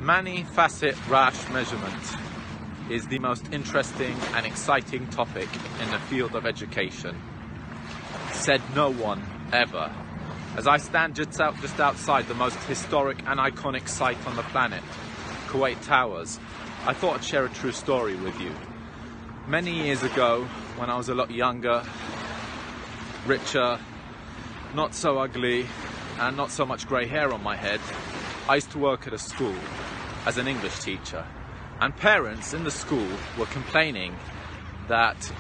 Many-facet-Rasch measurement is the most interesting and exciting topic in the field of education. Said no one ever. As I stand just outside the most historic and iconic site on the planet, Kuwait Towers, I thought I'd share a true story with you. Many years ago, when I was a lot younger, richer, not so ugly, and not so much grey hair on my head, I used to work at a school as an English teacher. And parents in the school were complaining that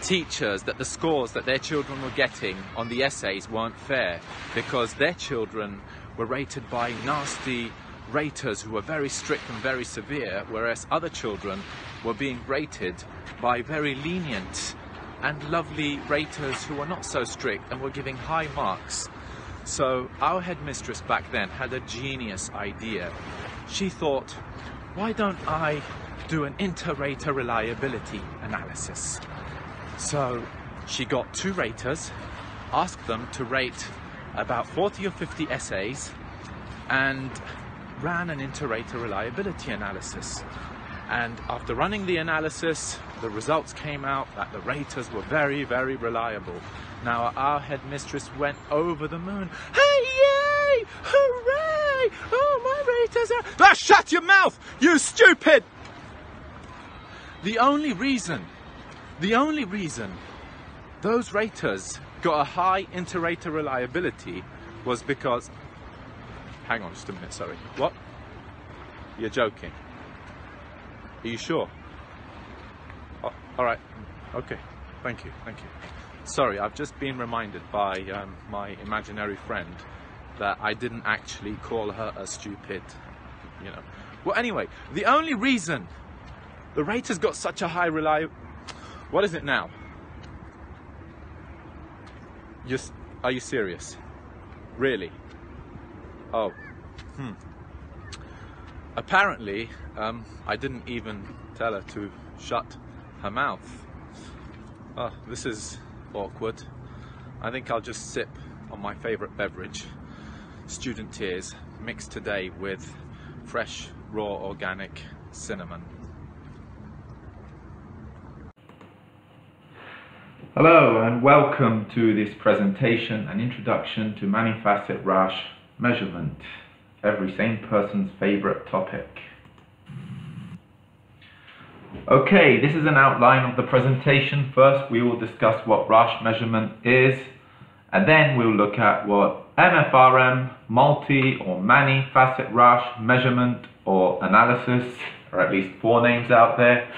the scores that their children were getting on the essays weren't fair, because their children were rated by nasty raters who were very strict and very severe, whereas other children were being rated by very lenient and lovely raters who were not so strict and were giving high marks. So our headmistress back then had a genius idea. She thought, why don't I do an inter-rater reliability analysis? So she got 2 raters, asked them to rate about 40 or 50 essays, and ran an inter-rater reliability analysis. And after running the analysis, the results came out that the raters were very, very reliable. Now our headmistress went over the moon. Hey, yay! Hooray! Oh, my raters are... Ah, shut your mouth, you stupid! The only reason those raters got a high inter-rater reliability was because... Hang on just a minute, sorry. What? You're joking. Are you sure? Oh, all right. Okay. Thank you. Sorry, I've just been reminded by my imaginary friend that I didn't actually call her a stupid, Well, anyway, the only reason the raters got such a high reliability... What is it now? Are you serious? Really? Oh. Apparently, I didn't even tell her to shut her mouth. Oh, this is awkward. I think I'll just sip on my favourite beverage, student tears, mixed today with fresh, raw, organic cinnamon. Hello and welcome to this presentation and introduction to Many-facet-Rasch measurement, every sane person's favourite topic. Okay, this is an outline of the presentation. First we will discuss what Rasch measurement is, and then we'll look at what MFRM, multi or Many-facet-Rasch measurement or analysis, or at least 4 names out there.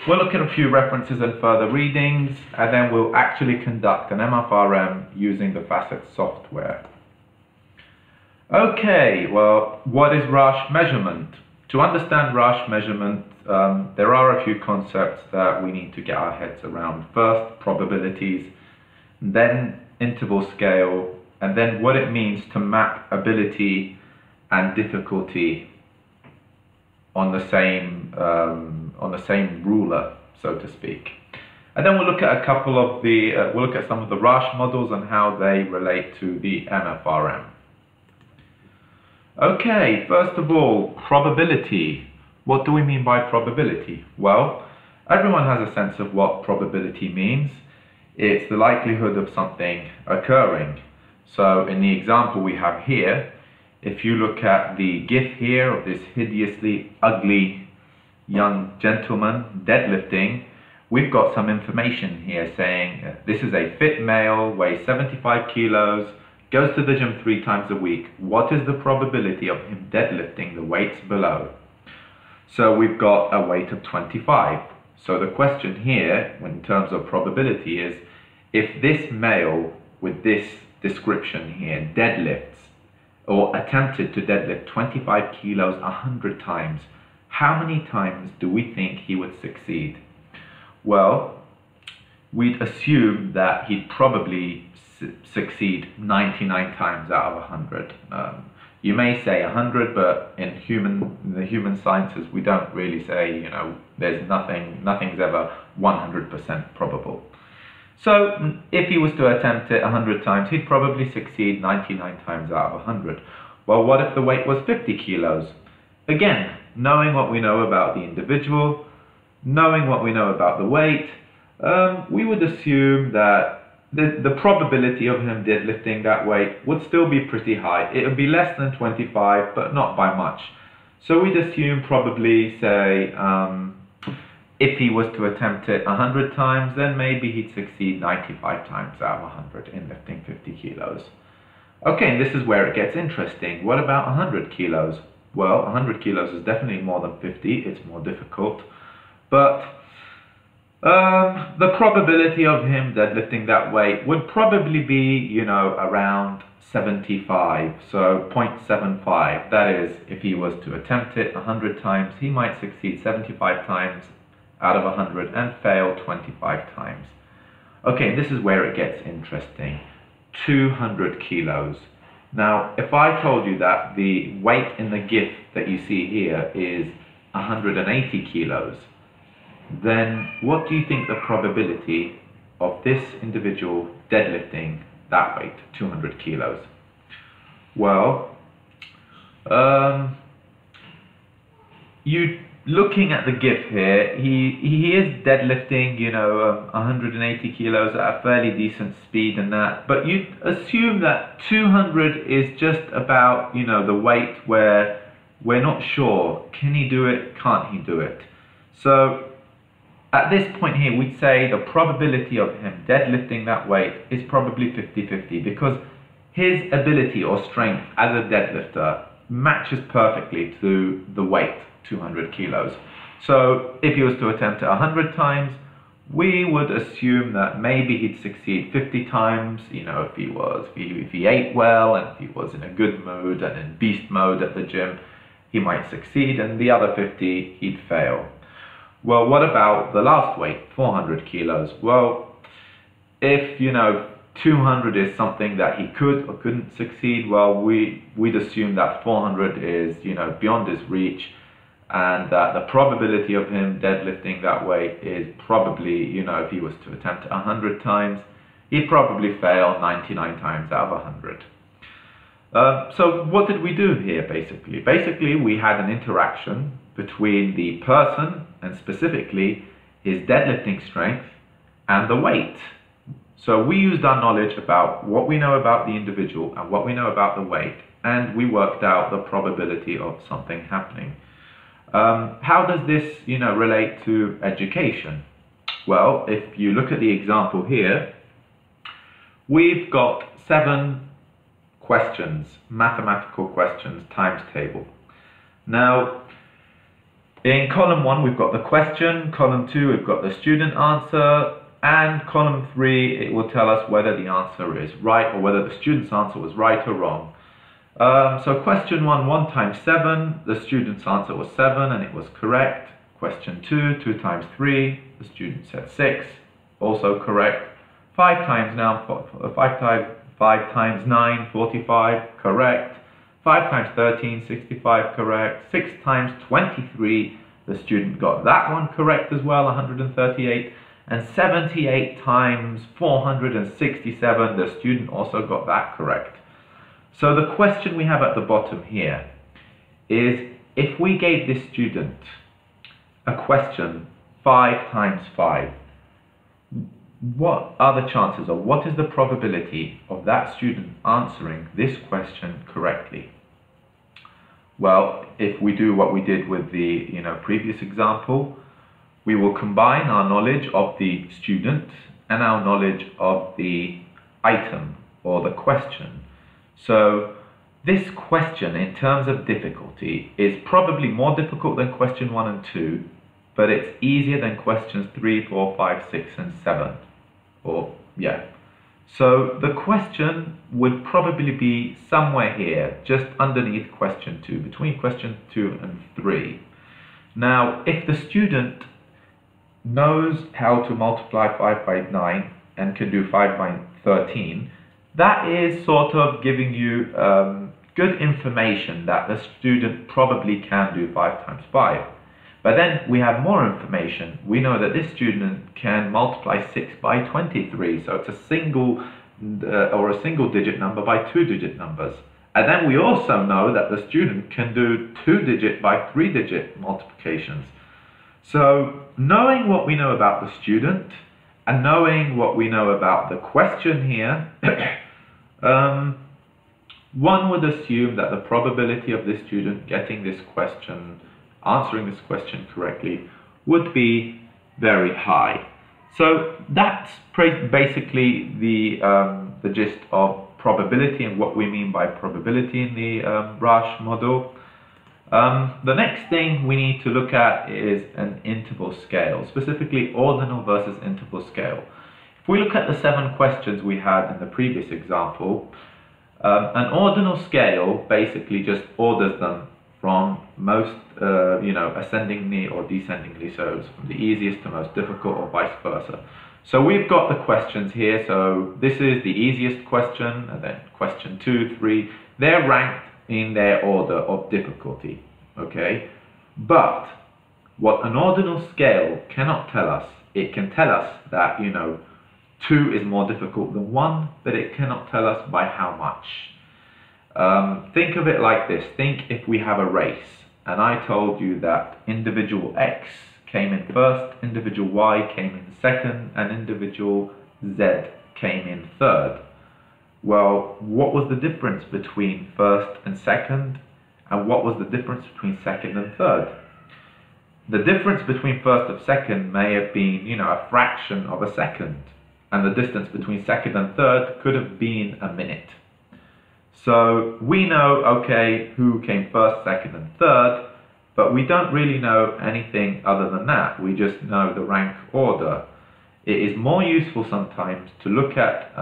We'll look at a few references and further readings, and then we'll actually conduct an MFRM using the Facet software. Okay, well, what is Rasch measurement? To understand Rasch measurement, there are a few concepts that we need to get our heads around. First, probabilities, then interval scale, and then what it means to map ability and difficulty on the same ruler, so to speak. And then we'll look at we'll look at some of the Rasch models and how they relate to the MFRM. Okay, first of all, probability. What do we mean by probability? Well, everyone has a sense of what probability means. It's the likelihood of something occurring. So in the example we have here, if you look at the GIF here of this hideously ugly young gentleman deadlifting, we've got some information here saying this is a fit male, weighs 75 kilos, goes to the gym 3 times a week. What is the probability of him deadlifting the weights below? So we've got a weight of 25. So the question here, in terms of probability, is if this male with this description here deadlifts or attempted to deadlift 25 kilos 100 times, how many times do we think he would succeed? Well, we'd assume that he'd probably succeed 99 times out of 100. You may say 100, but in the human sciences, we don't really say, there's nothing's ever 100% probable. So if he was to attempt it 100 times, he'd probably succeed 99 times out of 100. Well, what if the weight was 50 kilos? Again, knowing what we know about the individual, knowing what we know about the weight, we would assume that the probability of him deadlifting that weight would still be pretty high. It would be less than 25, but not by much. So we'd assume probably, say, if he was to attempt it 100 times, then maybe he'd succeed 95 times out of 100 in lifting 50 kilos. Okay, and this is where it gets interesting. What about 100 kilos? Well, 100 kilos is definitely more than 50. It's more difficult. But the probability of him deadlifting that weight would probably be, around 75. So 0.75. That is, if he was to attempt it 100 times, he might succeed 75 times out of 100 and fail 25 times. Okay, this is where it gets interesting. 200 kilos. Now, if I told you that the weight in the GIF that you see here is 180 kilos, then what do you think the probability of this individual deadlifting that weight, 200 kilos? Well, looking at the GIF here, he is deadlifting, 180 kilos at a fairly decent speed and that, but you'd assume that 200 is just about, the weight where we're not sure, can he do it, can't he do it? So at this point here, we'd say the probability of him deadlifting that weight is probably 50-50, because his ability or strength as a deadlifter matches perfectly to the weight, 200 kilos. So if he was to attempt it 100 times, we would assume that maybe he'd succeed 50 times, if he ate well and if he was in a good mood and in beast mode at the gym, he might succeed, and the other 50 he'd fail. Well, what about the last weight, 400 kilos? Well, if, 200 is something that he could or couldn't succeed, well, we'd assume that 400 is, beyond his reach, and that the probability of him deadlifting that weight is probably, if he was to attempt it 100 times, he'd probably fail 99 times out of 100. So what did we do here, basically? Basically, we had an interaction between the person, and specifically his deadlifting strength, and the weight. So we used our knowledge about what we know about the individual and what we know about the weight, and we worked out the probability of something happening. How does this, relate to education? Well, if you look at the example here, we've got 7 questions, mathematical questions, times table. Now, in column 1, we've got the question, column 2, we've got the student answer, and column 3, it will tell us whether the answer is right or whether the student's answer was right or wrong. So question 1, 1 times 7, the student's answer was 7 and it was correct. Question 2, 2 times 3, the student said 6, also correct. 5 times 9, 45, correct. 5 times 13, 65, correct. 6 times 23, the student got that one correct as well, 138. And 78 times 467, the student also got that correct. So the question we have at the bottom here is, if we gave this student a question 5 times 5, what are the chances, or what is the probability of that student answering this question correctly? Well, if we do what we did with the previous example, we will combine our knowledge of the student and our knowledge of the item or the question. So this question, in terms of difficulty, is probably more difficult than question 1 and 2, but it's easier than questions 3, 4, 5, 6, and 7. So the question would probably be somewhere here, just underneath question 2, between question 2 and 3. Now, if the student knows how to multiply 5 by 9 and can do 5 by 13, that is sort of giving you good information that the student probably can do 5 times 5. But then we have more information. We know that this student can multiply 6 by 23, so it's a single digit number by 2 digit numbers. And then we also know that the student can do 2-digit by 3-digit multiplications. So knowing what we know about the student and knowing what we know about the question here, one would assume that the probability of this student getting this question, answering this question correctly, would be very high. So that's basically the gist of probability and what we mean by probability in the Rasch model. The next thing we need to look at is an interval scale, specifically ordinal versus interval scale. If we look at the 7 questions we had in the previous example, an ordinal scale basically just orders them from most, ascendingly or descendingly, so it's from the easiest to most difficult or vice versa. So we've got the questions here, so this is the easiest question, and then question 2, 3, they're ranked in their order of difficulty, okay? But what an ordinal scale cannot tell us, it can tell us that, 2 is more difficult than 1, but it cannot tell us by how much. Think of it like this. Think if we have a race, and I told you that individual X came in first, individual Y came in second, and individual Z came in third. Well, what was the difference between first and second? And what was the difference between second and third? The difference between first and second may have been, a fraction of a second. And the distance between second and third could have been a minute. So we know, okay, who came first, second, and third, but we don't really know anything other than that. We just know the rank order. It is more useful sometimes to look at,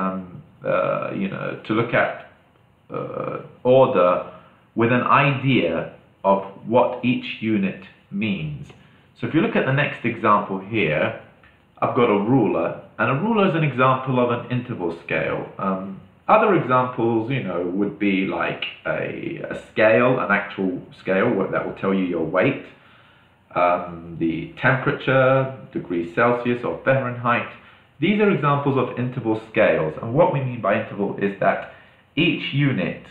order with an idea of what each unit means. So if you look at the next example here, I've got a ruler, and a ruler is an example of an interval scale. Other examples, would be like a scale, an actual scale that will tell you your weight, the temperature, degrees Celsius or Fahrenheit. These are examples of interval scales, and what we mean by interval is that each unit,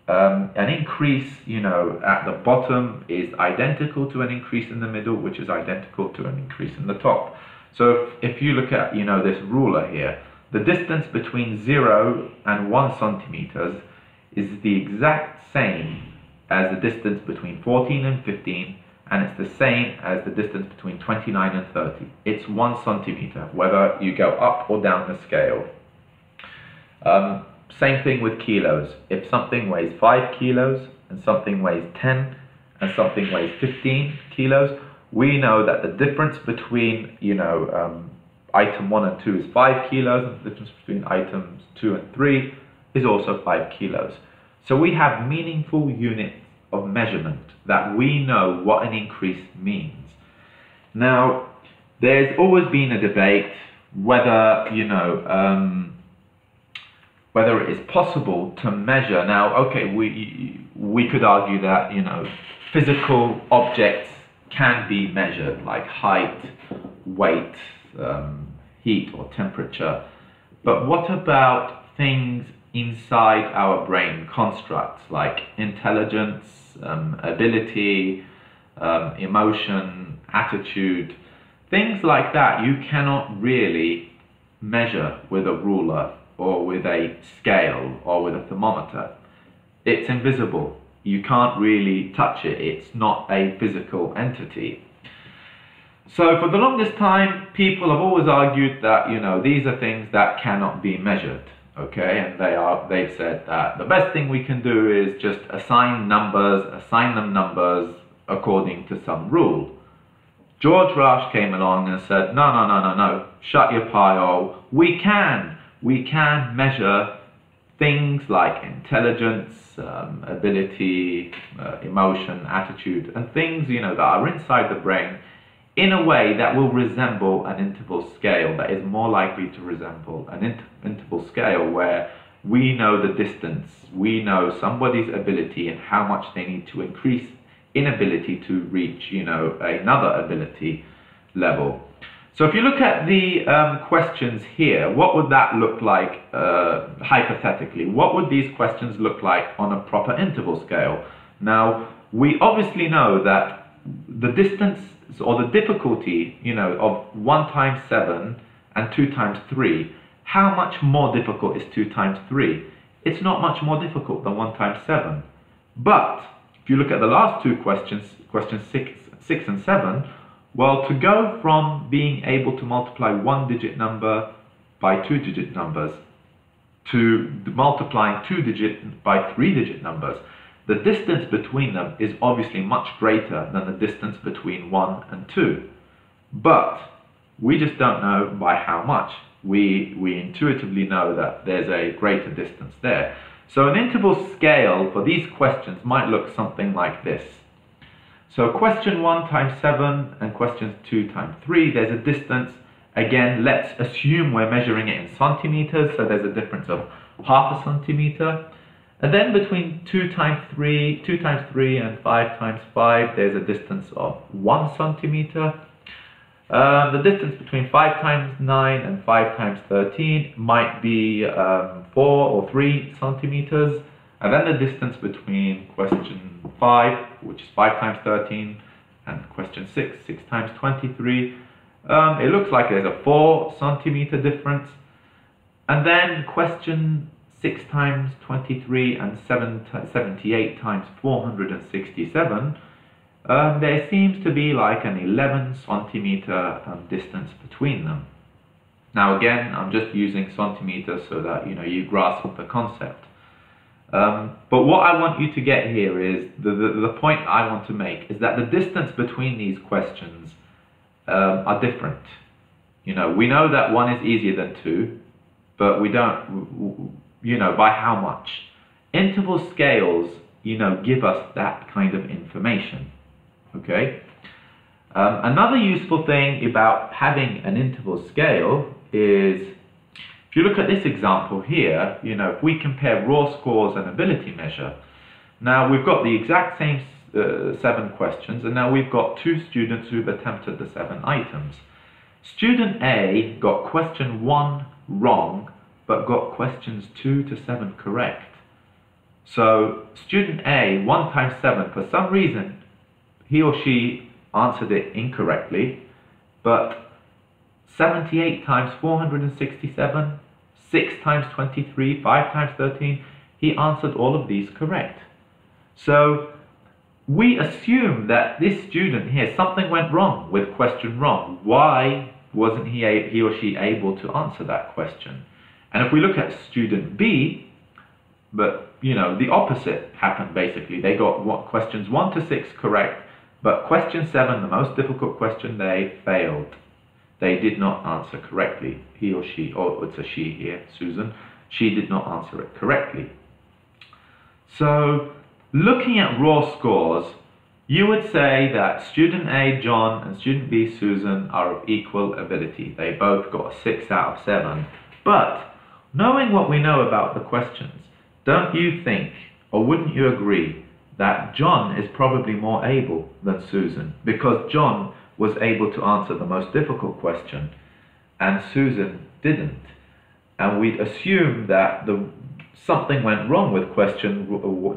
an increase, at the bottom is identical to an increase in the middle, which is identical to an increase in the top. So if you look at, this ruler here, the distance between 0 and 1 centimeters is the exact same as the distance between 14 and 15, and it's the same as the distance between 29 and 30. It's 1 centimeter, whether you go up or down the scale. Same thing with kilos. If something weighs 5 kilos, and something weighs 10, and something weighs 15 kilos, we know that the difference between, item 1 and 2 is 5 kilos, and the difference between items 2 and 3 is also 5 kilos. So we have meaningful units of measurement that we know what an increase means. Now, there's always been a debate whether, whether it is possible to measure. Now, okay, we could argue that, physical objects can be measured, like height, weight, heat or temperature. But what about things inside our brain, constructs like intelligence, ability, emotion, attitude, things like that you cannot really measure with a ruler or with a scale or with a thermometer. It's invisible. You can't really touch it. It's not a physical entity. So for the longest time, people have always argued that, these are things that cannot be measured, okay? And they've said that the best thing we can do is just assign them numbers according to some rule. George Rasch came along and said, no, shut your pie hole. We can measure things like intelligence, ability, emotion, attitude, and things, that are inside the brain in a way that will resemble an interval scale, that is more likely to resemble an interval scale where we know the distance, we know somebody's ability and how much they need to increase in ability to reach, another ability level. So if you look at the questions here, what would that look like hypothetically? What would these questions look like on a proper interval scale? Now, we obviously know that the distance or the difficulty, of 1 times 7 and 2 times 3, how much more difficult is 2 times 3? It's not much more difficult than 1 times 7. But if you look at the last two questions, questions 6 and 7, well, to go from being able to multiply one-digit number by two-digit numbers to multiplying two-digit by three-digit numbers, the distance between them is obviously much greater than the distance between 1 and 2. But we just don't know by how much. We intuitively know that there's a greater distance there. So an interval scale for these questions might look something like this. So question 1 times 7 and question 2 times 3, there's a distance. Again, let's assume we're measuring it in centimeters, so there's a difference of half a centimeter. And then between 2 times 3 and 5 times 5, there's a distance of 1 centimeter. The distance between 5 times 9 and 5 times 13 might be 4 or 3 centimeters. And then the distance between question 5, which is 5 times 13, and question 6 times 23, it looks like there's a 4 centimeter difference. And then question 6 times 23 and 78 times 467, there seems to be like an 11 centimeter distance between them. Now again, I'm just using centimeters so that you grasp the concept. But what I want you to get here is, the point I want to make is that the distance between these questions are different. We know that 1 is easier than 2, but we don't, by how much. Interval scales, give us that kind of information, okay? Another useful thing about having an interval scale is, if you look at this example here, if we compare raw scores and ability measure, now we've got the exact same 7 questions, and now we've got 2 students who've attempted the 7 items. Student A got question 1 wrong, but got questions 2 to 7 correct. So student A, 1 times 7, for some reason, he or she answered it incorrectly, but 78 times 467, 6 times 23, 5 times 13, he answered all of these correct. So we assume that this student here, something went wrong with question wrong. Why wasn't he or she able to answer that question? And if we look at student B, but the opposite happened basically. They got questions 1 to 6 correct, but question 7, the most difficult question, they failed. They did not answer correctly. He or she, or it's a she here, Susan, she did not answer it correctly. So looking at raw scores, you would say that student A, John, and student B, Susan, are of equal ability. They both got a 6 out of 7. But knowing what we know about the questions, don't you think, or wouldn't you agree, that John is probably more able than Susan? Because John was able to answer the most difficult question, and Susan didn't. And we'd assume that something went wrong with question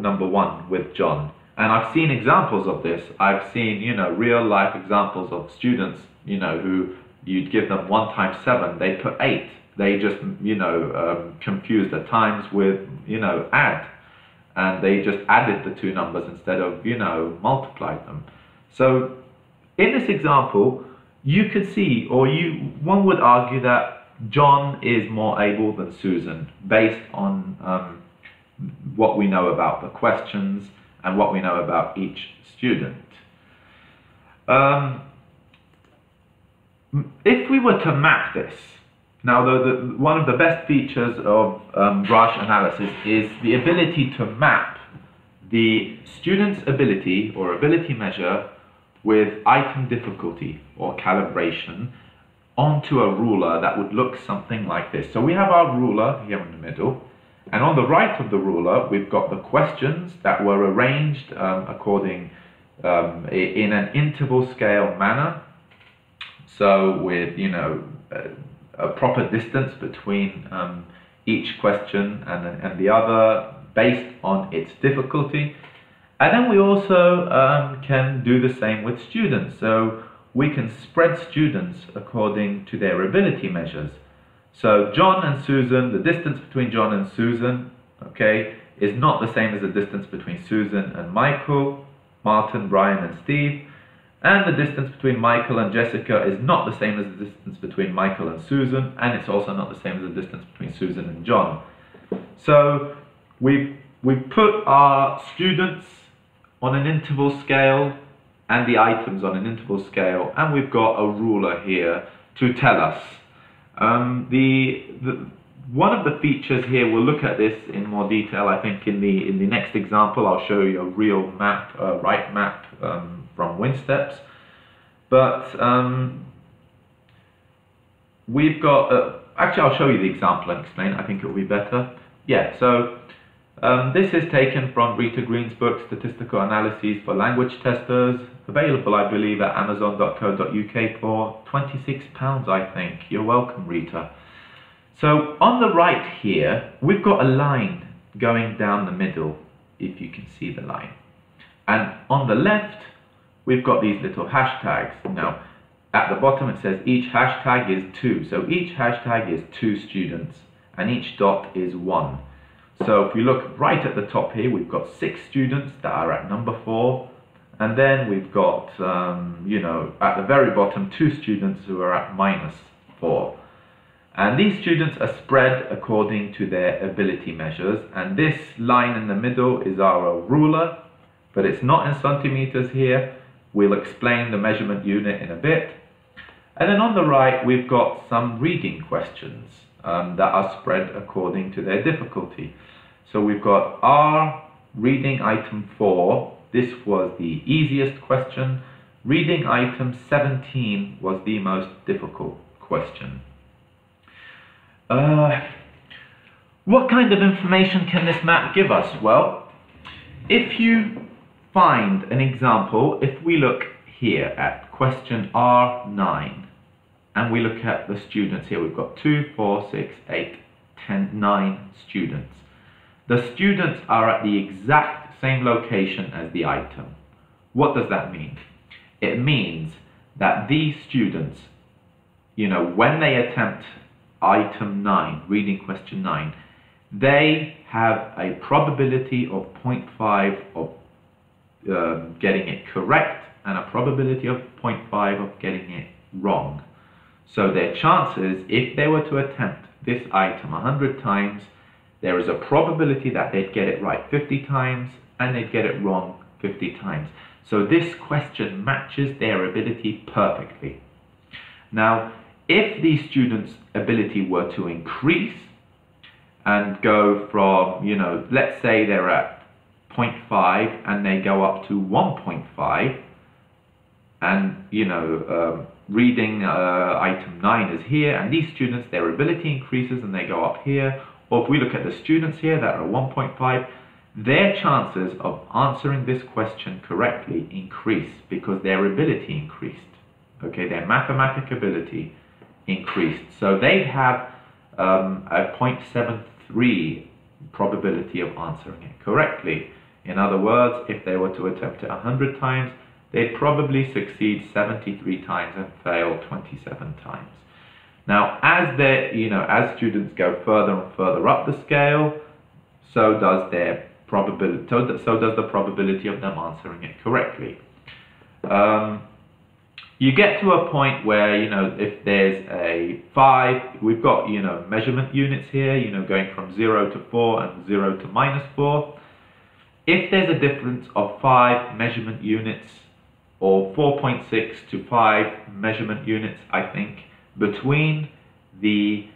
number 1 with John. And I've seen examples of this. I've seen, real life examples of students, who you'd give them 1 times 7, they put 8. They just, confused the times with, add. And they just added the 2 numbers instead of, multiplied them. So in this example, you could see, or one would argue that John is more able than Susan based on what we know about the questions and what we know about each student. If we were to map this, now one of the best features of Rasch analysis is the ability to map the student's ability or ability measure with item difficulty or calibration onto a ruler that would look something like this. So we have our ruler here in the middle, and on the right of the ruler we've got the questions that were arranged in an interval scale manner. So with, a proper distance between each question and the other based on its difficulty. And then we also can do the same with students. So we can spread students according to their ability measures. So John and Susan, the distance between John and Susan, okay, is not the same as the distance between Susan and Michael, Martin, Brian and Steve. And the distance between Michael and Jessica is not the same as the distance between Michael and Susan, and it's also not the same as the distance between Susan and John. So we put our students on an interval scale and the items on an interval scale, and we've got a ruler here to tell us. One of the features here, we'll look at this in more detail, I think in the next example. I'll show you a real map, right map from WinSteps. But we've got, actually I'll show you the example and explain, I think it will be better. Yeah, so this is taken from Rita Green's book, Statistical Analyses for Language Testers, available I believe at amazon.co.uk for £26 I think. You're welcome, Rita. So on the right here, we've got a line going down the middle, if you can see the line. And on the left, we've got these little hashtags. Now, at the bottom it says each hashtag is 2. So each hashtag is 2 students, and each dot is 1. So if we look right at the top here, we've got 6 students that are at number 4. And then we've got, at the very bottom, 2 students who are at -4. And these students are spread according to their ability measures. And this line in the middle is our ruler, but it's not in centimeters here. We'll explain the measurement unit in a bit. And then on the right, we've got some reading questions that are spread according to their difficulty. So we've got our reading item 4. This was the easiest question. Reading item 17 was the most difficult question. What kind of information can this map give us? Well, if you find an example, if we look here at question R9, and we look at the students here, we've got 2, 4, 6, 8, 10, 9 students. The students are at the exact same location as the item. What does that mean? It means that these students, when they attempt item 9, reading question 9, they have a probability of 0.5 of getting it correct and a probability of 0.5 of getting it wrong. So their chances, if they were to attempt this item 100 times, there is a probability that they'd get it right 50 times and they'd get it wrong 50 times. So this question matches their ability perfectly. Now, if these students' ability were to increase and go from, let's say they're at 0.5 and they go up to 1.5, and, reading item 9 is here, and these students, their ability increases and they go up here. Or if we look at the students here that are 1.5, their chances of answering this question correctly increase because their ability increased. Okay, their mathematical ability increased. So they'd have a 0.73 probability of answering it correctly. In other words, if they were to attempt it 100 times, they'd probably succeed 73 times and fail 27 times. Now, as students go further and further up the scale, so does their probability. So does the probability of them answering it correctly. You get to a point where, if there's a 5, we've got, measurement units here, going from 0 to 4 and 0 to -4. If there's a difference of 5 measurement units, or 4.6 to 5 measurement units, I think, between the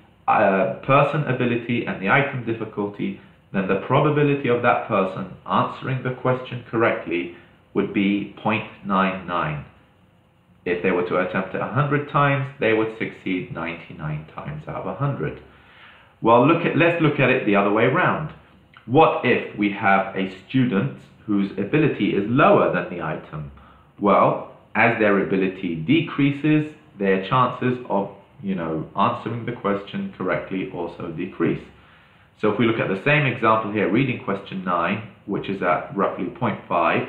person ability and the item difficulty, then the probability of that person answering the question correctly would be 0.99. If they were to attempt it 100 times, they would succeed 99 times out of 100. Well, let's look at it the other way around. What if we have a student whose ability is lower than the item? Well, as their ability decreases, their chances of, answering the question correctly also decrease. So if we look at the same example here, reading question 9, which is at roughly 0.5,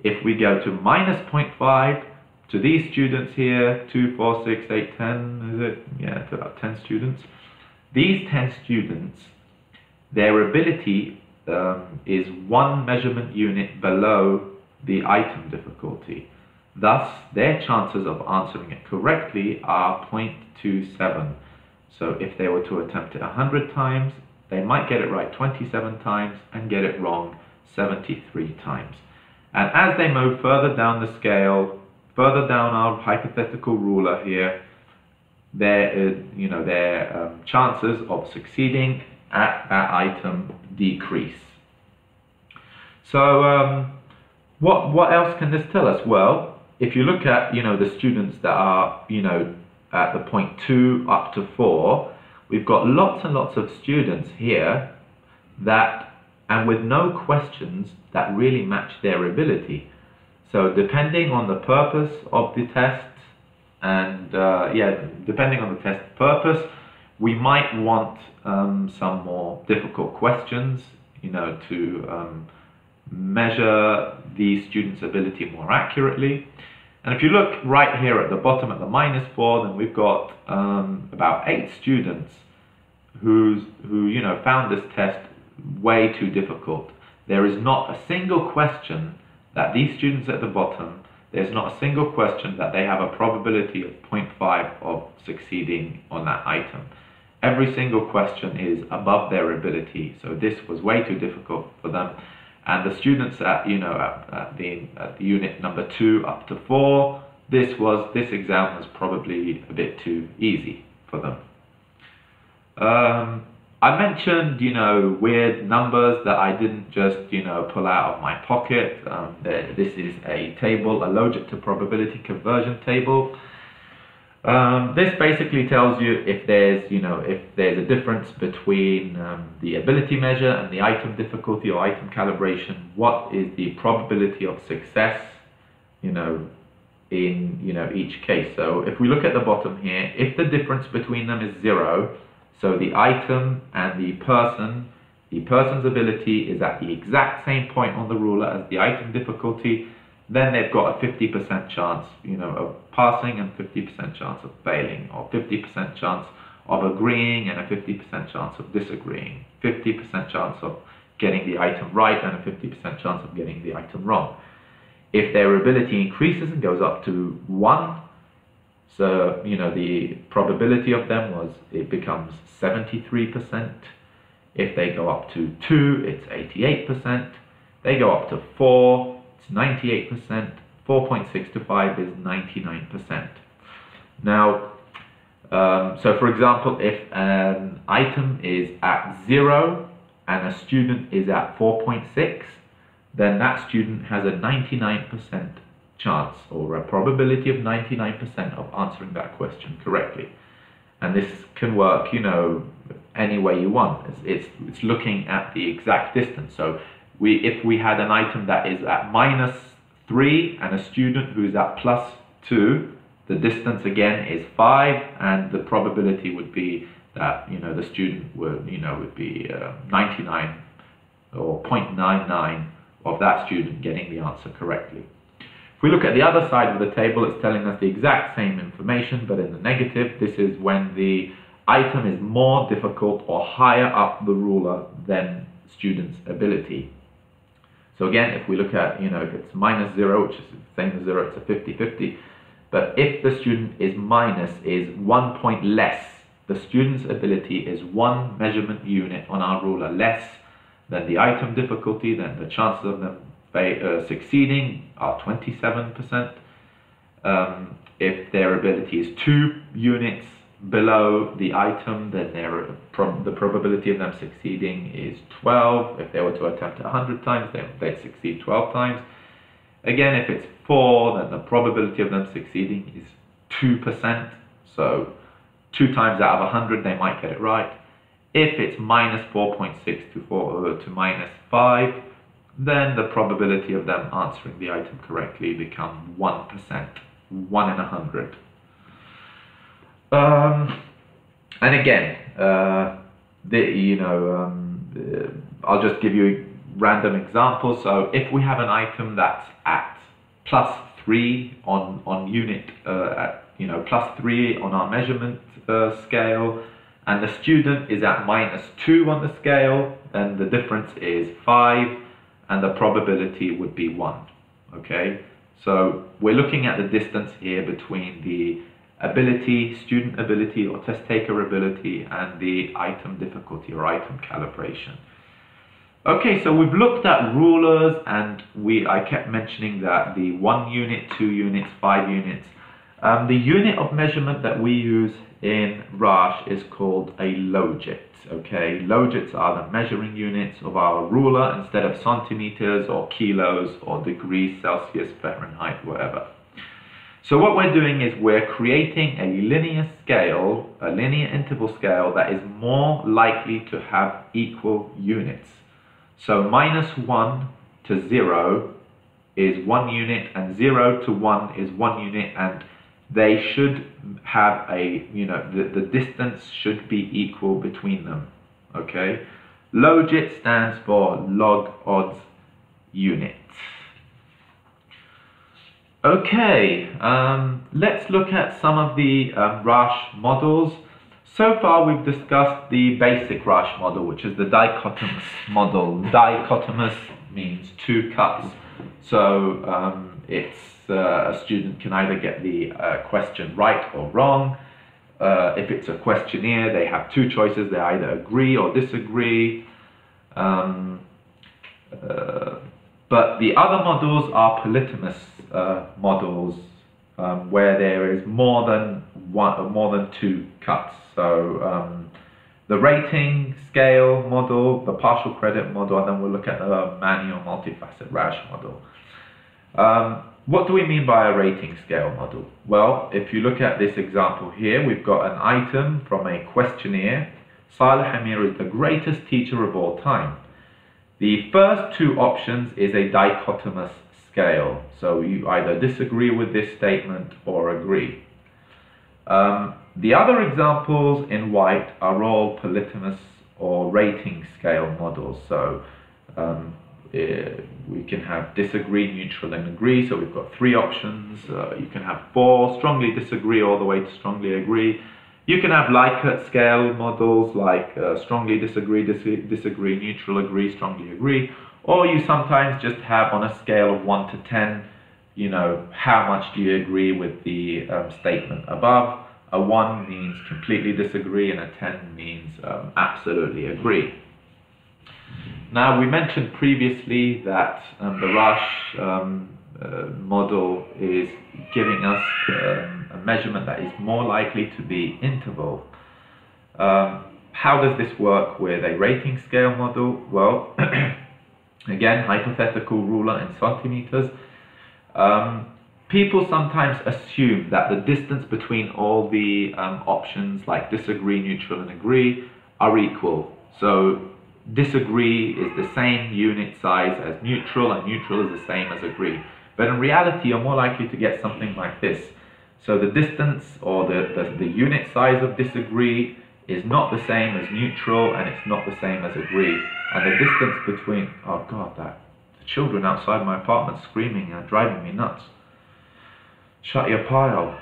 if we go to minus 0.5 to these students here, 2, 4, 6, 8, 10, is it? Yeah, to about 10 students. These 10 students, their ability is 1 measurement unit below the item difficulty. Thus, their chances of answering it correctly are 0.27. So if they were to attempt it 100 times, they might get it right 27 times and get it wrong 73 times. And as they move further down the scale, further down our hypothetical ruler here, their chances of succeeding at that item decrease. So what else can this tell us? Well, if you look at the students that are at the point 2 up to 4, we've got lots and lots of students here and with no questions that really match their ability. So depending on the purpose of the test, and depending on the test purpose, we might want some more difficult questions, to measure the student's ability more accurately. And if you look right here at the bottom at the -4, then we've got about 8 students who found this test way too difficult. There is not a single question that these students at the bottom, there's not a single question that they have a probability of 0.5 of succeeding on that item. Every single question is above their ability, so this was way too difficult for them. And the students at the unit number 2 up to 4, this exam was probably a bit too easy for them. I mentioned weird numbers that I didn't just pull out of my pocket. This is a table, a logit to probability conversion table. This basically tells you if there's a difference between the ability measure and the item difficulty or item calibration, what is the probability of success in each case. So if we look at the bottom here, if the difference between them is 0, so the item and the person's ability is at the exact same point on the ruler as the item difficulty, then they've got a 50% chance, of passing and 50% chance of failing, or 50% chance of agreeing and a 50% chance of disagreeing, 50% chance of getting the item right and a 50% chance of getting the item wrong. If their ability increases and goes up to 1, so, the probability of them it becomes 73%. If they go up to 2, it's 88%. They go up to 4, it's 98%. 4.6 to 5 is 99%. Now, so for example, if an item is at 0 and a student is at 4.6, then that student has a 99% chance, or a probability of 99% of answering that question correctly. And this can work, any way you want. It's looking at the exact distance. So if we had an item that is at -3 and a student who's at +2, the distance again is 5, and the probability would be that the student would be 99 or 0.99 of that student getting the answer correctly. If we look at the other side of the table, it's telling us the exact same information, but in the negative. This is when the item is more difficult or higher up the ruler than student's ability. So again, if we look at, if it's -0, which is the same as 0, it's a 50-50. But if the student is 1 point less, the student's ability is 1 measurement unit on our ruler less than the item difficulty, then the chances of them succeeding are 27%. If their ability is 2 units below the item, then the probability of them succeeding is 12. If they were to attempt it 100 times, then they'd succeed 12 times. Again, if it's 4, then the probability of them succeeding is 2%. So 2 times out of 100, they might get it right. If it's -4.6 to -5, then the probability of them answering the item correctly becomes 1%, 1 in 100. And again, I'll just give you random examples. So if we have an item that's at +3 on unit, +3 on our measurement scale, and the student is at -2 on the scale, and the difference is 5, and the probability would be 1. Okay, so we're looking at the distance here between the ability, student ability or test taker ability, and the item difficulty or item calibration. Okay, so we've looked at rulers, and I kept mentioning that the 1 unit, 2 units, 5 units. The unit of measurement that we use in RASH is called a logit. Okay, logits are the measuring units of our ruler instead of centimeters or kilos or degrees Celsius, Fahrenheit, whatever. So what we're doing is we're creating a linear scale, a linear interval scale that is more likely to have equal units. So -1 to 0 is 1 unit, and 0 to 1 is 1 unit, and they should have the distance should be equal between them. Okay, logit stands for log odds unit. Okay, let's look at some of the RASH models. So far we've discussed the basic RASH model, which is the dichotomous model. Dichotomous means 2 cuts. So a student can either get the question right or wrong. If it's a questionnaire, they have 2 choices. They either agree or disagree. But the other models are polytomous models, where there is more than 2 cuts. So the rating scale model, the partial credit model, and then we'll look at the manual multifaceted RASH model. What do we mean by a rating scale model? Well, if you look at this example here, we've got an item from a questionnaire. Saleh Amir is the greatest teacher of all time. The first 2 options is a dichotomous scale. So you either disagree with this statement or agree. The other examples in white are all polytomous or rating scale models. So we can have disagree, neutral, and agree. So we've got 3 options. You can have 4, strongly disagree all the way to strongly agree. You can have Likert scale models like strongly disagree, disagree, neutral, agree, strongly agree. Or you sometimes just have on a scale of 1 to 10, how much do you agree with the statement above. A 1 means completely disagree, and a 10 means absolutely agree. Now, we mentioned previously that the RASH model is giving us a measurement that is more likely to be interval. How does this work with a rating scale model? Well, again, hypothetical ruler in centimeters. People sometimes assume that the distance between all the options like disagree, neutral, and agree are equal. So disagree is the same unit size as neutral, and neutral is the same as agree. But in reality, you're more likely to get something like this. So the distance or the unit size of disagree is not the same as neutral, and it's not the same as agree. And the distance between, oh God, the children outside my apartment screaming are driving me nuts. Shut your pile.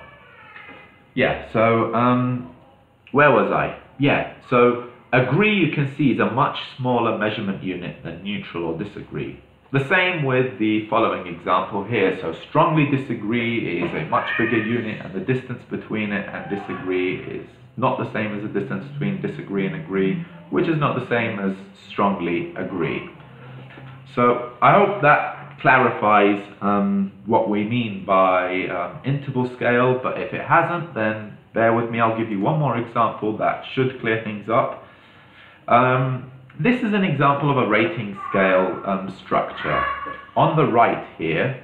Yeah, so where was I? Yeah, so agree, you can see, is a much smaller measurement unit than neutral or disagree. The same with the following example here. So strongly disagree is a much bigger unit, and the distance between it and disagree is not the same as the distance between disagree and agree, which is not the same as strongly agree. So I hope that clarifies what we mean by interval scale, but if it hasn't, then bear with me. I'll give you one more example that should clear things up. This is an example of a rating scale structure. On the right here,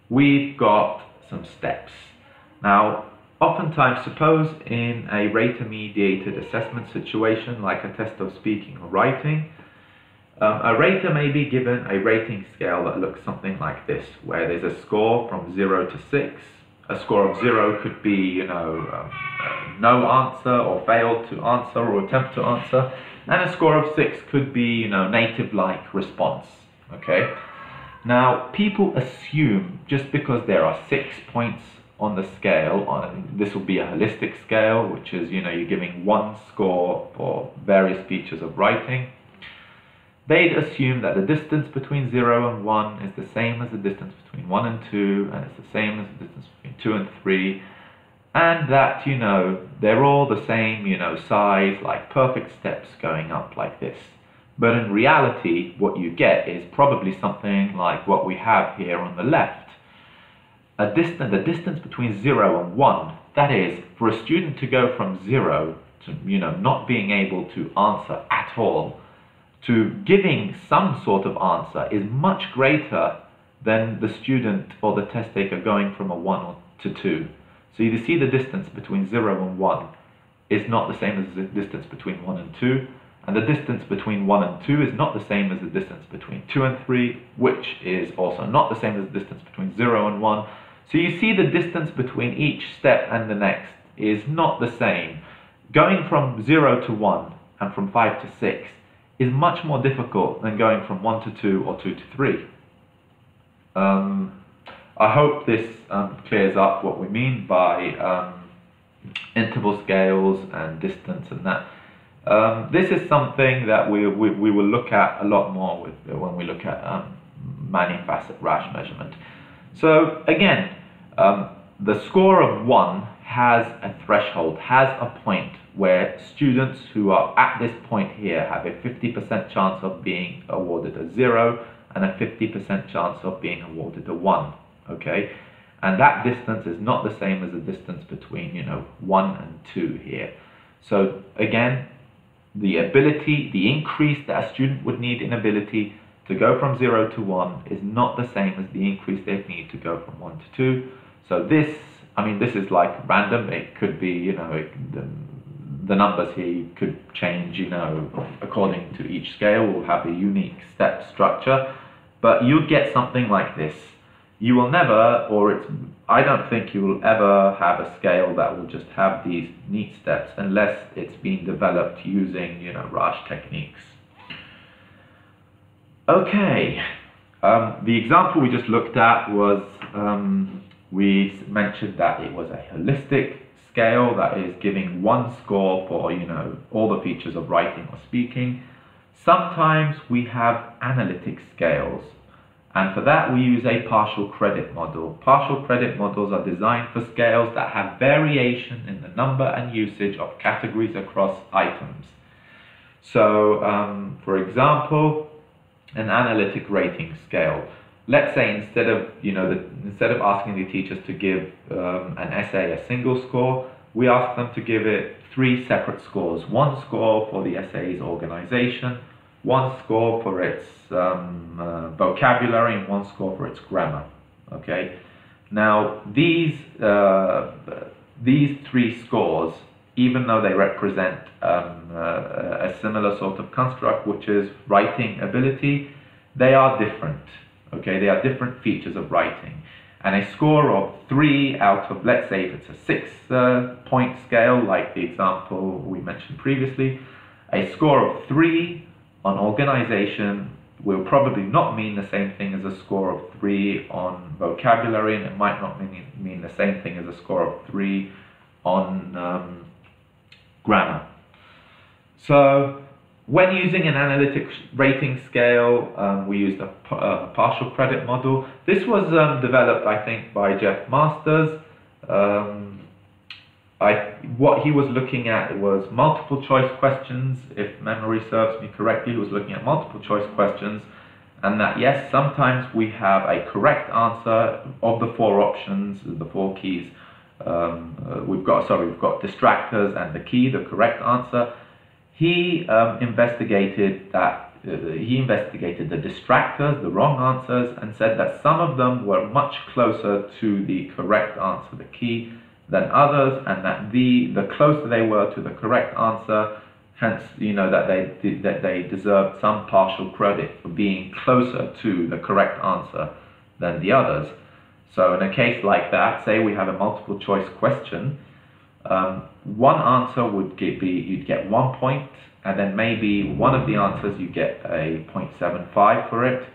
we've got some steps. Now, oftentimes, suppose in a rater-mediated assessment situation, like a test of speaking or writing, a rater may be given a rating scale that looks something like this, where there's a score from 0 to 6, A score of 0 could be, no answer or failed to answer or attempt to answer. And a score of 6 could be, native-like response. Okay. Now, people assume just because there are 6 points on the scale, this will be a holistic scale, which is, you're giving one score for various features of writing. They'd assume that the distance between 0 and 1 is the same as the distance between 1 and 2, and it's the same as the distance between 2 and 3, and that, they're all the same, size, like perfect steps going up like this. But in reality, what you get is probably something like what we have here on the left. The distance between 0 and 1, that is, for a student to go from 0 to, not being able to answer at all, to giving some sort of answer is much greater than the student or the test taker going from a 1 to 2. So you see the distance between 0 and 1 is not the same as the distance between 1 and 2, and the distance between 1 and 2 is not the same as the distance between 2 and 3, which is also not the same as the distance between 0 and 1. So you see the distance between each step and the next is not the same. Going from 0 to 1 and from 5 to 6 is much more difficult than going from 1 to 2 or 2 to 3. I hope this clears up what we mean by interval scales and distance and that. This is something that we will look at a lot more when we look at Manning facet Rasch measurement. So again, the score of 1 has a threshold, has a point where students who are at this point here have a 50% chance of being awarded a 0 and a 50% chance of being awarded a 1. Okay, and that distance is not the same as the distance between 1 and 2 here. So again, the ability, the increase that a student would need in ability to go from 0 to 1 is not the same as the increase they'd need to go from 1 to 2. So this is like random. It could be, the numbers here could change, according to each scale. Will have a unique step structure, but you'll get something like this. You will never, I don't think you will ever have a scale that will just have these neat steps unless it's been developed using, Rasch techniques. Okay, the example we just looked at was, we mentioned that it was a holistic scale that is giving one score for, all the features of writing or speaking. Sometimes we have analytic scales. And for that, we use a partial credit model. Partial credit models are designed for scales that have variation in the number and usage of categories across items. So, for example, an analytic rating scale. Let's say instead of asking the teachers to give an essay a single score, we ask them to give it 3 separate scores. One score for the essay's organization, one score for its vocabulary, and one score for its grammar. Okay. Now these 3 scores, even though they represent a similar sort of construct, which is writing ability, they are different. Okay, they are different features of writing. And a score of 3 out of, let's say, if it's a 6-point scale, like the example we mentioned previously, a score of 3 on organization will probably not mean the same thing as a score of 3 on vocabulary, and it might not mean the same thing as a score of 3 on grammar. So when using an analytic rating scale, we used a partial credit model. This was developed, I think, by Jeff Masters. What he was looking at was multiple choice questions. If memory serves me correctly, he was looking at multiple choice questions, and that yes, sometimes we have a correct answer of the 4 options, the 4 keys. We've got distractors and the key, the correct answer. He investigated the distractors, the wrong answers, and said that some of them were much closer to the correct answer, the key, than others, and that the closer they were to the correct answer, hence that they deserved some partial credit for being closer to the correct answer than the others. So in a case like that, say we have a multiple choice question, one answer would be, you'd get 1 point, and then maybe one of the answers you get a 0.75 for it,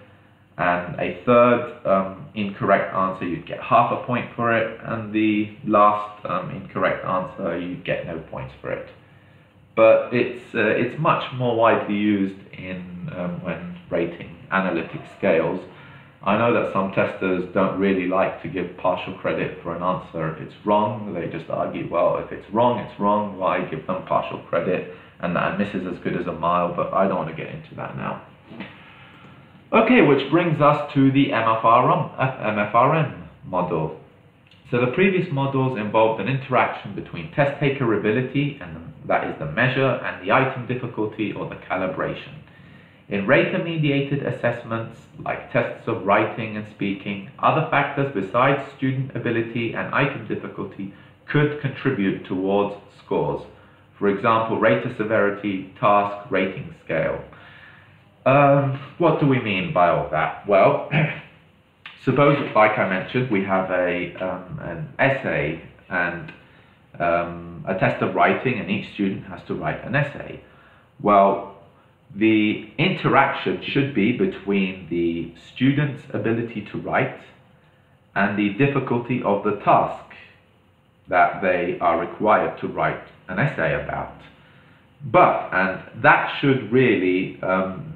and a third incorrect answer you'd get half a point for it, and the last incorrect answer you'd get no points for it. But it's much more widely used in when rating analytic scales. I know that some testers don't really like to give partial credit for an answer if it's wrong. They just argue, well, if it's wrong, why give them partial credit? And that a miss is as good as a mile, but I don't want to get into that now. Okay, which brings us to the MFRM model. So the previous models involved an interaction between test taker ability, and that is the measure, and the item difficulty or the calibration. In rater-mediated assessments, like tests of writing and speaking, other factors besides student ability and item difficulty could contribute towards scores. For example, rater severity, task, rating scale. What do we mean by all that? Well, suppose, like I mentioned, we have an essay and a test of writing, and each student has to write an essay. Well, the interaction should be between the student's ability to write and the difficulty of the task that they are required to write an essay about. And that should really,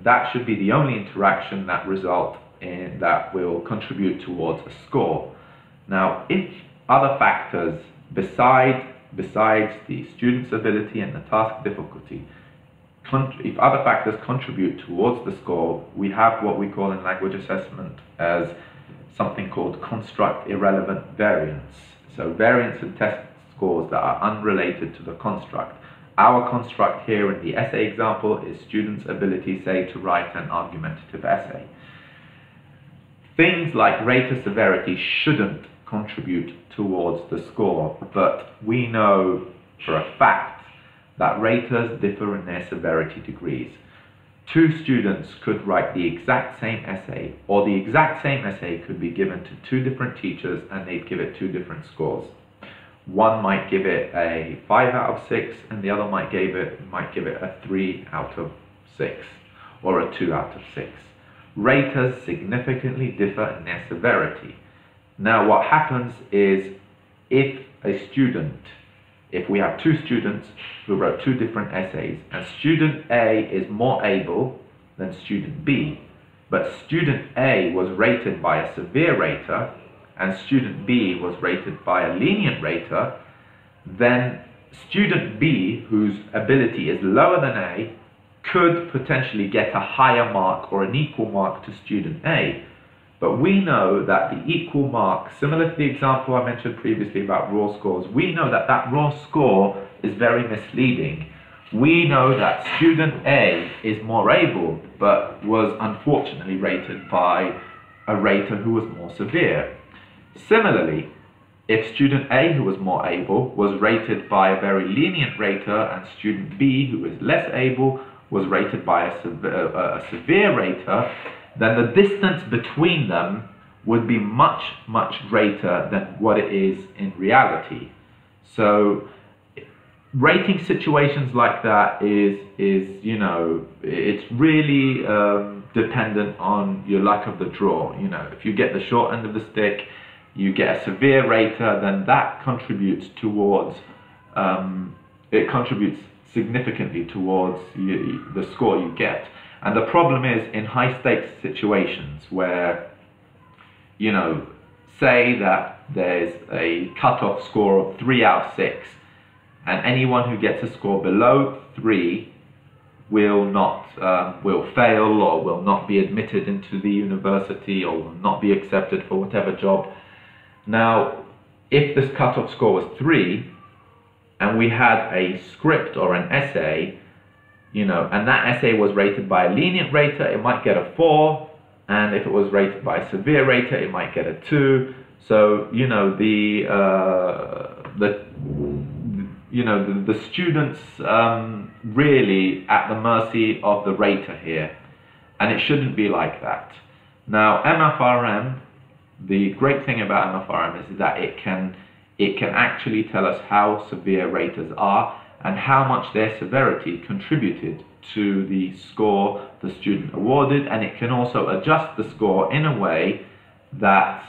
that should be the only interaction that will contribute towards a score. Now, if other factors besides the student's ability and the task difficulty, if other factors contribute towards the score, we have what we call in language assessment as something called construct irrelevant variance. So variance in test scores that are unrelated to the construct. Our construct here in the essay example is students' ability, say, to write an argumentative essay. Things like rater severity shouldn't contribute towards the score, but we know for a fact that raters differ in their severity degrees. Two students could write the exact same essay, or the exact same essay could be given to two different teachers and they'd give it two different scores. One might give it a 5 out of 6 and the other might give it a 3 out of 6 or a 2 out of 6. Raters significantly differ in their severity. Now what happens is if we have two students who wrote two different essays, and student A is more able than student B, but student A was rated by a severe rater and student B was rated by a lenient rater, then student B, whose ability is lower than A, could potentially get a higher mark or an equal mark to student A. But we know that the equal mark, similar to the example I mentioned previously about raw scores, we know that that raw score is very misleading. We know that student A is more able, but was unfortunately rated by a rater who was more severe. Similarly, if student A, who was more able, was rated by a very lenient rater, and student B, who is less able, was rated by a severe rater, then the distance between them would be much, much greater than what it is in reality. So rating situations like that is you know, it's really dependent on your luck of the draw. You know, if you get the short end of the stick, you get a severe rater, then that contributes towards, it contributes significantly towards the score you get. And the problem is in high stakes situations where, you know, say that there's a cutoff score of 3 out of 6, and anyone who gets a score below 3 will fail or will not be admitted into the university or will not be accepted for whatever job. Now, if this cutoff score was 3 and we had a script or an essay, you know, and that essay was rated by a lenient rater, it might get a 4, and if it was rated by a severe rater, it might get a 2. So, you know, the students really at the mercy of the rater here, and it shouldn't be like that. Now, MFRM the great thing about MFRM is that it can actually tell us how severe raters are and how much their severity contributed to the score the student awarded, and it can also adjust the score in a way that,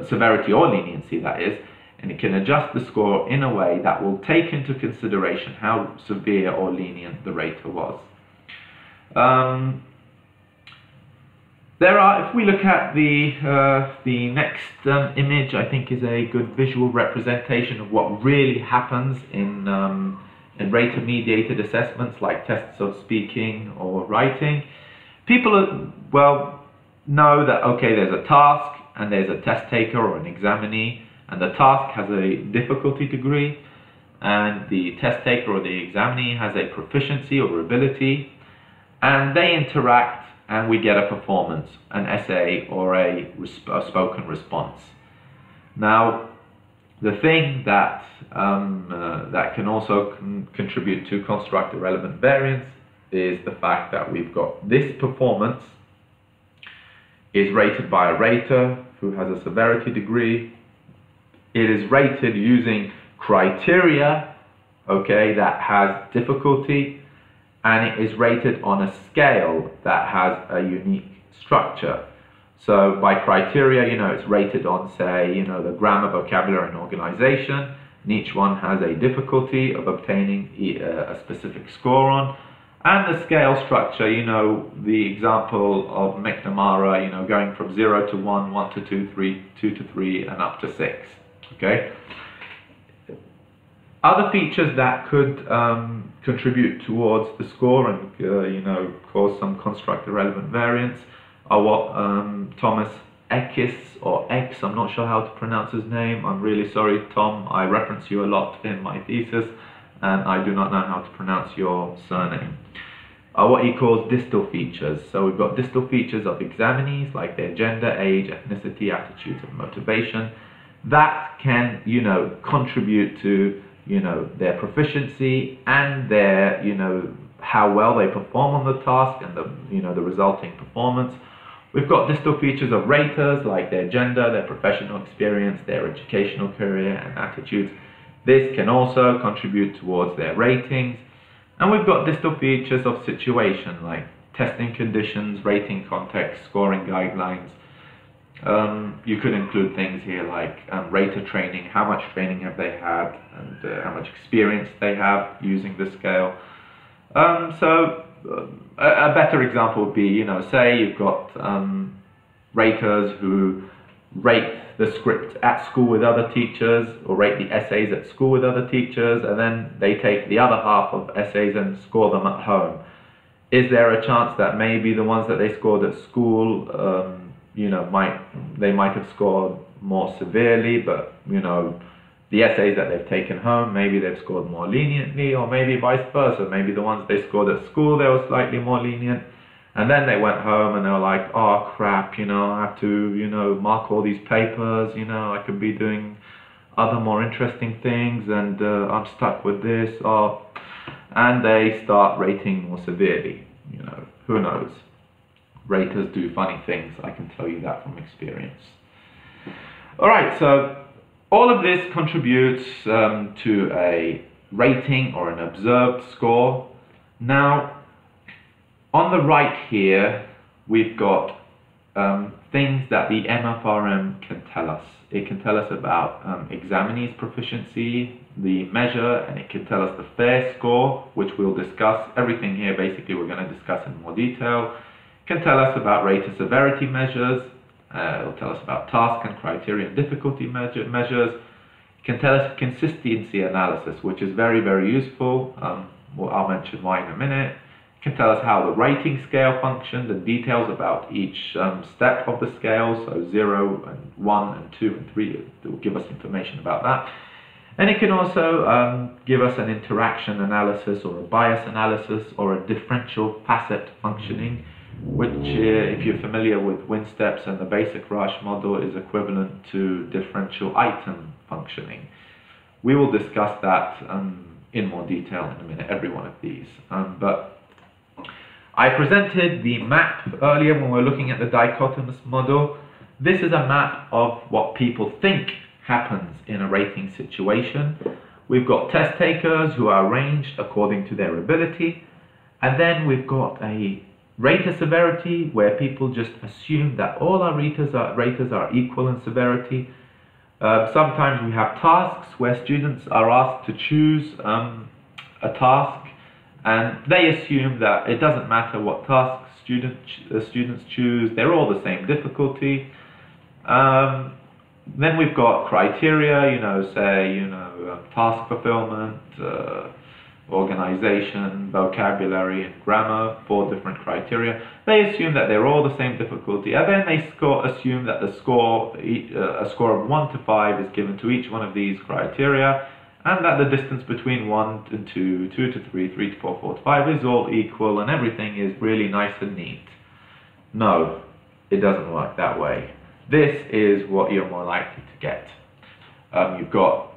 severity or leniency that is, and it can adjust the score in a way that will take into consideration how severe or lenient the rater was. If we look at the next image, I think is a good visual representation of what really happens in rater-mediated assessments like tests of speaking or writing. People know that, okay, there's a task and there's a test taker or an examinee, and the task has a difficulty degree and the test taker or the examinee has a proficiency or ability, and they interact and we get a performance, an essay or a spoken response. Now, the thing that that can also contribute to construct irrelevant variance is the fact that we've got this performance is rated by a rater who has a severity degree. It is rated using criteria, okay, that has difficulty, and it is rated on a scale that has a unique structure. So by criteria, it's rated on, say, the grammar, vocabulary, and organization, and each one has a difficulty of obtaining a specific score on. And the scale structure, the example of McNamara, going from 0 to 1, 1 to 2, 3, 2 to 3, and up to 6, okay? Other features that could contribute towards the score and cause some construct irrelevant variance are what Thomas Ekis, or X, I'm not sure how to pronounce his name. I'm really sorry, Tom. I reference you a lot in my thesis, and I do not know how to pronounce your surname. What he calls distal features. So we've got distal features of examinees, like their gender, age, ethnicity, attitudes, and motivation. That can, contribute to their proficiency and their, how well they perform on the task and the resulting performance. We've got distal features of raters, like their gender, their professional experience, their educational career, and attitudes. This can also contribute towards their ratings. And we've got distal features of situation, like testing conditions, rating context, scoring guidelines. You could include things here like rater training, how much training have they had, and how much experience they have using the scale. A better example would be, say you've got raters who rate the script at school with other teachers, or rate the essays at school with other teachers, and then they take the other half of essays and score them at home. Is there a chance that maybe the ones that they scored at school, they might have scored more severely, but the essays that they've taken home, maybe they've scored more leniently, or maybe vice versa. Maybe the ones they scored at school, they were slightly more lenient, and then they went home and they were like, oh crap, I have to, mark all these papers, I could be doing other more interesting things, and I'm stuck with this, and they start rating more severely. Who knows? Raters do funny things, I can tell you that from experience. Alright, so all of this contributes to a rating or an observed score. Now, on the right here, we've got things that the MFRM can tell us. It can tell us about examinees' proficiency, the measure, and it can tell us the FAIR score, which we'll discuss. Everything here, basically, we're going to discuss in more detail. It can tell us about rater severity measures. It will tell us about task and criterion difficulty measures. It can tell us consistency analysis, which is very, very useful. I'll mention why in a minute. It can tell us how the rating scale functions and details about each step of the scale, so 0 and 1 and 2 and 3. It will give us information about that. And it can also give us an interaction analysis or a bias analysis or a differential facet functioning, which, if you're familiar with WinSteps and the basic Rasch model, is equivalent to differential item functioning. We will discuss that in more detail in a minute, every one of these. But I presented the map earlier when we were looking at the dichotomous model. This is a map of what people think happens in a rating situation. We've got test takers who are arranged according to their ability, and then we've got a rater severity where people just assume that all our raters are equal in severity. Sometimes we have tasks where students are asked to choose a task, and they assume that it doesn't matter what tasks students choose, they're all the same difficulty. Then we've got criteria, task fulfillment, organization, vocabulary, and grammar, 4 different criteria. They assume that they're all the same difficulty, and then they assume that a score of 1 to 5 is given to each one of these criteria, and that the distance between 1 to 2, 2 to 3, 3 to 4, 4 to 5 is all equal, and everything is really nice and neat. No, it doesn't work that way. This is what you're more likely to get. You've got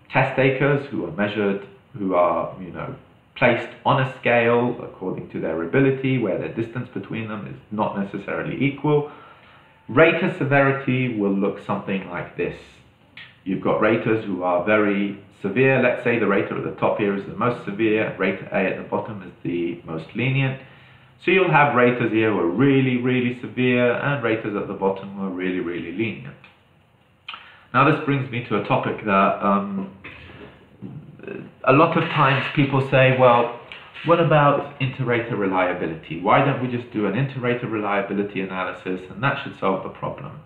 test takers who are measured, who are, placed on a scale according to their ability, where the distance between them is not necessarily equal. Rater severity will look something like this. You've got raters who are very severe. Let's say the rater at the top here is the most severe, rater A at the bottom is the most lenient. So you'll have raters here who are really, really severe, and raters at the bottom who are really, really lenient. Now this brings me to a topic that a lot of times people say, well, what about inter-rater reliability? Why don't we just do an inter-rater reliability analysis and that should solve the problem?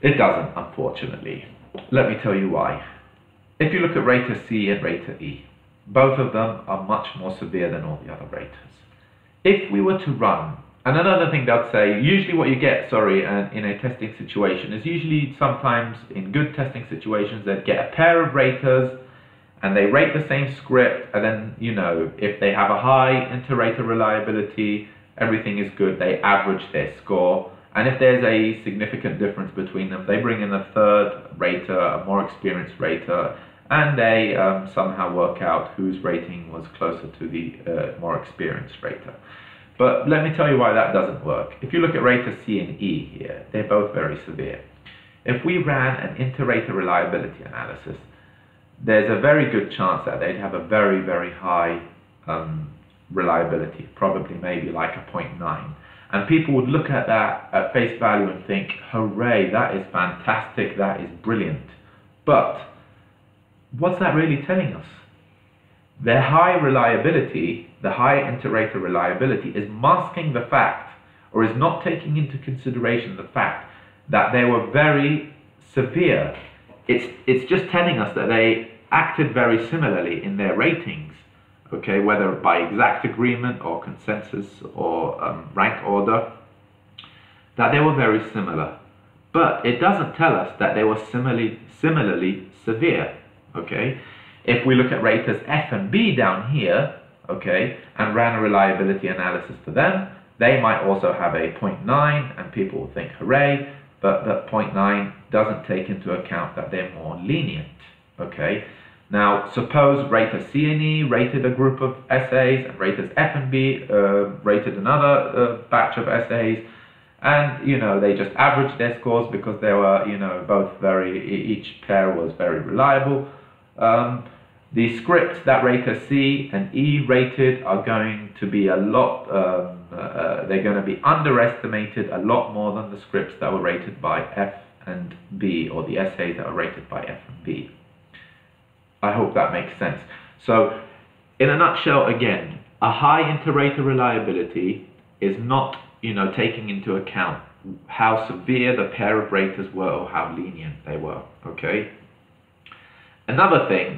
It doesn't, unfortunately. Let me tell you why. If you look at rater C and rater E, both of them are much more severe than all the other raters. If we were to run, and another thing that I'd say, usually what you get, in a testing situation is usually sometimes in good testing situations they'd get a pair of raters and they rate the same script, and then, if they have a high inter-rater reliability, everything is good, they average their score. And if there's a significant difference between them, they bring in a third rater, a more experienced rater, and they somehow work out whose rating was closer to the more experienced rater. But let me tell you why that doesn't work. If you look at rater C and E here, they're both very severe. If we ran an inter-rater reliability analysis, there's a very good chance that they'd have a very, very high reliability, probably maybe like a 0.9. And people would look at that at face value and think, hooray, that is fantastic, that is brilliant. But what's that really telling us? Their high reliability, the high inter-rater reliability, is masking the fact, or is not taking into consideration the fact that they were very severe. It's just telling us that they acted very similarly in their ratings, okay, whether by exact agreement or consensus or rank order, that they were very similar. But it doesn't tell us that they were similarly severe, okay? If we look at raters F and B down here, okay, and ran a reliability analysis for them, they might also have a 0.9, and people will think, hooray, but that 0.9 doesn't take into account that they're more lenient, okay? Now, suppose rater C and E rated a group of essays, and raters F and B rated another batch of essays, and, they just averaged their scores because they were, both each pair was very reliable. The scripts that rater C and E rated are going to be they're going to be underestimated a lot more than the scripts that were rated by F and B, or the essays that were rated by F and B. I hope that makes sense. So, in a nutshell, again, a high inter-rater reliability is not, taking into account how severe the pair of raters were or how lenient they were, okay? Another thing,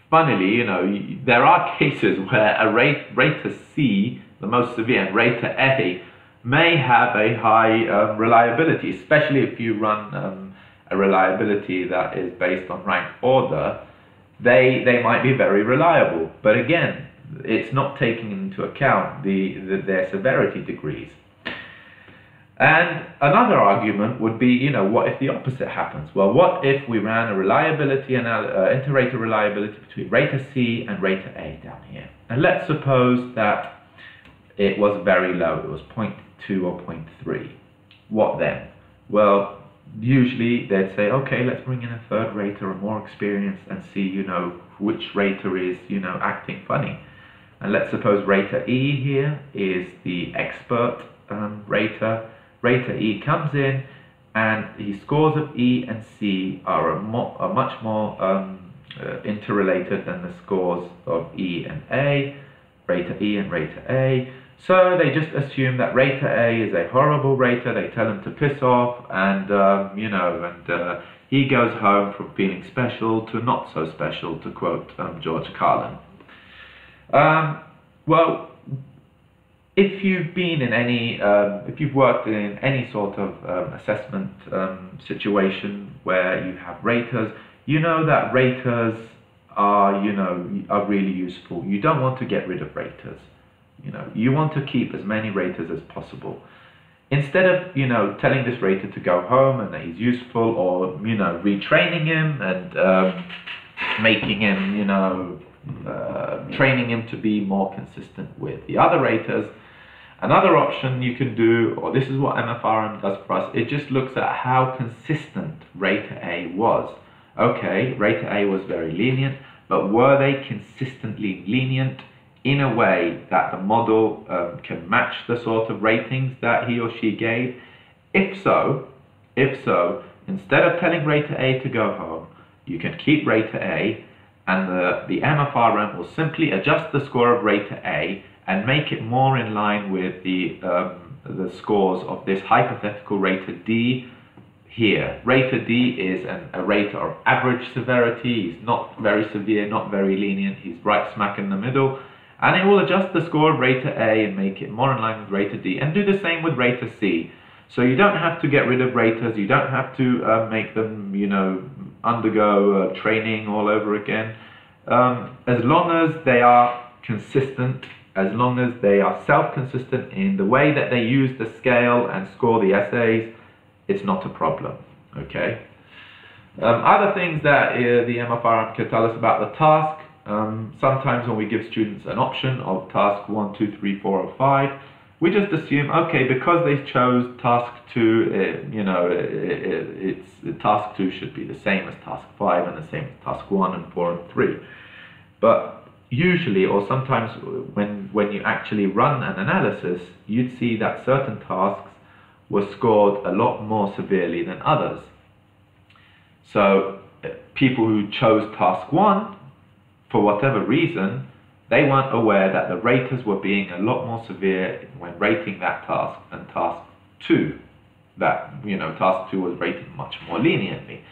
funnily, there are cases where a rater C, the most severe, and rater A may have a high reliability, especially if you run a reliability that is based on rank order. They might be very reliable, but again, it's not taking into account their severity degrees. And another argument would be, what if the opposite happens? Well, what if we ran a reliability inter-rater reliability between rater C and rater A down here? And let's suppose that it was very low, it was 0.2 or 0.3. What then? Well, usually they'd say, okay, let's bring in a third rater, a more experienced, and see, which rater is, acting funny. And let's suppose rater E here is the expert rater. Rater E comes in, and his scores of E and C are much more interrelated than the scores of E and A, rater E and rater A. So they just assume that rater A is a horrible rater. They tell him to piss off, and he goes home from feeling special to not so special, to quote George Carlin. Well, if you've been in if you've worked in any sort of assessment situation where you have raters, you know that raters are really useful. You don't want to get rid of raters. You want to keep as many raters as possible. Instead of telling this rater to go home and that he's useful, or retraining him and making him training him to be more consistent with the other raters, another option you can do, or this is what MFRM does for us, it just looks at how consistent rater A was. Okay, rater A was very lenient, but were they consistently lenient in a way that the model can match the sort of ratings that he or she gave? If so, instead of telling rater A to go home, you can keep rater A, and the MFRM will simply adjust the score of rater A and make it more in line with the scores of this hypothetical rater D here. Rater D is a rater of average severity. He's not very severe, not very lenient. He's right smack in the middle. And it will adjust the score of rater A and make it more in line with rater D, and do the same with rater C. So you don't have to get rid of raters. You don't have to make them, undergo training all over again. As long as they are consistent, as long as they are self-consistent in the way that they use the scale and score the essays, it's not a problem, okay? Other things that the MFRM can tell us about the task, sometimes when we give students an option of task 1, 2, 3, 4, or 5, we just assume, okay, because they chose task 2, task 2 should be the same as task 5 and the same as task 1 and 4 and 3. But usually, or sometimes when you actually run an analysis, you'd see that certain tasks were scored a lot more severely than others. So people who chose task 1, for whatever reason, they weren't aware that the raters were being a lot more severe when rating that task than task 2. That, task 2 was rated much more leniently.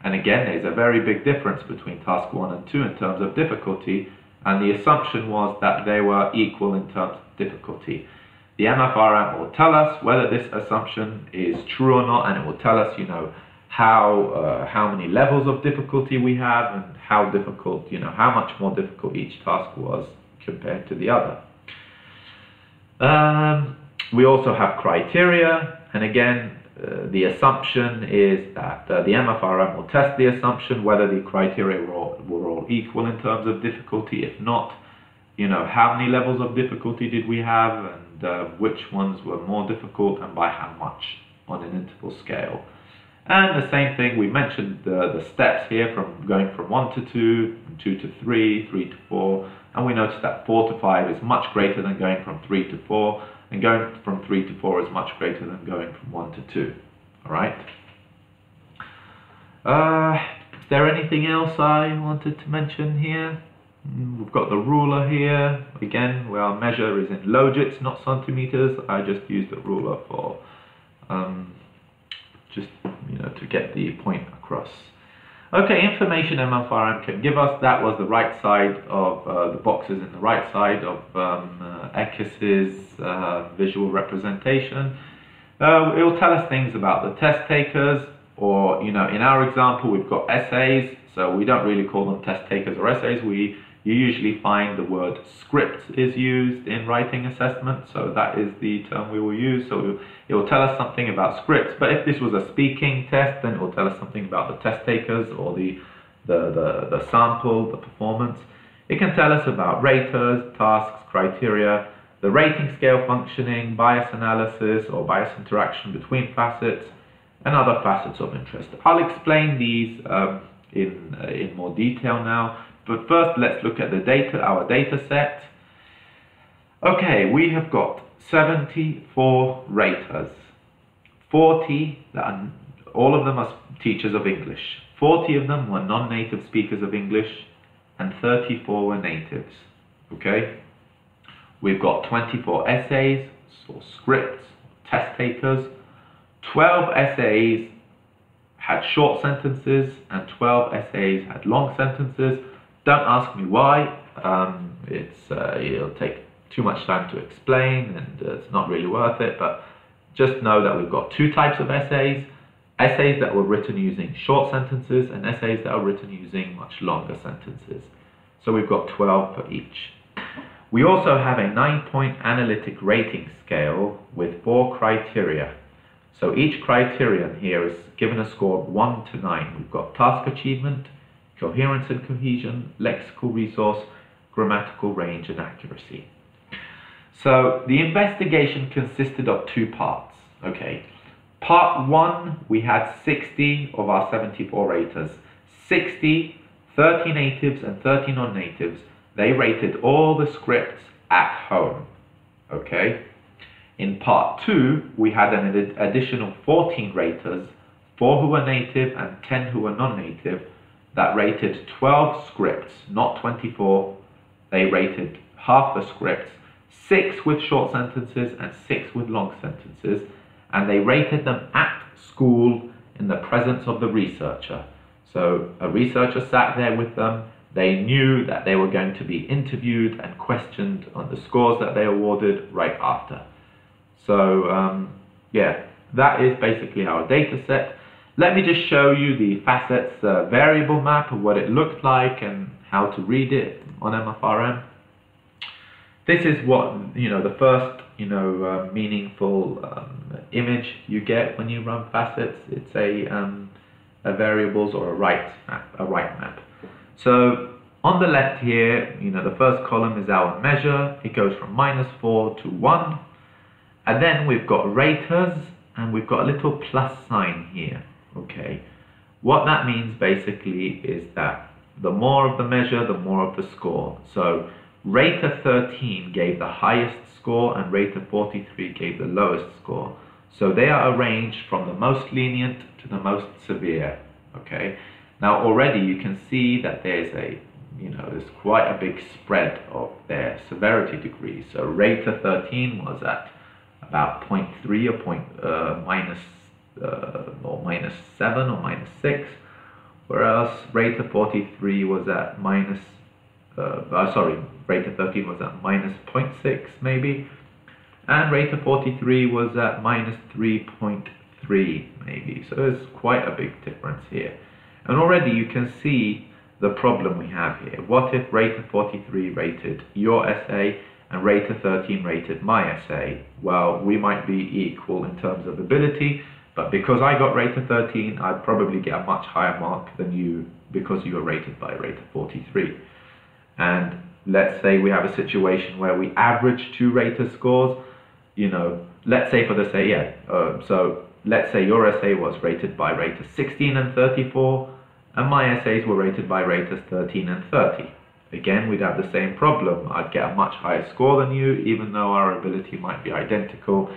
And again, there's a very big difference between task 1 and 2 in terms of difficulty, and the assumption was that they were equal in terms of difficulty. The MFRM will tell us whether this assumption is true or not, and it will tell us, how many levels of difficulty we have, and how difficult, how much more difficult each task was compared to the other. We also have criteria, and again, the assumption is that the MFRM will test the assumption whether the criteria were all equal in terms of difficulty. If not, how many levels of difficulty did we have, and which ones were more difficult, and by how much on an interval scale. And the same thing, we mentioned the steps here, from going from 1 to 2, 2 to 3, 3 to 4, and we noticed that 4 to 5 is much greater than going from 3 to 4, and going from 3 to 4 is much greater than going from 1 to 2. All right. Is there anything else I wanted to mention here? We've got the ruler here. Again, where our measure is in logits, not centimeters. I just used the ruler for to get the point across. Okay, information MFRM can give us. That was the right side of the boxes in the right side of ECIS's visual representation. It will tell us things about the test takers, or in our example we've got essays, so we don't really call them test takers or essays. You usually find the word script is used in writing assessment, so that is the term we will use. So it will tell us something about scripts. But if this was a speaking test, then it will tell us something about the test takers, or the sample, the performance. It can tell us about raters, tasks, criteria, the rating scale functioning, bias analysis or bias interaction between facets, and other facets of interest. I'll explain these in more detail now, but first let's look at the data, our data set. Okay, we have got 74 raters, 40, all of them are teachers of English, 40 of them were non-native speakers of English, and 34 were natives. Okay, we've got 24 essays, or scripts, test takers. 12 essays had short sentences and 12 essays had long sentences. Don't ask me why. It'll take too much time to explain, and it's not really worth it, but just know that we've got two types of essays that were written using short sentences and essays that are written using much longer sentences. So we've got 12 per each. We also have a 9-point analytic rating scale with 4 criteria. So each criterion here is given a score of 1 to 9. We've got task achievement, coherence and cohesion, lexical resource, grammatical range and accuracy. So the investigation consisted of 2 parts. Okay, part 1, we had 60 of our 74 raters. 60, 30 natives and 30 non-natives. They rated all the scripts at home. Okay. In part 2, we had an additional 14 raters, 4 who were native and 10 who were non-native, that rated 12 scripts, not 24. They rated half the scripts, 6 with short sentences and 6 with long sentences, and they rated them at school in the presence of the researcher. So a researcher sat there with them. They knew that they were going to be interviewed and questioned on the scores that they awarded right after. So yeah, that is basically our data set. Let me just show you the facets variable map of what it looked like and how to read it on MFRM. This is what, the first, meaningful image you get when you run facets. It's a variables or a right map. So on the left here, the first column is our measure. It goes from -4 to 1. And then we've got raters, and we've got a little plus sign here. Okay, what that means basically is that the more of the measure, the more of the score. So rater 13 gave the highest score and rater 43 gave the lowest score. So they are arranged from the most lenient to the most severe. Okay, now already you can see that there's there's quite a big spread of their severity degrees. So rater 13 was at about 0.3 or -7 or -6, whereas rater 43 was at rater 13 was at -0.6 maybe, and rater 43 was at -3.3 maybe. So there's quite a big difference here. And already you can see the problem we have here. What if rater 43 rated your essay and rater 13 rated my essay? Well, we might be equal in terms of ability, but because I got rater 13, I'd probably get a much higher mark than you because you were rated by rater 43. And let's say we have a situation where we average 2 rater scores, let's say for the say, so let's say your essay was rated by rater 16 and 34, and my essays were rated by raters 13 and 30. Again, we'd have the same problem. I'd get a much higher score than you, even though our ability might be identical.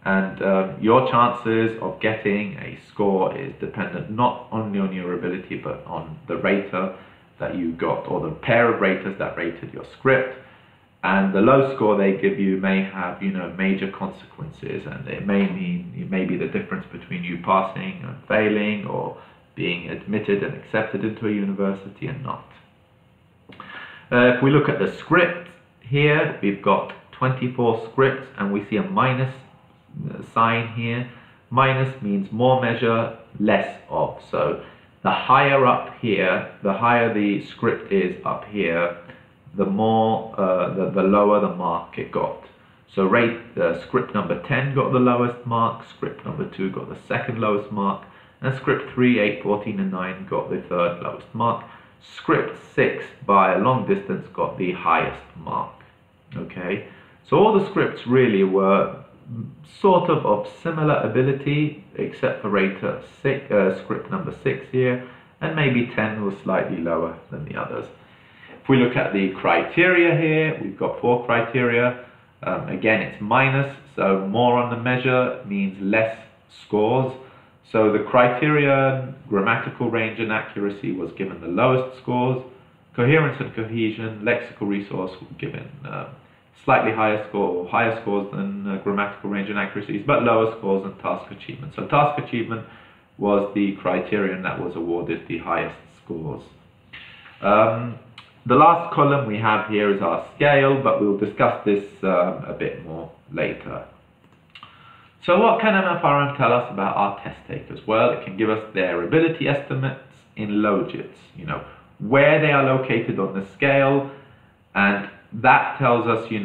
And your chances of getting a score is dependent not only on your ability, but on the rater that you got, or the pair of raters that rated your script. And the low score they give you may have, major consequences, and it may mean, it may be the difference between you passing and failing, or being admitted and accepted into a university and not. If we look at the script here, we've got 24 scripts, and we see a minus sign here. Minus means more measure, less of. So the higher up here, the higher the script is up here, the more, the lower the mark it got. So script number 10 got the lowest mark, script number 2 got the second lowest mark, and script 3, 8, 14 and 9 got the third lowest mark. Script 6 by a long distance got the highest mark. Okay, So all the scripts really were sort of similar ability, except for rater script number 6 here, and maybe 10 was slightly lower than the others. If we look at the criteria here, we've got 4 criteria. Again, it's minus, so more on the measure means less scores. So the criteria, grammatical range and accuracy, was given the lowest scores. Coherence and cohesion, lexical resource were given slightly higher scores than grammatical range and accuracies, but lower scores than task achievement. So task achievement was the criterion that was awarded the highest scores. The last column we have here is our scale, but we'll discuss this a bit more later. So what can MFRM tell us about our test takers? Well, it can give us their ability estimates in logits, where they are located on the scale, and that tells us, it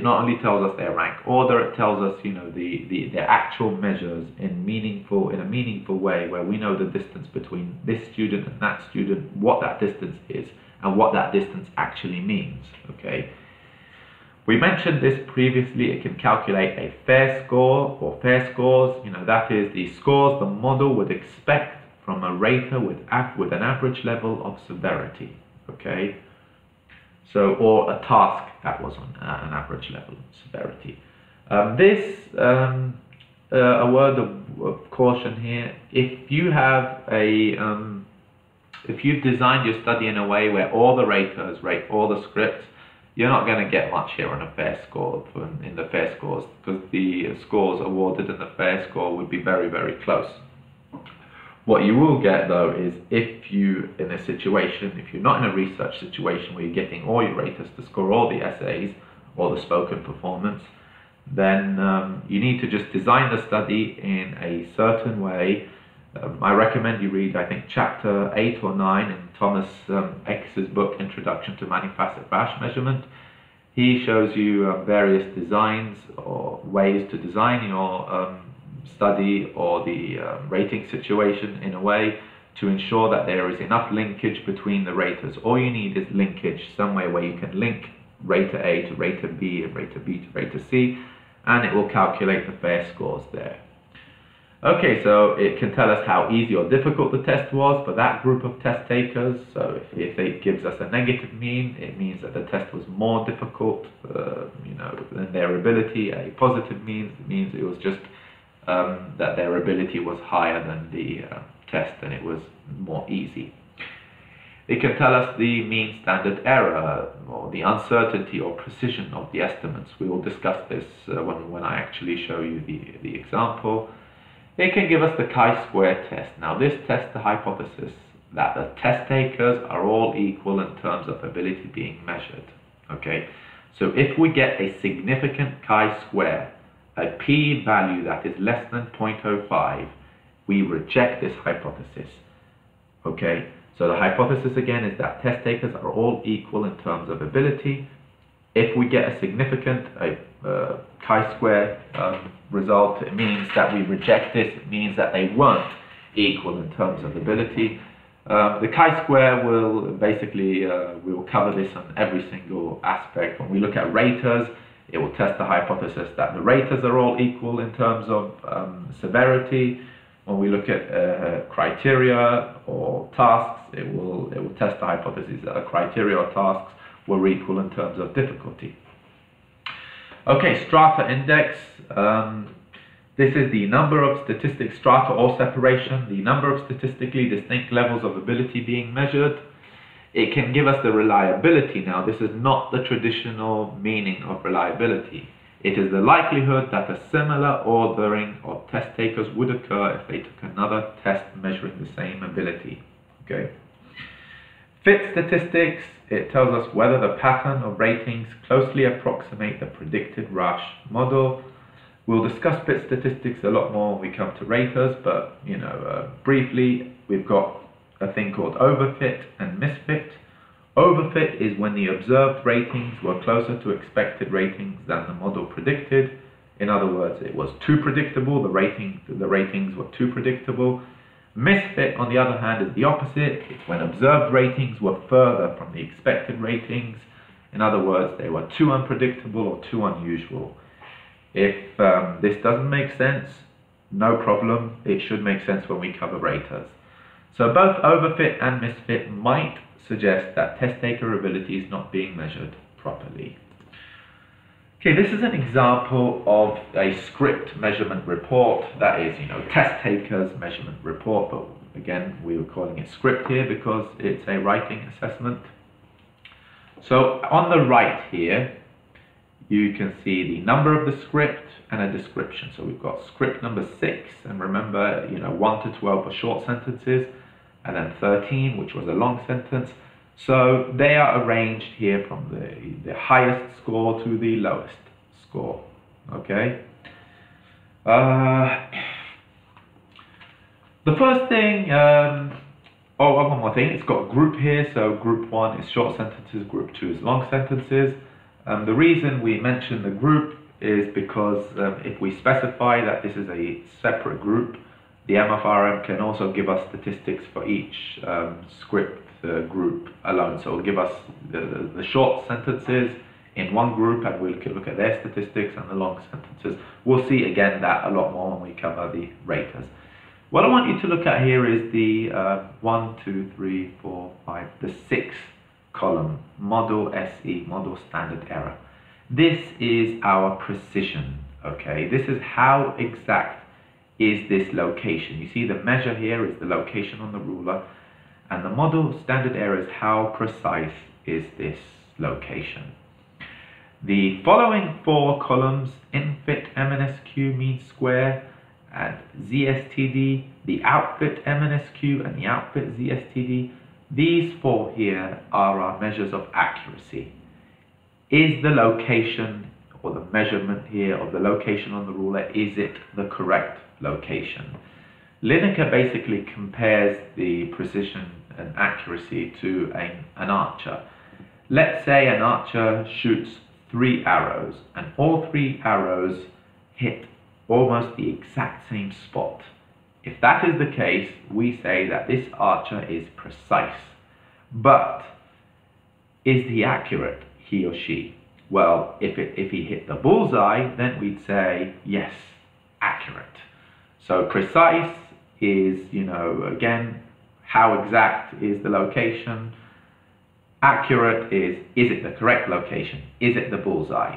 not only tells us their rank order, it tells us, the actual measures in a meaningful way, where we know the distance between this student and that student, what that distance is, and what that distance actually means. Okay. We mentioned this previously. It can calculate a fair score or fair scores. That is the scores the model would expect from a rater with an average level of severity. Okay. So, or a task that was on an average level of severity. A word of caution here: if you have if you've designed your study in a way where all the raters rate all the scripts, you're not going to get much here on a fair score in the fair scores, because the scores awarded in the fair score would be very, very close. What you will get though is if you're not in a research situation where you're getting all your raters to score all the essays or the spoken performance, then you need to just design the study in a certain way. I recommend you read, I think, chapter 8 or 9 in Thomas X's book, Introduction to Many-Facet Bash Measurement. He shows you various designs or ways to design your study or the rating situation in a way to ensure that there is enough linkage between the raters. All you need is linkage somewhere where you can link rater A to rater B and rater B to rater C, and it will calculate the fair scores there. Okay, so it can tell us how easy or difficult the test was for that group of test takers. So if it gives us a negative mean, it means that the test was more difficult, than their ability. A positive means it was just that their ability was higher than the test and it was more easy. It can tell us the mean standard error or the uncertainty or precision of the estimates. We will discuss this when I actually show you the example. It can give us the chi-square test. Now this tests the hypothesis that the test takers are all equal in terms of ability being measured. Okay, so if we get a significant chi-square, a p-value that is less than 0.05, we reject this hypothesis. Okay, so the hypothesis again is that test takers are all equal in terms of ability. If we get a significant chi-square result, it means that we reject this. It means that they weren't equal in terms of ability. The chi-square will basically, we will cover this on every single aspect. When we look at raters, it will test the hypothesis that the raters are all equal in terms of severity. When we look at criteria or tasks, it will test the hypothesis that a criteria or tasks were equal in terms of difficulty. Okay, strata index. This is the number of statistic strata or separation, the number of statistically distinct levels of ability being measured. It can give us the reliability. Now, this is not the traditional meaning of reliability. It is the likelihood that a similar ordering of test takers would occur if they took another test measuring the same ability. Okay. Fit statistics, it tells us whether the pattern of ratings closely approximate the predicted Rasch model. We'll discuss fit statistics a lot more when we come to raters, but briefly, we've got a thing called overfit and misfit. Overfit is when the observed ratings were closer to expected ratings than the model predicted. In other words, it was too predictable, the ratings were too predictable. Misfit, on the other hand, is the opposite. It's when observed ratings were further from the expected ratings. In other words, they were too unpredictable or too unusual. If this doesn't make sense, no problem. It should make sense when we cover raters. So both overfit and misfit might suggest that test taker ability is not being measured properly. Okay, this is an example of a script measurement report. That is, test taker's measurement report, but again, we were calling it script here because it's a writing assessment. So on the right here, you can see the number of the script and a description. So we've got script number 6, and remember, 1 to 12 were short sentences, and then 13, which was a long sentence. So they are arranged here from the highest score to the lowest score. Okay. The first thing, one more thing, it's got group here. So group 1 is short sentences, group 2 is long sentences. The reason we mention the group is because if we specify that this is a separate group, the MFRM can also give us statistics for each script group alone. So it'll give us the short sentences in one group, and we'll look at their statistics, and the long sentences. We'll see again that a lot more when we cover the raters. What I want you to look at here is the 1, 2, 3, 4, 5, the 6th column, model SE, model standard error. This is our precision, okay? This is how exact is this location. You see the measure here is the location on the ruler, and the model standard error is how precise is this location. The following 4 columns, infit, MNSQ, mean square, and ZSTD, the outfit MNSQ and the outfit ZSTD, these 4 here are our measures of accuracy. Is the location or the measurement here of the location on the ruler, is it the correct location? Lineker basically compares the precision and accuracy to an archer. Let's say an archer shoots 3 arrows, and all 3 arrows hit almost the exact same spot. If that is the case, we say that this archer is precise. But is he accurate, he or she? Well, if he hit the bullseye, then we'd say yes, accurate. So precise is, again, how exact is the location. Accurate is it the correct location? Is it the bullseye?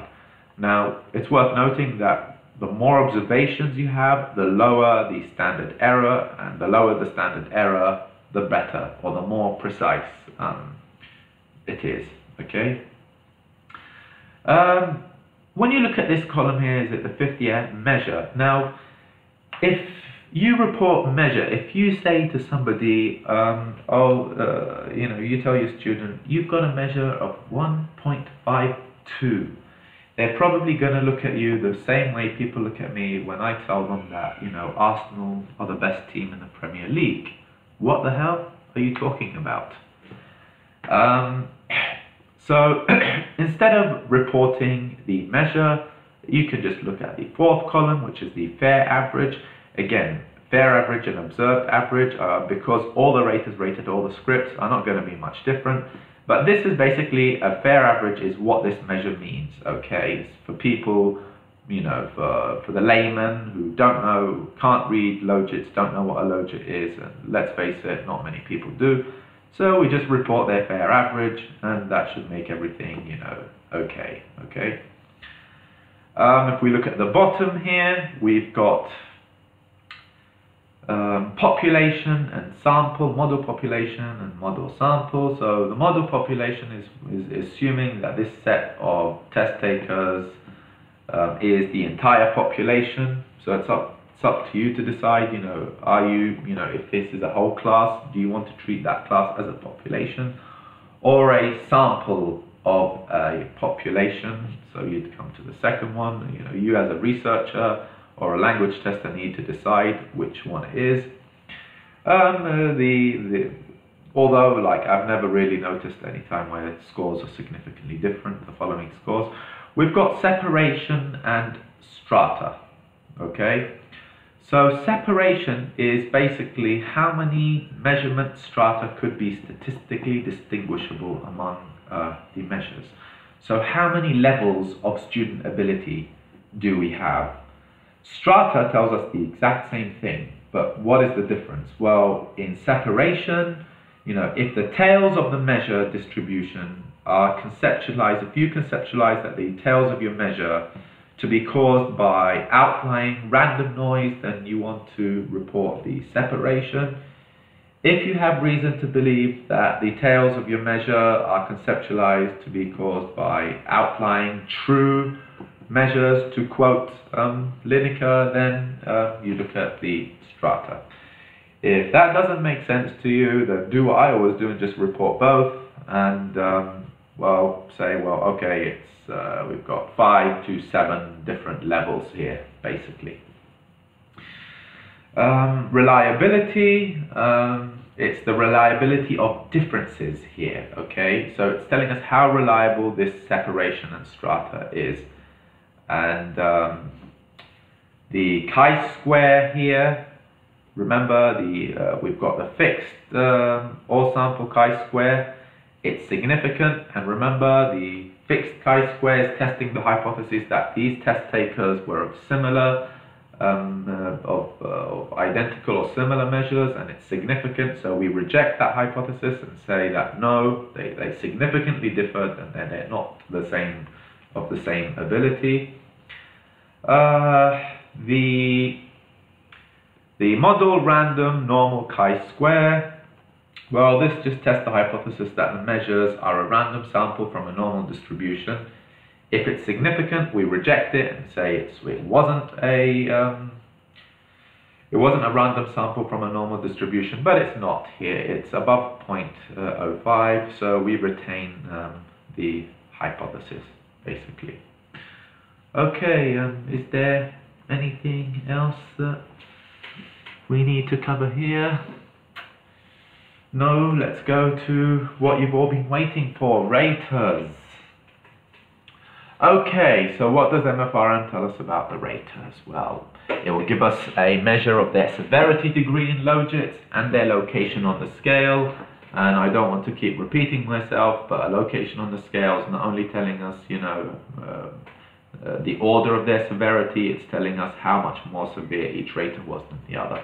Now, it's worth noting that the more observations you have, the lower the standard error, and the lower the standard error, the better, or the more precise it is, okay? When you look at this column here, is it the 5th year measure? Now, if you report measure, if you say to somebody, you tell your student, you've got a measure of 1.52, they're probably going to look at you the same way people look at me when I tell them that, Arsenal are the best team in the Premier League. What the hell are you talking about? So instead of reporting the measure, you can just look at the 4th column, which is the fair average. Again, fair average and observed average, because all the raters rated all the scripts, are not going to be much different. But this is basically a fair average is what this measure means, okay? It's for people, for the layman who don't know, can't read logits, don't know what a logit is, and let's face it, not many people do. So we just report their fair average, and that should make everything, okay. If we look at the bottom here, we've got population and sample, model population and model sample. So the model population is assuming that this set of test takers is the entire population. So it's up to you to decide, are you, if this is a whole class, do you want to treat that class as a population or a sample of a population? So you'd come to the second one, you as a researcher or a language tester need to decide which one it is. Although, I've never really noticed any time where scores are significantly different, the following scores. We've got separation and strata, okay? So separation is basically how many measurement strata could be statistically distinguishable among the measures. So how many levels of student ability do we have? Strata tells us the exact same thing, but what is the difference? Well, in separation, if the tails of the measure distribution are conceptualized, if you conceptualize that the tails of your measure to be caused by outlying random noise, then you want to report the separation. If you have reason to believe that the tails of your measure are conceptualized to be caused by outlying true measures, to quote Lineker, then you look at the strata. If that doesn't make sense to you, then do what I always do and just report both, and say, okay, it's we've got 5 to 7 different levels here, basically. Reliability, it's the reliability of differences here, okay? So it's telling us how reliable this separation and strata is. And the chi-square here, remember we've got the fixed all-sample chi-square. It's significant, and remember the fixed chi-square is testing the hypothesis that these test takers were of similar, of identical or similar measures, and it's significant, so we reject that hypothesis and say that no, they significantly differed and they're not of the same ability. The model random normal chi-square, well, this just tests the hypothesis that the measures are a random sample from a normal distribution. If it's significant, we reject it and say it wasn't a random sample from a normal distribution, but it's not here. It's above 0.05, so we retain the hypothesis, basically. Okay, is there anything else that we need to cover here? No, let's go to what you've all been waiting for, raters. Okay, so what does MFRM tell us about the raters? Well, it will give us a measure of their severity degree in logits and their location on the scale. And I don't want to keep repeating myself, but a location on the scale is not only telling us, the order of their severity, it's telling us how much more severe each rater was than the other.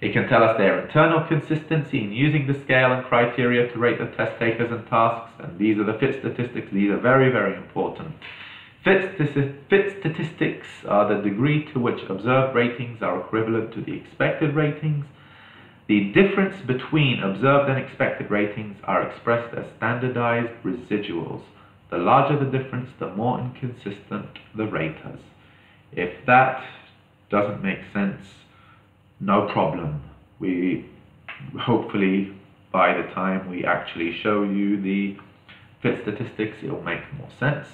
It can tell us their internal consistency in using the scale and criteria to rate the test takers and tasks, and these are the fit statistics. These are very, very important. Fit statistics are the degree to which observed ratings are equivalent to the expected ratings. The difference between observed and expected ratings are expressed as standardized residuals. The larger the difference, the more inconsistent the raters. If that doesn't make sense, no problem. We hopefully, by the time we actually show you the fit statistics, it will make more sense.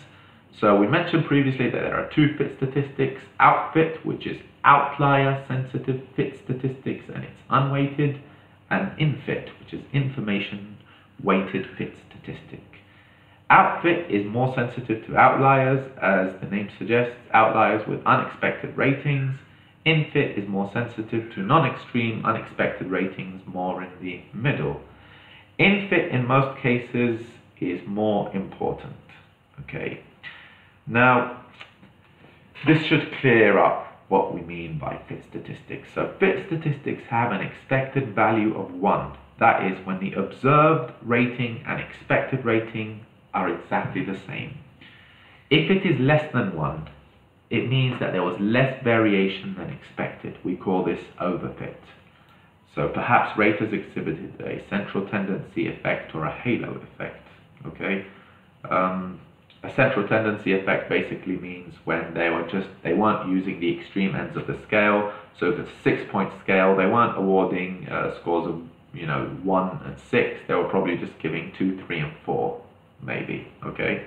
So we mentioned previously that there are 2 fit statistics: outfit, which is outlier sensitive fit statistics and it's unweighted, and infit, which is information weighted fit statistic. Outfit is more sensitive to outliers, as the name suggests, outliers with unexpected ratings. Infit is more sensitive to non-extreme unexpected ratings, more in the middle. Infit in most cases is more important. Okay, now this should clear up what we mean by fit statistics. So fit statistics have an expected value of 1. That is when the observed rating and expected rating are exactly the same. If it is less than 1, it means that there was less variation than expected. We call this overfit. So perhaps raters exhibited a central tendency effect or a halo effect. Okay, a central tendency effect basically means when they weren't using the extreme ends of the scale. So if it's a 6-point scale, they weren't awarding scores of 1 and 6. They were probably just giving 2, 3, and 4, maybe. Okay.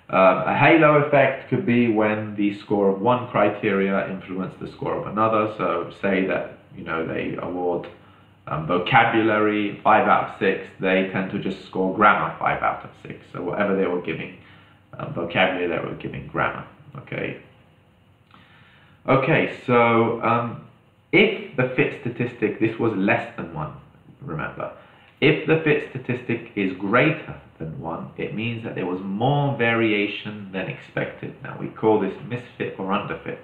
A halo effect could be when the score of one criteria influenced the score of another. So say that they award vocabulary 5 out of 6, they tend to just score grammar 5 out of 6. So whatever they were giving vocabulary, they were giving grammar. Okay. Okay, so if the fit statistic, this was less than 1, remember, If the fit statistic is greater than 1, it means that there was more variation than expected. Now we call this misfit or underfit.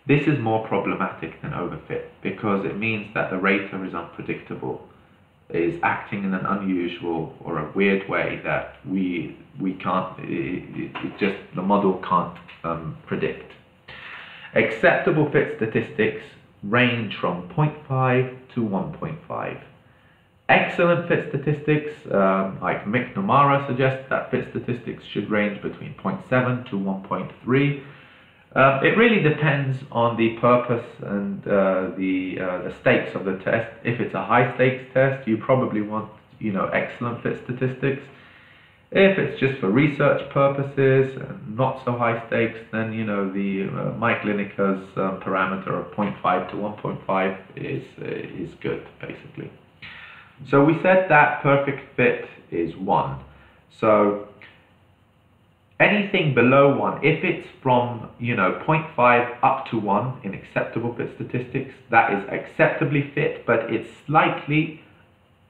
This is more problematic than overfit because it means that the rater is unpredictable, is acting in an unusual or a weird way that we can't, the model can't predict. Acceptable fit statistics range from 0.5 to 1.5. Excellent fit statistics, like McNamara suggests that fit statistics should range between 0.7 to 1.3. It really depends on the purpose and the stakes of the test. If it's a high stakes test, you probably want, excellent fit statistics. If it's just for research purposes and not so high stakes, then the Mike Lineker's parameter of 0.5 to 1.5 is good, basically. So we said that perfect fit is 1. So anything below 1, if it's from 0.5 up to 1 in acceptable fit statistics, that is acceptably fit, but it's slightly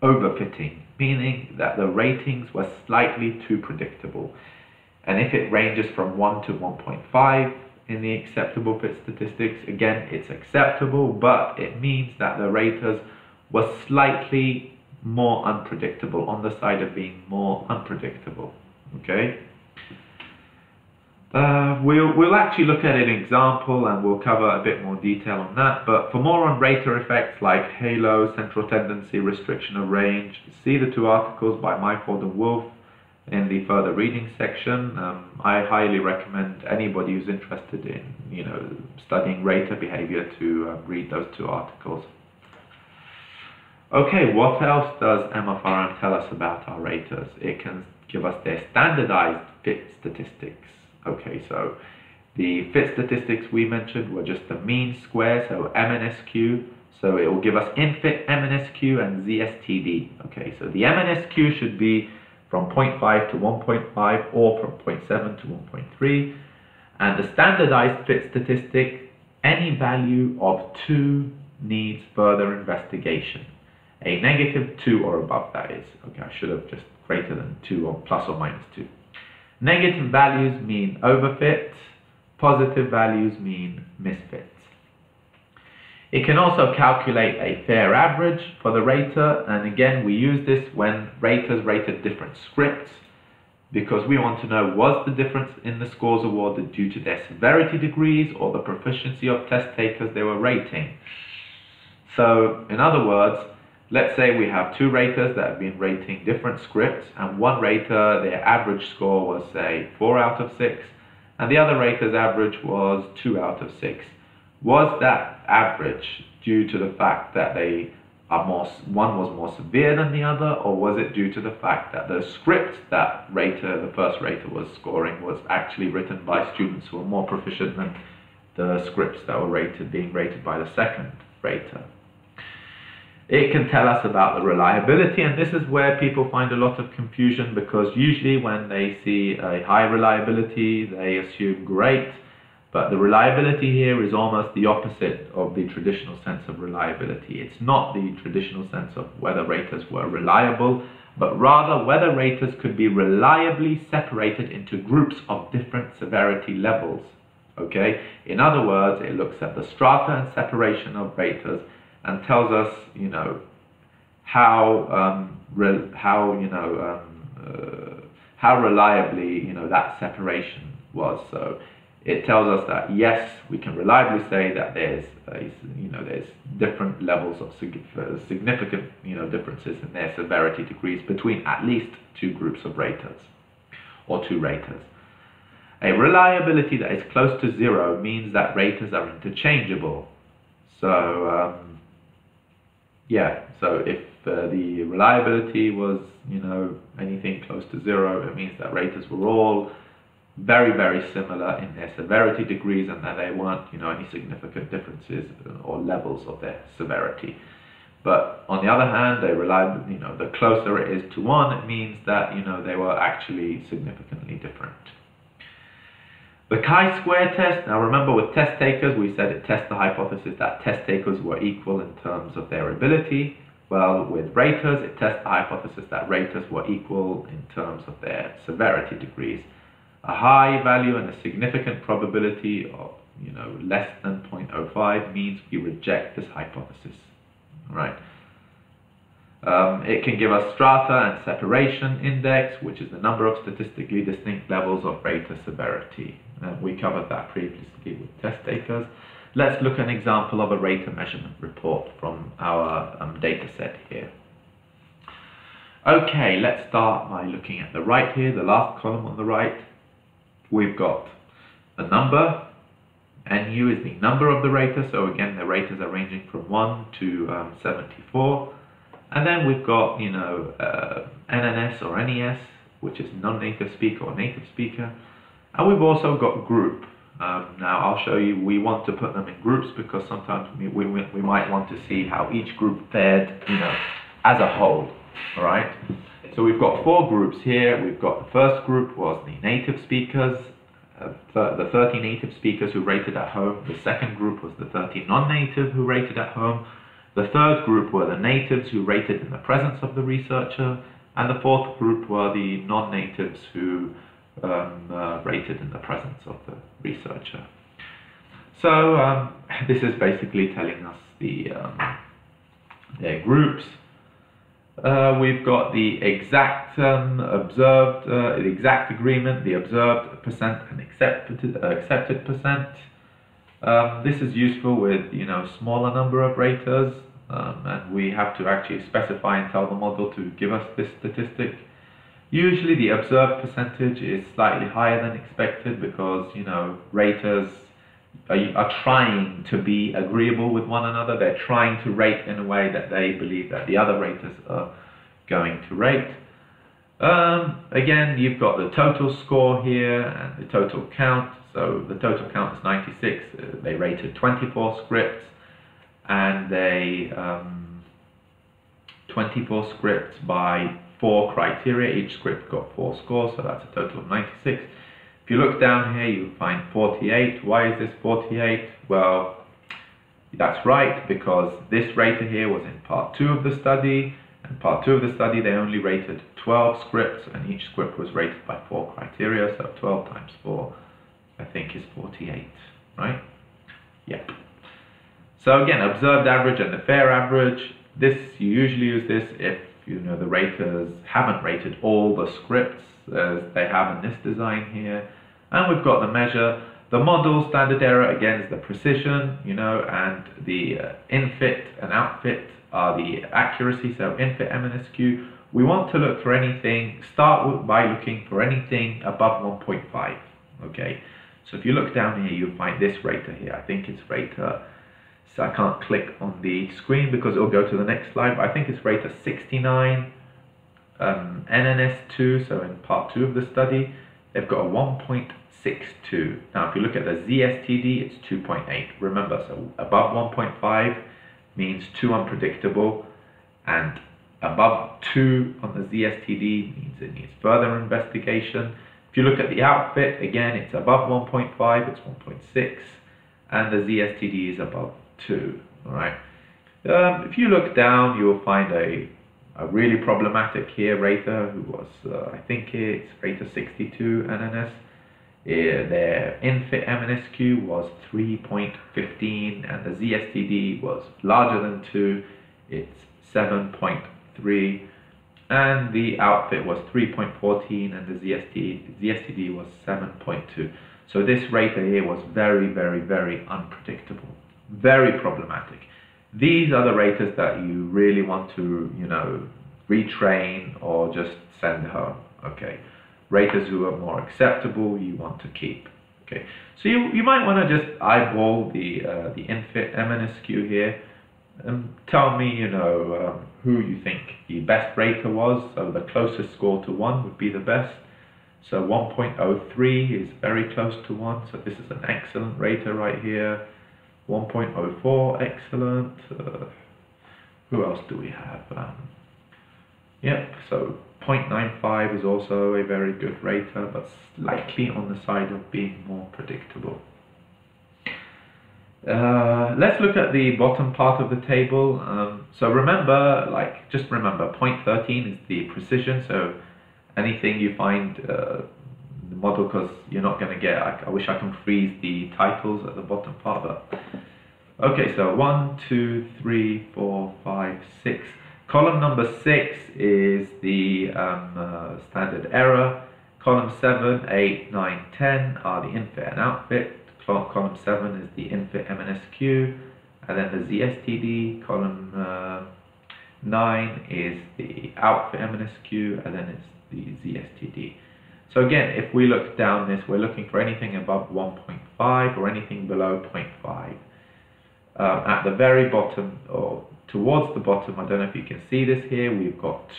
overfitting, meaning that the ratings were slightly too predictable. And if it ranges from 1 to 1.5 in the acceptable fit statistics, again, it's acceptable, but it means that the raters were slightly more unpredictable, on the side of being more unpredictable. Okay. We'll actually look at an example and we'll cover a bit more detail on that, but for more on rater effects like halo, central tendency, restriction of range, see the 2 articles by Myford and Wolf in the further reading section. I highly recommend anybody who's interested in studying rater behavior to read those 2 articles. Okay, what else does MFRM tell us about our raters? It can give us their standardized fit statistics. Okay, so the fit statistics we mentioned were just the mean square, so MNSQ. So it will give us infit, MNSQ, and ZSTD. Okay, so the MNSQ should be from 0.5 to 1.5 or from 0.7 to 1.3. And the standardized fit statistic, any value of 2 needs further investigation. A negative 2 or above, that is. Okay, I should have just greater than 2 or plus or minus 2. Negative values mean overfit, positive values mean misfit. It can also calculate a fair average for the rater, and again we use this when raters rated different scripts because we want to know, was the difference in the scores awarded due to their severity degrees or the proficiency of test takers they were rating. So in other words, let's say we have 2 raters that have been rating different scripts, and one rater, their average score was, say, 4 out of 6, and the other rater's average was 2 out of 6. Was that average due to the fact that one was more severe than the other, or was it due to the fact that the script that the first rater was scoring was actually written by students who were more proficient than the scripts that were being rated by the second rater? It can tell us about the reliability, and this is where people find a lot of confusion because usually when they see a high reliability, they assume great, but the reliability here is almost the opposite of the traditional sense of reliability. It's not the traditional sense of whether raters were reliable, but rather whether raters could be reliably separated into groups of different severity levels. Okay? In other words, it looks at the strata and separation of raters and tells us, how reliably, that separation was. So it tells us that yes, we can reliably say that there's different levels of significant, differences in their severity degrees between at least 2 groups of raters or 2 raters. A reliability that is close to 0 means that raters are interchangeable. So so if the reliability was, anything close to 0, it means that raters were all very, very similar in their severity degrees and that they weren't, any significant differences or levels of their severity. But on the other hand, the closer it is to 1, it means that, they were actually significantly different. The chi-square test, now remember with test takers, we said it tests the hypothesis that test takers were equal in terms of their ability. Well, with raters, it tests the hypothesis that raters were equal in terms of their severity degrees. A high value and a significant probability of, less than 0.05 means we reject this hypothesis. Right? It can give us strata and separation index, which is the number of statistically distinct levels of rater severity. We covered that previously with test takers. Let's look at an example of a rater measurement report from our data set here. Okay, let's start by looking at the right here, the last column on the right. We've got the number. NU is the number of the raters, so again the raters are ranging from 1 to 74. And then we've got, NNS or NES, which is non-native speaker or native speaker. And we've also got group. Now I'll show you, we want to put them in groups because sometimes we might want to see how each group fared, as a whole. All right. So we've got 4 groups here. We've got the first group was the native speakers, the 30 native speakers who rated at home. The second group was the 30 non-native who rated at home. The third group were the natives who rated in the presence of the researcher, and the fourth group were the non-natives who rated in the presence of the researcher. So this is basically telling us their groups. We've got the exact observed, the exact agreement, the observed percent and accepted percent. This is useful with smaller number of raters, and we have to actually specify and tell the model to give us this statistic. Usually the observed percentage is slightly higher than expected because raters are trying to be agreeable with one another. They're trying to rate in a way that they believe that the other raters are going to rate. Again, you've got the total score here and the total count. So the total count is 96. They rated 24 scripts, and they 24 scripts by 4 criteria. Each script got 4 scores, so that's a total of 96. If you look down here, you'll find 48. Why is this 48? Well, that's right, because this rater here was in part 2 of the study. In part 2 of the study, they only rated 12 scripts, and each script was rated by 4 criteria, so 12 times 4, I think, is 48, right? Yep. So again, observed average and the fair average. You usually use this if the raters haven't rated all the scripts as they have in this design here. And we've got the measure. The model standard error, again, is the precision, and the infit and outfit are the accuracy. So infit MNSQ, we want to look for anything, by looking for anything above 1.5, okay? So if you look down here, you'll find this rater here. I think it's rater, so I can't click on the screen because it'll go to the next slide, but I think it's rater 69, NNS2, so in part 2 of the study, they've got a 1.62. Now if you look at the ZSTD, it's 2.8. Remember, so above 1.5 means too unpredictable, and above 2 on the ZSTD means it needs further investigation. If you look at the outfit, again, it's above 1.5, it's 1.6, and the ZSTD is above 2, all right? If you look down, you'll find a really problematic here rater who was, I think it's rater 62 NNS. Their infit MNSQ was 3.15, and the ZSTD was larger than 2, it's 7.3, and the outfit was 3.14, and the ZSTD was 7.2. So this rater here was very, very, very unpredictable, very problematic. These are the raters that you really want to, retrain or just send home, okay? Raters who are more acceptable, you want to keep, okay? So you might want to just eyeball the infit MNSQ here, and tell me, who you think the best rater was. So the closest score to 1 would be the best. So 1.03 is very close to 1, so this is an excellent rater right here. 1.04, excellent. Who else do we have? Yep, so 0.95 is also a very good rater, but slightly on the side of being more predictable. Let's look at the bottom part of the table. So remember, just remember, point 13 is the precision. So anything you find the model, because you're not going to get, I wish I can freeze the titles at the bottom part, but okay, so 1, 2, 3, 4, 5, 6. Column number 6 is the standard error. Column 7, 8, 9, 10 are the infit and outfit. Column 7 is the infit MNSQ, and then the ZSTD. Column 9 is the outfit MNSQ, and then it's the ZSTD. So again, if we look down this, we're looking for anything above 1.5 or anything below 0.5. At the very bottom, or towards the bottom, I don't know if you can see this here, we've got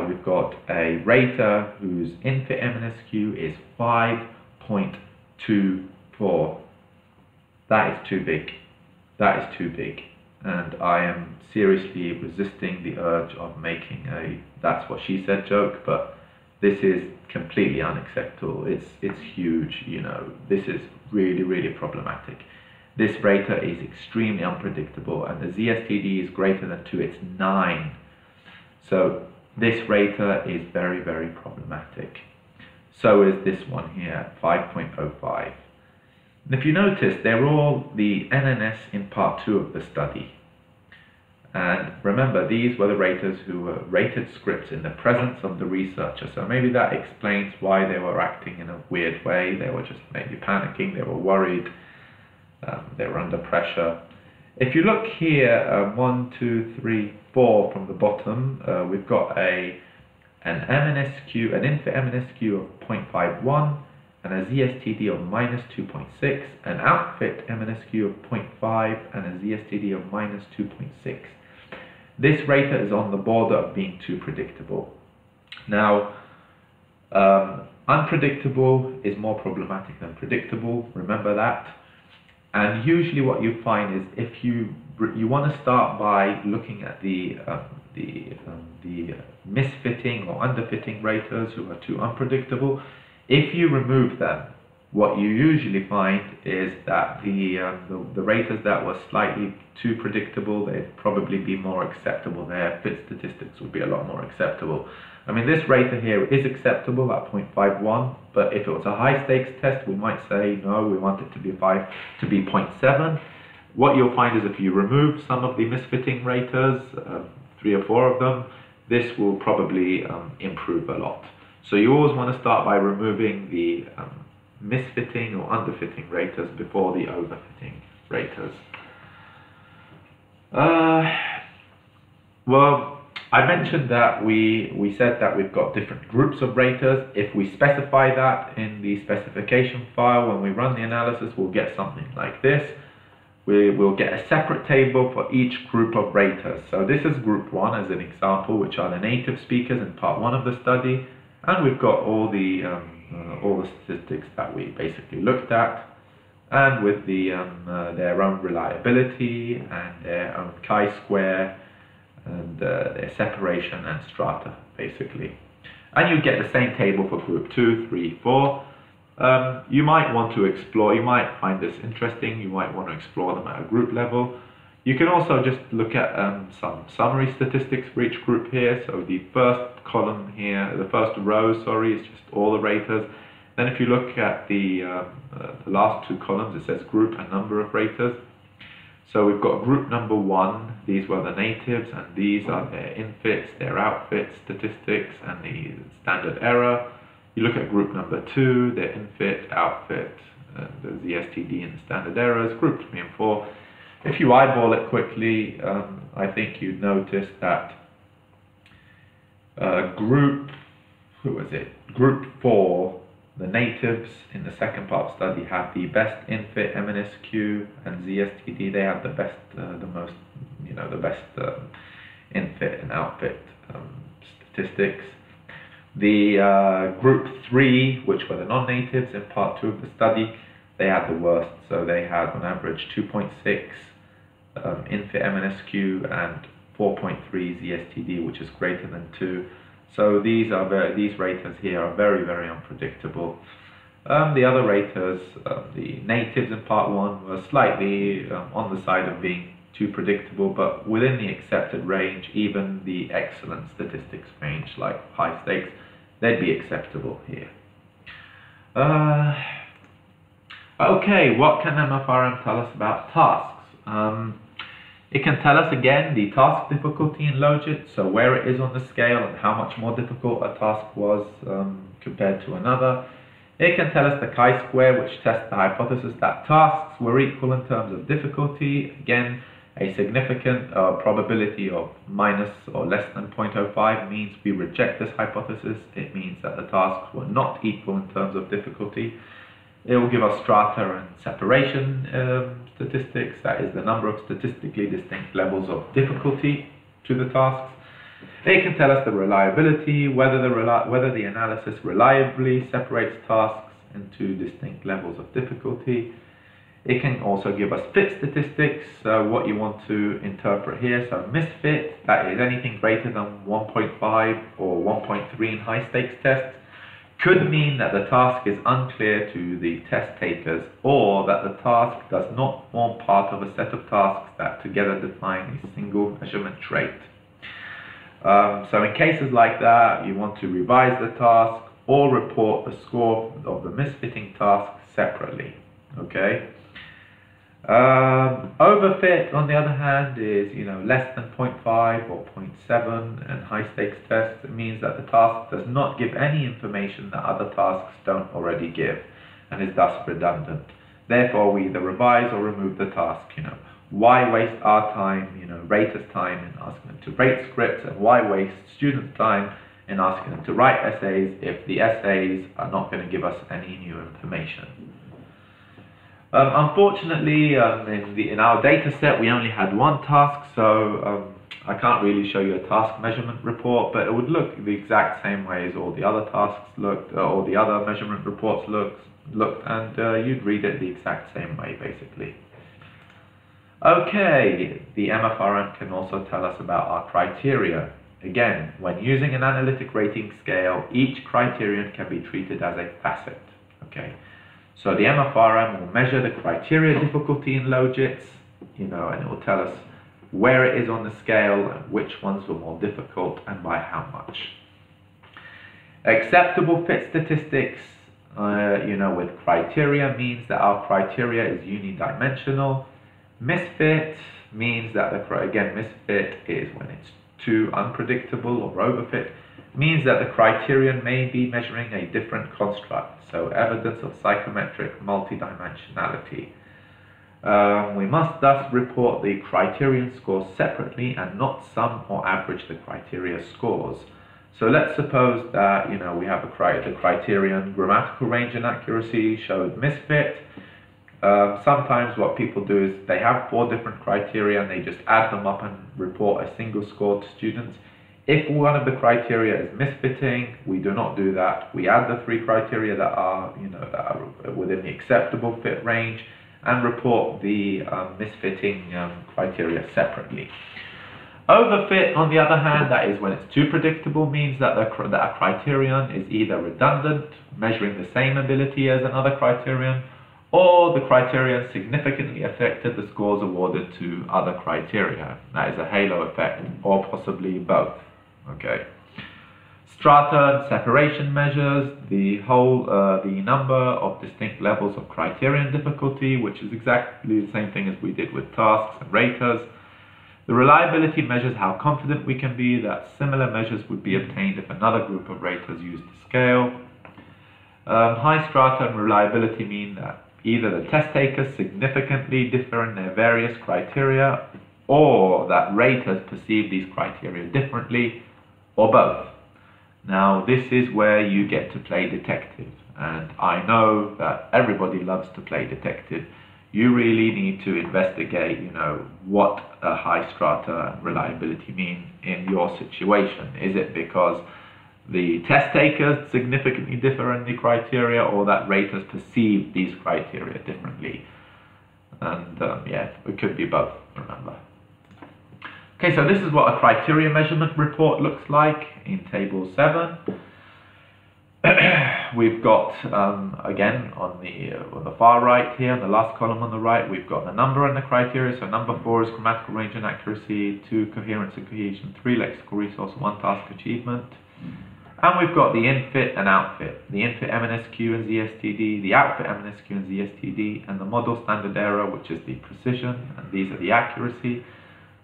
we've got a rater whose infit MNSQ is 5.24. That is too big. That is too big. And I am seriously resisting the urge of making a "that's what she said" joke, but this is completely unacceptable. It's huge, you know. This is really, really problematic. This rater is extremely unpredictable, and the ZSTD is greater than 2, it's 9. So this rater is very, very problematic. So is this one here, 5.05. And if you notice, they're all the NNS in part 2 of the study. And remember, these were the raters who were rated scripts in the presence of the researcher. So maybe that explains why they were acting in a weird way. They were just maybe panicking, they were worried, they were under pressure. If you look here, 1, 2, 3, 4 from the bottom, we've got an MNSQ, an infit MNSQ of 0.51, and a ZSTD of -2.6, an outfit MNSQ of 0.5, and a ZSTD of -2.6. This rater is on the border of being too predictable. Now, unpredictable is more problematic than predictable, remember that. And usually what you find is if you want to start by looking at the misfitting or underfitting raters who are too unpredictable. If you remove them, what you usually find is that the raters that were slightly too predictable, they'd probably be more acceptable. Their fit statistics would be a lot more acceptable. I mean, this rater here is acceptable at 0.51, but if it was a high stakes test, we might say, no, we want it to be 0.7. What you'll find is if you remove some of the misfitting raters, 3 or 4 of them, this will probably improve a lot. So you always want to start by removing the misfitting or underfitting raters before the overfitting raters. Well, I mentioned that we said that we've got different groups of raters. If we specify that in the specification file, when we run the analysis, we'll get something like this. We will get a separate table for each group of raters. So this is group 1 as an example, which are the native speakers in part 1 of the study. And we've got all the statistics that we basically looked at, and with their own reliability and their own chi-square and their separation and strata, basically. And you get the same table for group 2, 3, 4. You might want to explore, you might find this interesting, you might want to explore them at a group level. You can also just look at some summary statistics for each group here. So the first column here, the first row, sorry, is just all the raters. Then if you look at the last 2 columns, it says group and number of raters. So we've got group number 1, these were the natives, and these are their infits, their outfits, statistics, and the standard error. You look at group number 2, their infit, outfit, the ZSTD and the standard errors. Group 3 and 4. If you eyeball it quickly, I think you'd notice that group 4, the natives in the second part of the study had the best infit MNSQ and ZSTD. They had the best, the best infit and outfit statistics. The group 3, which were the non-natives in part 2 of the study, they had the worst. So they had on average 2.6 infit MNSQ and 4.3 ZSTD, which is greater than 2. So these raters here are very, very unpredictable. The other raters, the natives in part 1, were slightly on the side of being too predictable, but within the accepted range. Even the excellent statistics range, like high stakes, they'd be acceptable here. Okay, what can MFRM tell us about tasks? It can tell us again the task difficulty in Logit, so where it is on the scale and how much more difficult a task was compared to another. It can tell us the chi-square, which tests the hypothesis that tasks were equal in terms of difficulty. Again, a significant probability of minus or less than 0.05 means we reject this hypothesis. It means that the tasks were not equal in terms of difficulty. It will give us strata and separation statistics, that is the number of statistically distinct levels of difficulty to the tasks. It can tell us the reliability, whether the analysis reliably separates tasks into distinct levels of difficulty. It can also give us fit statistics, what you want to interpret here. So misfit, that is anything greater than 1.5 or 1.3 in high stakes tests, could mean that the task is unclear to the test takers, or that the task does not form part of a set of tasks that together define a single measurement trait. So in cases like that, you want to revise the task or report the score of the misfitting task separately. Okay. Overfit, on the other hand, is less than 0.5 or 0.7 in high stakes tests. It means that the task does not give any information that other tasks don't already give, and is thus redundant. Therefore, we either revise or remove the task. Why waste our time, raters' time, in asking them to rate scripts, and why waste students' time in asking them to write essays if the essays are not going to give us any new information? Unfortunately, in our data set, we only had one task, so I can't really show you a task measurement report, but it would look the exact same way as all the other tasks looked, or the other measurement reports looked, and you'd read it the exact same way, basically. Okay, the MFRM can also tell us about our criteria. Again, when using an analytic rating scale, each criterion can be treated as a facet. Okay. So the MFRM will measure the criteria difficulty in Logits, and it will tell us where it is on the scale and which ones were more difficult and by how much. Acceptable fit statistics, with criteria means that our criteria is unidimensional. Misfit means that, misfit is when it's too unpredictable, or overfit means that the criterion may be measuring a different construct, so evidence of psychometric multidimensionality. We must thus report the criterion scores separately and not sum or average the criteria scores. So let's suppose that we have the criterion grammatical range and accuracy showed misfit. Sometimes what people do is they have 4 different criteria and they just add them up and report a single score to students. If one of the criteria is misfitting, we do not do that. We add the 3 criteria that are, that are within the acceptable fit range, and report the misfitting criteria separately. Overfit, on the other hand, that is when it's too predictable, means that a criterion is either redundant, measuring the same ability as another criterion, or the criterion significantly affected the scores awarded to other criteria. That is a halo effect, or possibly both. Okay. Strata and separation measures the number of distinct levels of criterion difficulty, which is exactly the same thing as we did with tasks and raters. The reliability measures how confident we can be that similar measures would be obtained if another group of raters used the scale. High strata and reliability mean that either the test takers significantly differ in their various criteria, or that raters perceive these criteria differently, or both. Now, this is where you get to play detective, and I know that everybody loves to play detective. You really need to investigate, what a high strata and reliability mean in your situation. Is it because the test takers significantly differ in the criteria, or that raters perceive these criteria differently? And it could be both, remember. Okay, so this is what a criteria measurement report looks like in Table 7. we've got, again, on the far right here, the last column on the right, we've got the number and the criteria. So number 4 is grammatical range and accuracy, 2 coherence and cohesion, 3 lexical resource, 1 task achievement. And we've got the infit and outfit, the infit MNSQ and ZSTD, the outfit MNSQ and ZSTD, and the model standard error, which is the precision, and these are the accuracy.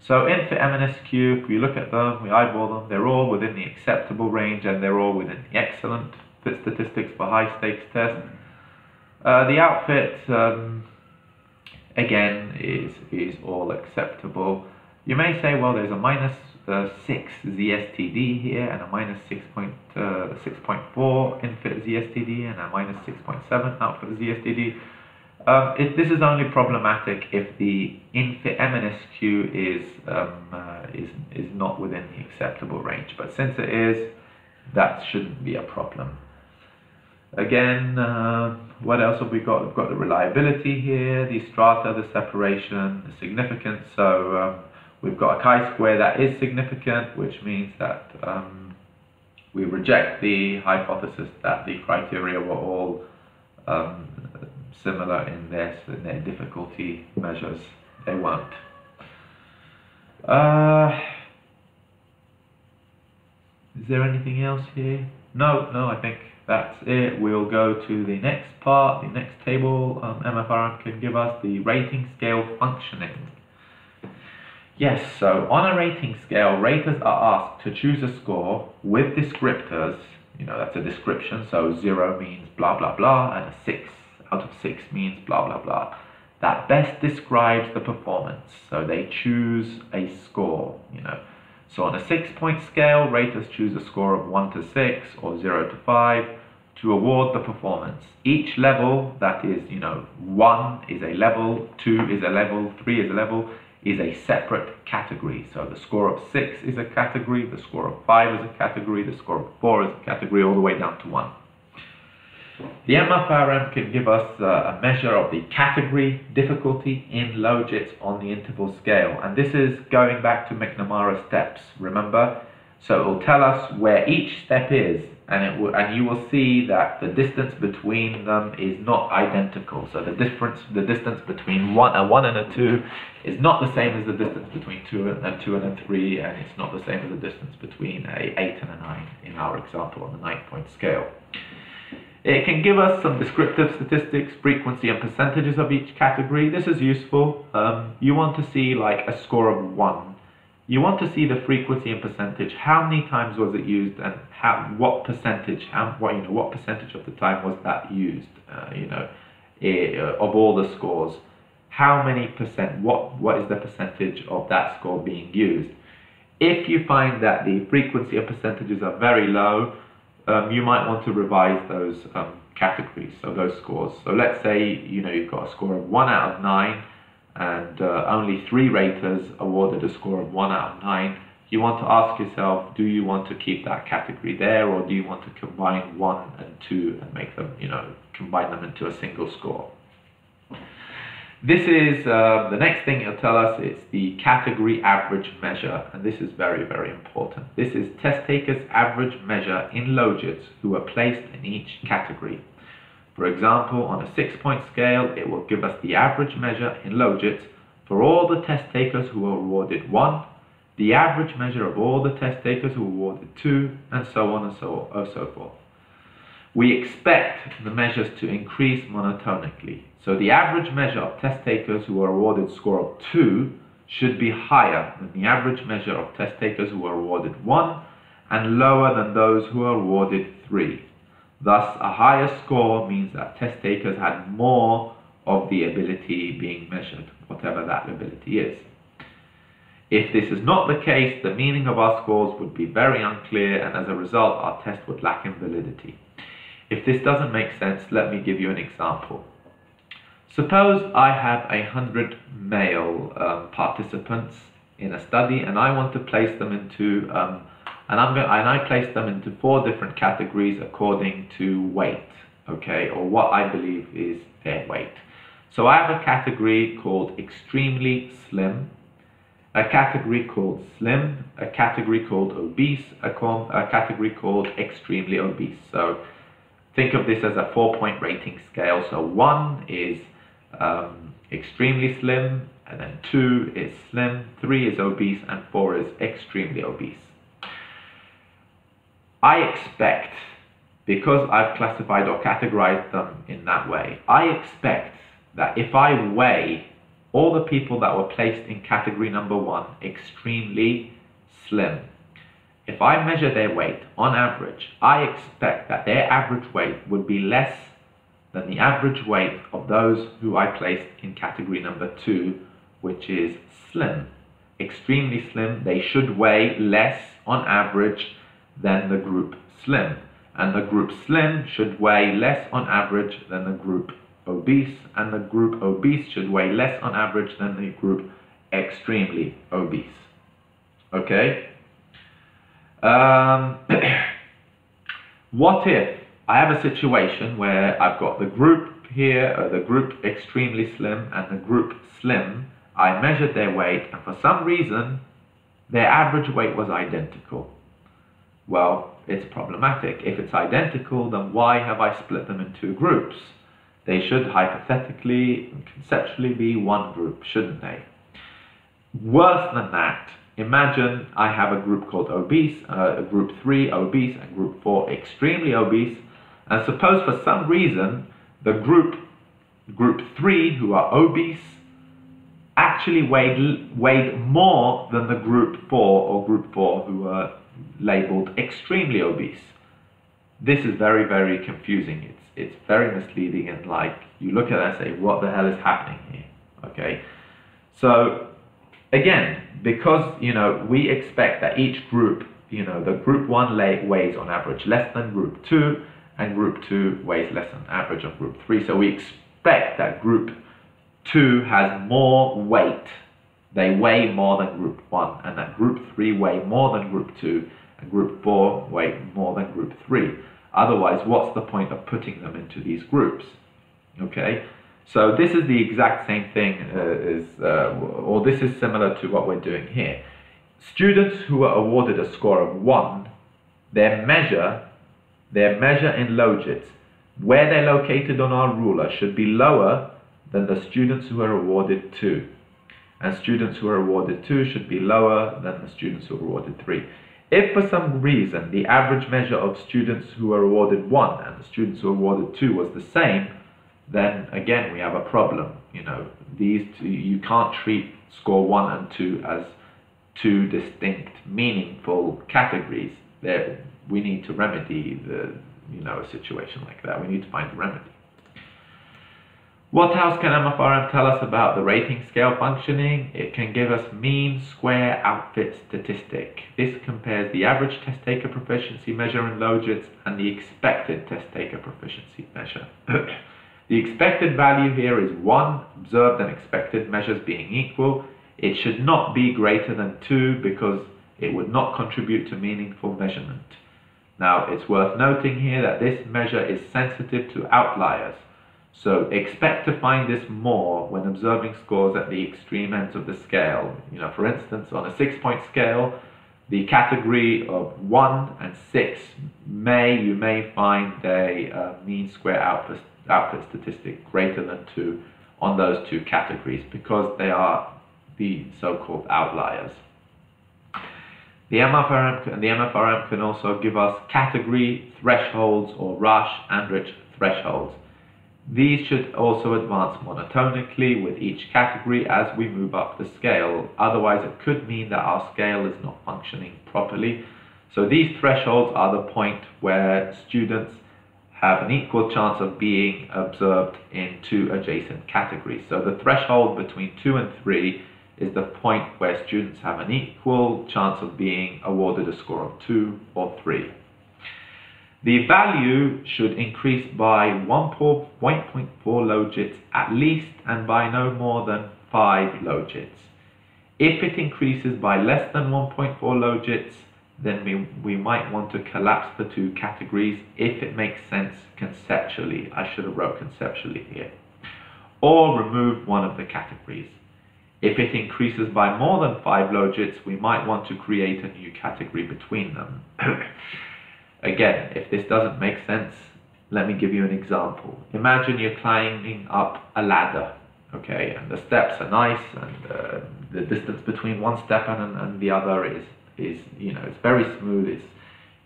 So infit MNSQ, if we look at them, we eyeball them, they're all within the acceptable range and they're all within the excellent fit statistics for high stakes test. The outfit, again, is all acceptable. You may say, well, there's a minus 6 ZSTD here and a minus 6.4 infit ZSTD and a minus 6.7 outfit ZSTD. This is only problematic if the infit MNSQ is not within the acceptable range, but since it is, that shouldn't be a problem. Again, what else have we got? We've got the reliability here, the strata, the separation, the significance. So we've got a chi-square that is significant, which means that we reject the hypothesis that the criteria were all similar in their difficulty measures. They weren't. Is there anything else here? No, I think that's it. We'll go to the next part, the next table. MFRM can give us the rating scale functioning. Yes, so on a rating scale, raters are asked to choose a score with descriptors. You know, that's a description, so 0 means blah blah blah, and a 6 out of 6 means blah blah blah. That best describes the performance. So they choose a score, you know. So on a 6-point scale, raters choose a score of 1 to 6 or 0 to 5 to award the performance. Each level, that is, you know, 1 is a level, 2 is a level, 3 is a level, is a separate category. So the score of 6 is a category, the score of 5 is a category, the score of 4 is a category, all the way down to 1. The MFRM can give us a measure of the category difficulty in logits on the interval scale, and this is going back to McNamara steps, remember? So it will tell us where each step is, and you will see that the distance between them is not identical. So the distance between a 1 and a 2 is not the same as the distance between 2 and a 3, and it's not the same as the distance between a 8 and a 9 in our example on the 9-point scale. It can give us some descriptive statistics, frequency and percentages of each category. This is useful. You want to see like a score of 1. You want to see the frequency and percentage. How many times was it used, and what percentage of the time was that used? Of all the scores, how many percent? What is the percentage of that score being used? If you find that the frequency and percentages are very low, you might want to revise those categories, so those scores. So let's say you've got a score of 1 out of 9 and only 3 raters awarded a score of 1 out of 9. You want to ask yourself, do you want to keep that category there, or do you want to combine 1 and 2 and make them, combine them into a single score? This is the next thing it'll tell us. It's the category average measure, and this is very, very important. This is test takers' average measure in logits who are placed in each category. For example, on a 6-point scale, it will give us the average measure in logits for all the test takers who were awarded 1, the average measure of all the test takers who were awarded 2, and so on and so forth. We expect the measures to increase monotonically. So the average measure of test takers who are awarded score of 2 should be higher than the average measure of test takers who are awarded 1 and lower than those who are awarded 3. Thus, a higher score means that test takers had more of the ability being measured, whatever that ability is. If this is not the case, the meaning of our scores would be very unclear, and as a result, our test would lack in validity. If this doesn't make sense, let me give you an example. Suppose I have 100 male participants in a study, and I want to place them into, I place them into 4 different categories according to weight, okay, or what I believe is their weight. So I have a category called extremely slim, a category called slim, a category called obese, a category called extremely obese. So Think of this as a 4-point rating scale. So 1 is extremely slim, and then 2 is slim, 3 is obese, and 4 is extremely obese. I expect, because I've classified or categorized them in that way, I expect that if I weigh all the people that were placed in category number 1, extremely slim, if I measure their weight on average, I expect that their average weight would be less than the average weight of those who I placed in category number 2, which is slim. Extremely slim, they should weigh less on average than the group slim. And the group slim should weigh less on average than the group obese, and the group obese should weigh less on average than the group extremely obese. Okay? What if I have a situation where I've got the group here, the group extremely slim and the group slim, I measured their weight and for some reason their average weight was identical? Well, it's problematic. If it's identical, then why have I split them in 2 groups? They should hypothetically and conceptually be one group, shouldn't they? Worse than that, imagine I have a group called obese, group 3 obese and group 4 extremely obese, and suppose for some reason the group 3 who are obese actually weighed more than the group 4 or group 4 who are labeled extremely obese. This is very, very confusing. It's very misleading, and like you look at it and say, what the hell is happening here? Okay, so again, because we expect that each group, the group 1 weighs on average less than group 2, and group 2 weighs less than average of group 3. So we expect that group 2 has more weight. They weigh more than group 1, and that group 3 weigh more than group 2, and group 4 weigh more than group 3. Otherwise, what's the point of putting them into these groups? Okay, so this is the exact same thing or this is similar to what we're doing here. Students who are awarded a score of 1, their measure in logits, where they're located on our ruler, should be lower than the students who are awarded 2. And students who are awarded 2 should be lower than the students who are awarded 3. If for some reason the average measure of students who are awarded 1 and the students who are awarded 2 was the same, then again we have a problem. These two, you can't treat score 1 and 2 as 2 distinct, meaningful categories. We need to remedy a situation like that. We need to find a remedy. What else can MFRM tell us about the rating scale functioning? It can give us mean square outfit statistic. This compares the average test taker proficiency measure in logits and the expected test taker proficiency measure. The expected value here is 1, observed and expected measures being equal. It should not be greater than 2 because it would not contribute to meaningful measurement. Now, it's worth noting here that this measure is sensitive to outliers. So expect to find this more when observing scores at the extreme ends of the scale. For instance, on a 6-point scale, the category of 1 and 6 you may find a mean square outfit statistic greater than 2 on those 2 categories because they are the so-called outliers. The MFRM can also give us category thresholds or Rush and Rich thresholds. These should also advance monotonically with each category as we move up the scale. Otherwise, it could mean that our scale is not functioning properly. So these thresholds are the point where students have an equal chance of being observed in 2 adjacent categories. So the threshold between 2 and 3 is the point where students have an equal chance of being awarded a score of 2 or 3. The value should increase by 1.4 logits at least and by no more than 5 logits. If it increases by less than 1.4 logits, then we might want to collapse the 2 categories if it makes sense conceptually. I should have wrote conceptually here. Or remove one of the categories. If it increases by more than 5 logits, we might want to create a new category between them. Again, if this doesn't make sense, Let me give you an example. Imagine you're climbing up a ladder, okay, and the steps are nice, and the distance between one step and the other is it's very smooth.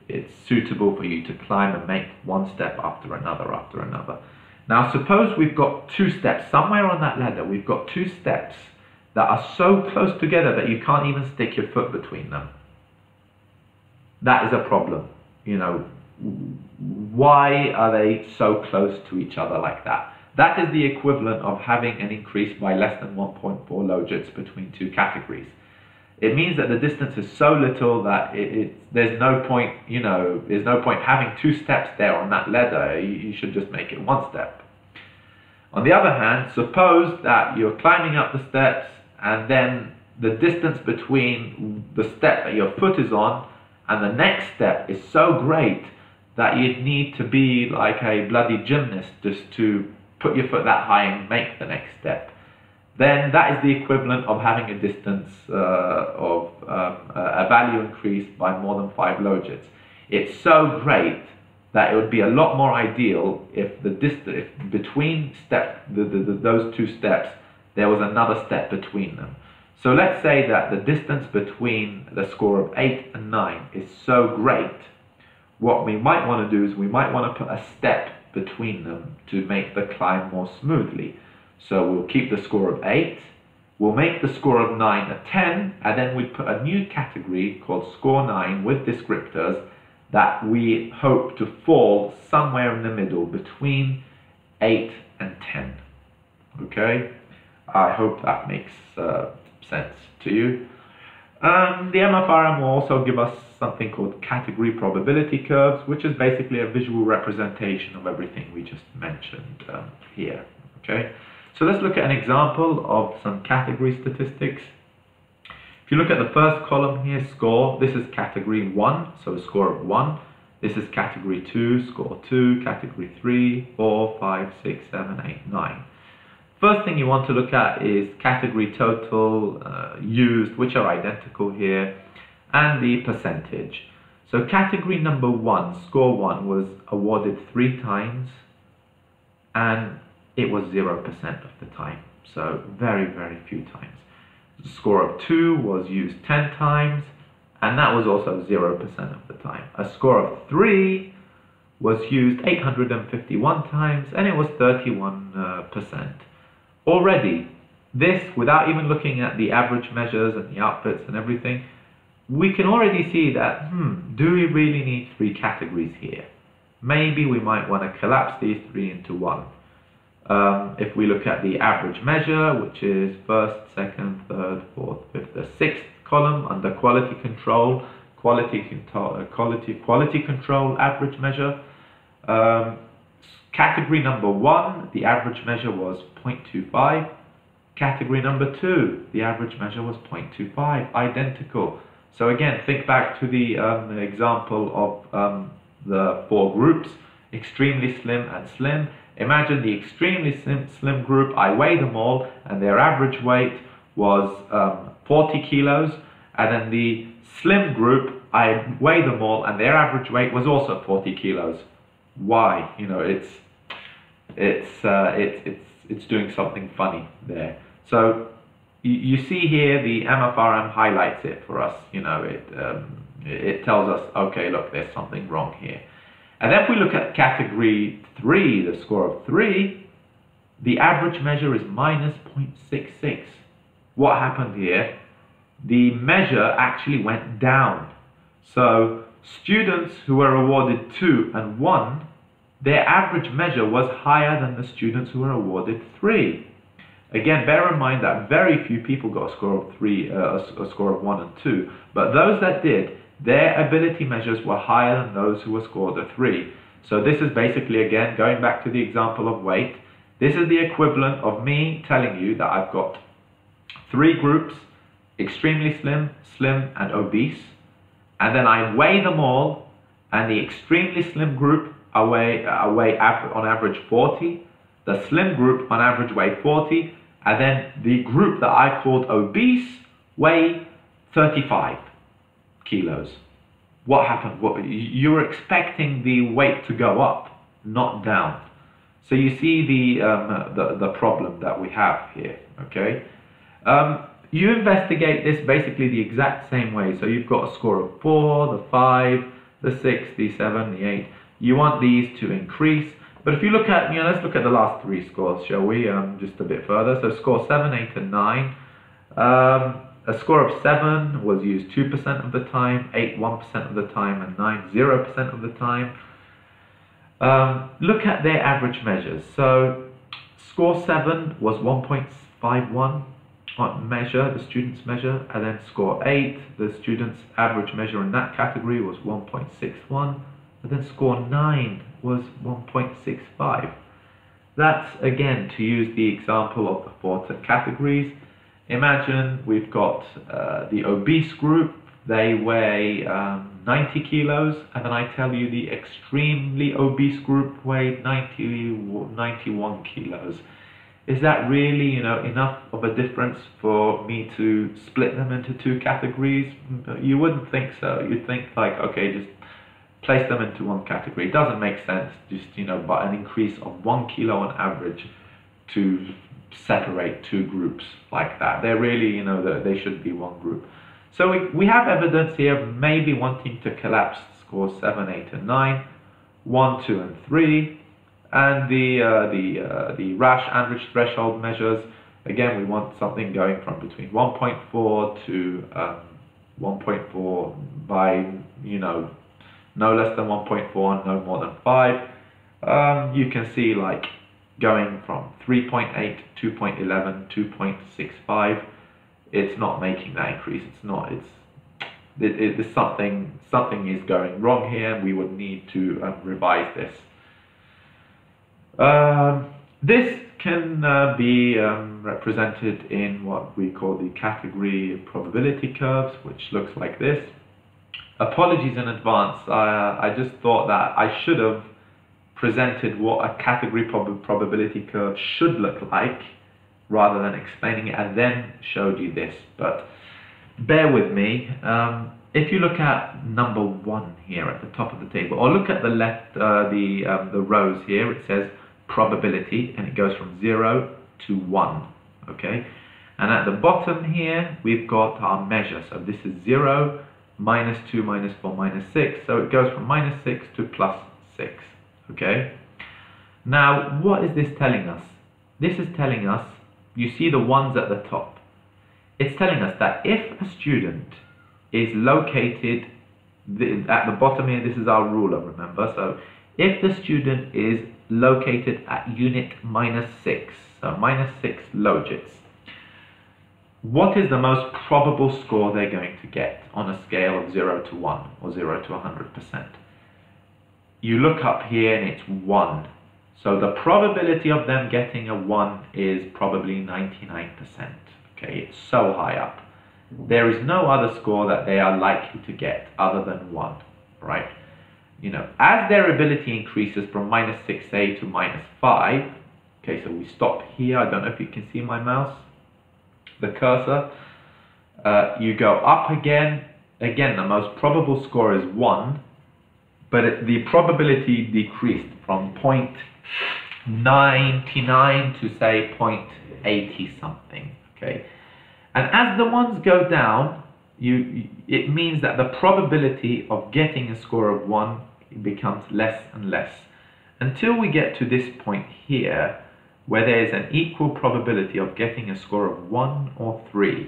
It's suitable for you to climb and make one step after another after another. Now suppose we've got two steps somewhere on that ladder. We've got two steps that are so close together that you can't even stick your foot between them. That is a problem. Why are they so close to each other like that? That is the equivalent of having an increase by less than 1.4 logits between two categories. It means that the distance is so little that there's no point, there's no point having two steps there on that ladder. You should just make it one step. On the other hand, suppose that you're climbing up the steps and then the distance between the step that your foot is on and the next step is so great that you'd need to be like a bloody gymnast just to put your foot that high and make the next step. Then that is the equivalent of having a distance of a value increase by more than 5 logits. It's so great that it would be a lot more ideal if the distance between those two steps there was another step between them. So let's say that the distance between the score of 8 and 9 is so great. What we might want to do is we might want to put a step between them to make the climb more smoothly. So we'll keep the score of 8, we'll make the score of 9 a 10, and then we put a new category called score 9 with descriptors that we hope to fall somewhere in the middle between 8 and 10. Okay? I hope that makes sense to you. The MFRM will also give us something called category probability curves, which is basically a visual representation of everything we just mentioned here. Okay? So let's look at an example of some category statistics. If you look at the first column here, score, this is category 1, so a score of 1. This is category 2, score 2, category 3, 4, 5, 6, 7, 8, 9. First thing you want to look at is category total used, which are identical here, and the percentage. So category number 1, score 1, was awarded 3 times, and it was 0% of the time, so very, very few times. The score of 2 was used 10 times, and that was also 0% of the time. A score of 3 was used 851 times, and it was 31%. Already, this, without even looking at the average measures and the outputs and everything, we can already see that, do we really need 3 categories here? Maybe we might want to collapse these 3 into 1. If we look at the average measure, which is first, second, third, fourth, fifth, the 6th column under quality control, quality control average measure. Category number 1, the average measure was 0.25. Category number 2, the average measure was 0.25, identical. So again, think back to the example of the 4 groups, extremely slim and slim. Imagine the extremely slim group, I weigh them all, and their average weight was 40 kilos. And then the slim group, I weigh them all, and their average weight was also 40 kilos. Why? It's doing something funny there. So you see here the MFRM highlights it for us. It tells us, okay, look, there's something wrong here. And then if we look at category 3, the score of 3, the average measure is minus 0.66. What happened here? The measure actually went down. So students who were awarded 2 and 1, their average measure was higher than the students who were awarded 3. Again, bear in mind that very few people got a score of 3, a score of 1 and 2, but those that did, their ability measures were higher than those who were scored a 3. So this is basically, again, going back to the example of weight, this is the equivalent of me telling you that I've got 3 groups, extremely slim, slim, and obese, and then I weigh them all, and the extremely slim group I weigh on average 40, the slim group on average weigh 40, and then the group that I called obese weigh 35 kilos. What happened? You were expecting the weight to go up. not down. So you see the problem that we have here, okay? You investigate this basically the exact same way. So you've got a score of 4, the 5, the 6, the 7, the 8. You want these to increase. But if you look at, let's look at the last 3 scores, shall we? Just a bit further. So score 7, 8, and 9. A score of 7 was used 2% of the time, 8 1% of the time, and 9 0% of the time. Look at their average measures. So score 7 was 1.51 on measure, the student's measure, and then score 8, the student's average measure in that category was 1.61, and then score 9 was 1.65. That's, again, to use the example of the 4 categories. Imagine we've got the obese group. They weigh 90 kilos, and then I tell you the extremely obese group weighed 91 kilos. Is that really, enough of a difference for me to split them into 2 categories? You wouldn't think so. You'd think like, okay, just place them into 1 category. It doesn't make sense, just, but an increase of 1 kilo on average to separate 2 groups like that. They're really, they should be 1 group. So we have evidence here, maybe wanting to collapse scores 7, 8, and 9, 1, 2, and 3, and the Rasch Andrich threshold measures. Again, we want something going from between 1.4 to 1.4 by no less than 1.4 and no more than 5. You can see like going from 3.8, 2.11, 2.65. It's not making that increase. It's something is going wrong here. We would need to revise this. This can be represented in what we call the category probability curves, which looks like this. Apologies in advance. I just thought that I should have presented what a category probability curve should look like, rather than explaining it and then showed you this, but bear with me. If you look at number 1 here at the top of the table, or look at the left, the rows here, it says probability, and it goes from 0 to 1, okay? And at the bottom here, we've got our measure. So this is 0, minus 2, minus 4, minus 6. So it goes from minus 6 to plus 6, okay? Now, what is this telling us? This is telling us, you see the ones at the top. It's telling us that if a student is located at the bottom here, this is our ruler, remember? So if the student is located at unit minus 6, so minus 6 logits, what is the most probable score they're going to get on a scale of 0 to 1 or 0 to 100%? You look up here and it's 1. So the probability of them getting a 1 is probably 99%. Okay, it's so high up. There is no other score that they are likely to get other than 1, right? As their ability increases from minus 6a to minus 5, okay, so we stop here. I don't know if you can see my mouse, the cursor. You go up again. Again, the most probable score is 1, but the probability decreased from 0.99 to say 0.80 something, okay? And as the ones go down, it means that the probability of getting a score of 1 becomes less and less, until we get to this point here, where there is an equal probability of getting a score of 1 or 3.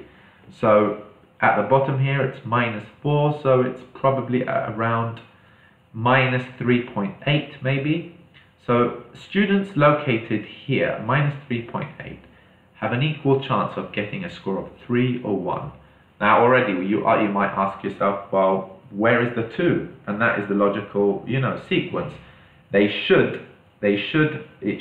So at the bottom here, it's minus 4, so it's probably around minus 3.8 maybe. So students located here, minus 3.8, have an equal chance of getting a score of 3 or 1. Now already you might ask yourself, well, where is the 2? And that is the logical, sequence. It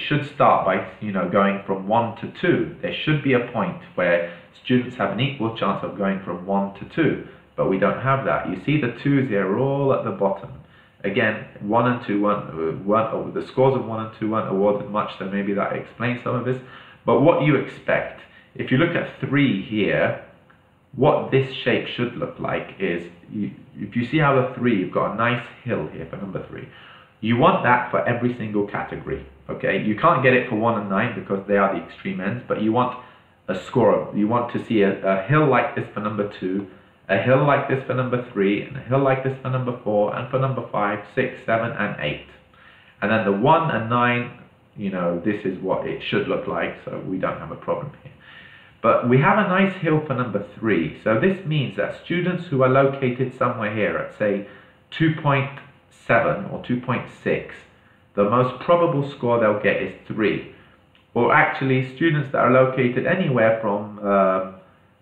should start by, going from 1 to 2. There should be a point where students have an equal chance of going from 1 to 2, but we don't have that. You see the 2s here all at the bottom. Again, 1 and 2 weren't the scores of 1 and 2 weren't awarded much, so maybe that explains some of this. But what you expect, if you look at 3 here, what this shape should look like is, if you see how the 3, you've got a nice hill here for number 3. You want that for every single category, okay? You can't get it for 1 and 9 because they are the extreme ends, but you want a score. You want to see a hill like this for number 2, a hill like this for number 3, and a hill like this for number 4, and for number 5, 6, 7, and 8. And then the 1 and 9, you know, this is what it should look like, so we don't have a problem here. But we have a nice hill for number 3. So this means that students who are located somewhere here at, say, 2.7 or 2.6, the most probable score they'll get is 3. Or actually, students that are located anywhere from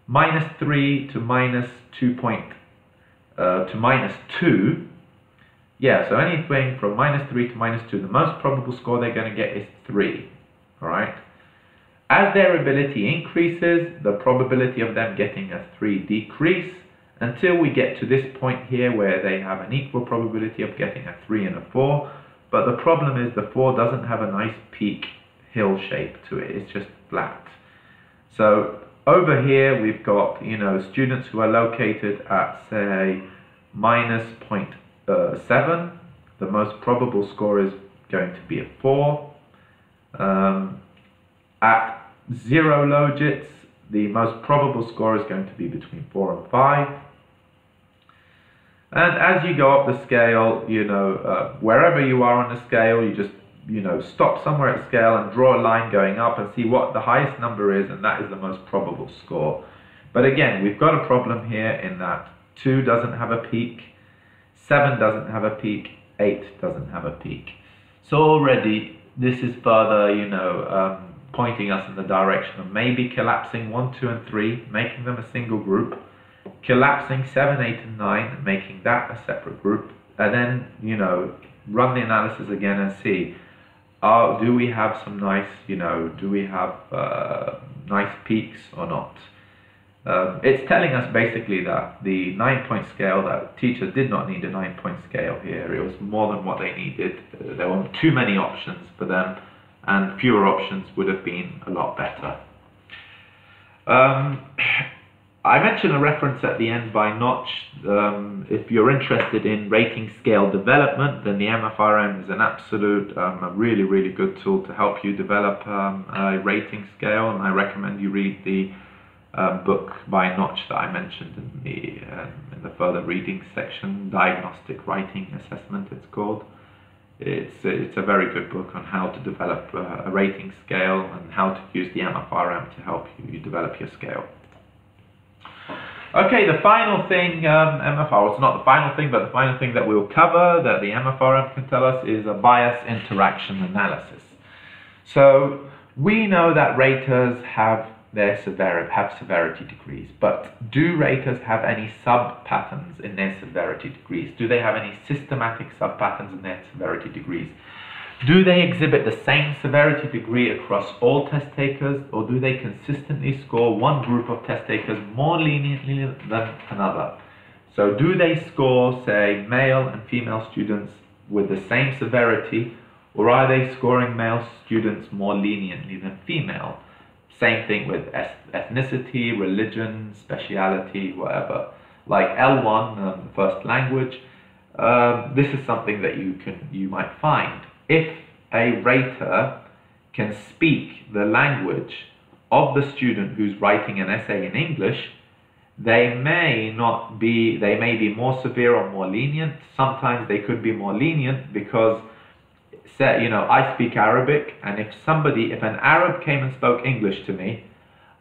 -3 to -2, yeah, so anything from -3 to -2, the most probable score they're going to get is 3, all right? As their ability increases, the probability of them getting a 3 decrease until we get to this point here where they have an equal probability of getting a 3 and a 4. But the problem is the 4 doesn't have a nice peak hill shape to it. It's just flat. So over here we've got, you know, students who are located at, say, -0.7. The most probable score is going to be a 4. At 0 logits, the most probable score is going to be between 4 and 5. And as you go up the scale, you know, wherever you are on the scale, you just, you know, stop somewhere at scale and draw a line going up and see what the highest number is, and that is the most probable score. But again, we've got a problem here in that 2 doesn't have a peak, 7 doesn't have a peak, 8 doesn't have a peak. So already this is further, you know, pointing us in the direction of maybe collapsing 1, 2, and 3, making them a single group, collapsing 7, 8, and 9, making that a separate group, and then, you know, run the analysis again and see, do we have some nice, you know, do we have nice peaks or not? It's telling us basically that the 9-point scale, that teachers did not need a 9-point scale here. It was more than what they needed. There were too many options for them, and fewer options would have been a lot better. I mentioned a reference at the end by Notch. If you're interested in rating scale development, then the MFRM is an absolute, a really, really good tool to help you develop a rating scale, and I recommend you read the book by Notch that I mentioned in the further reading section, Diagnostic Writing Assessment it's called. It's a very good book on how to develop a rating scale and how to use the MFRM to help you develop your scale. Okay, the final thing, it's not the final thing, but the final thing that we'll cover that the MFRM can tell us is a bias interaction analysis. So we know that raters have severity degrees, but do raters have any sub-patterns in their severity degrees? Do they have any systematic sub-patterns in their severity degrees? Do they exhibit the same severity degree across all test takers, or do they consistently score one group of test takers more leniently than another? So do they score, say, male and female students with the same severity, or are they scoring male students more leniently than female? Same thing with ethnicity, religion, speciality, whatever. Like L1, first language, this is something that you might find. If a rater can speak the language of the student who's writing an essay in English, they may be more severe or more lenient. Sometimes they could be more lenient because, you know, I speak Arabic, and if an Arab came and spoke English to me,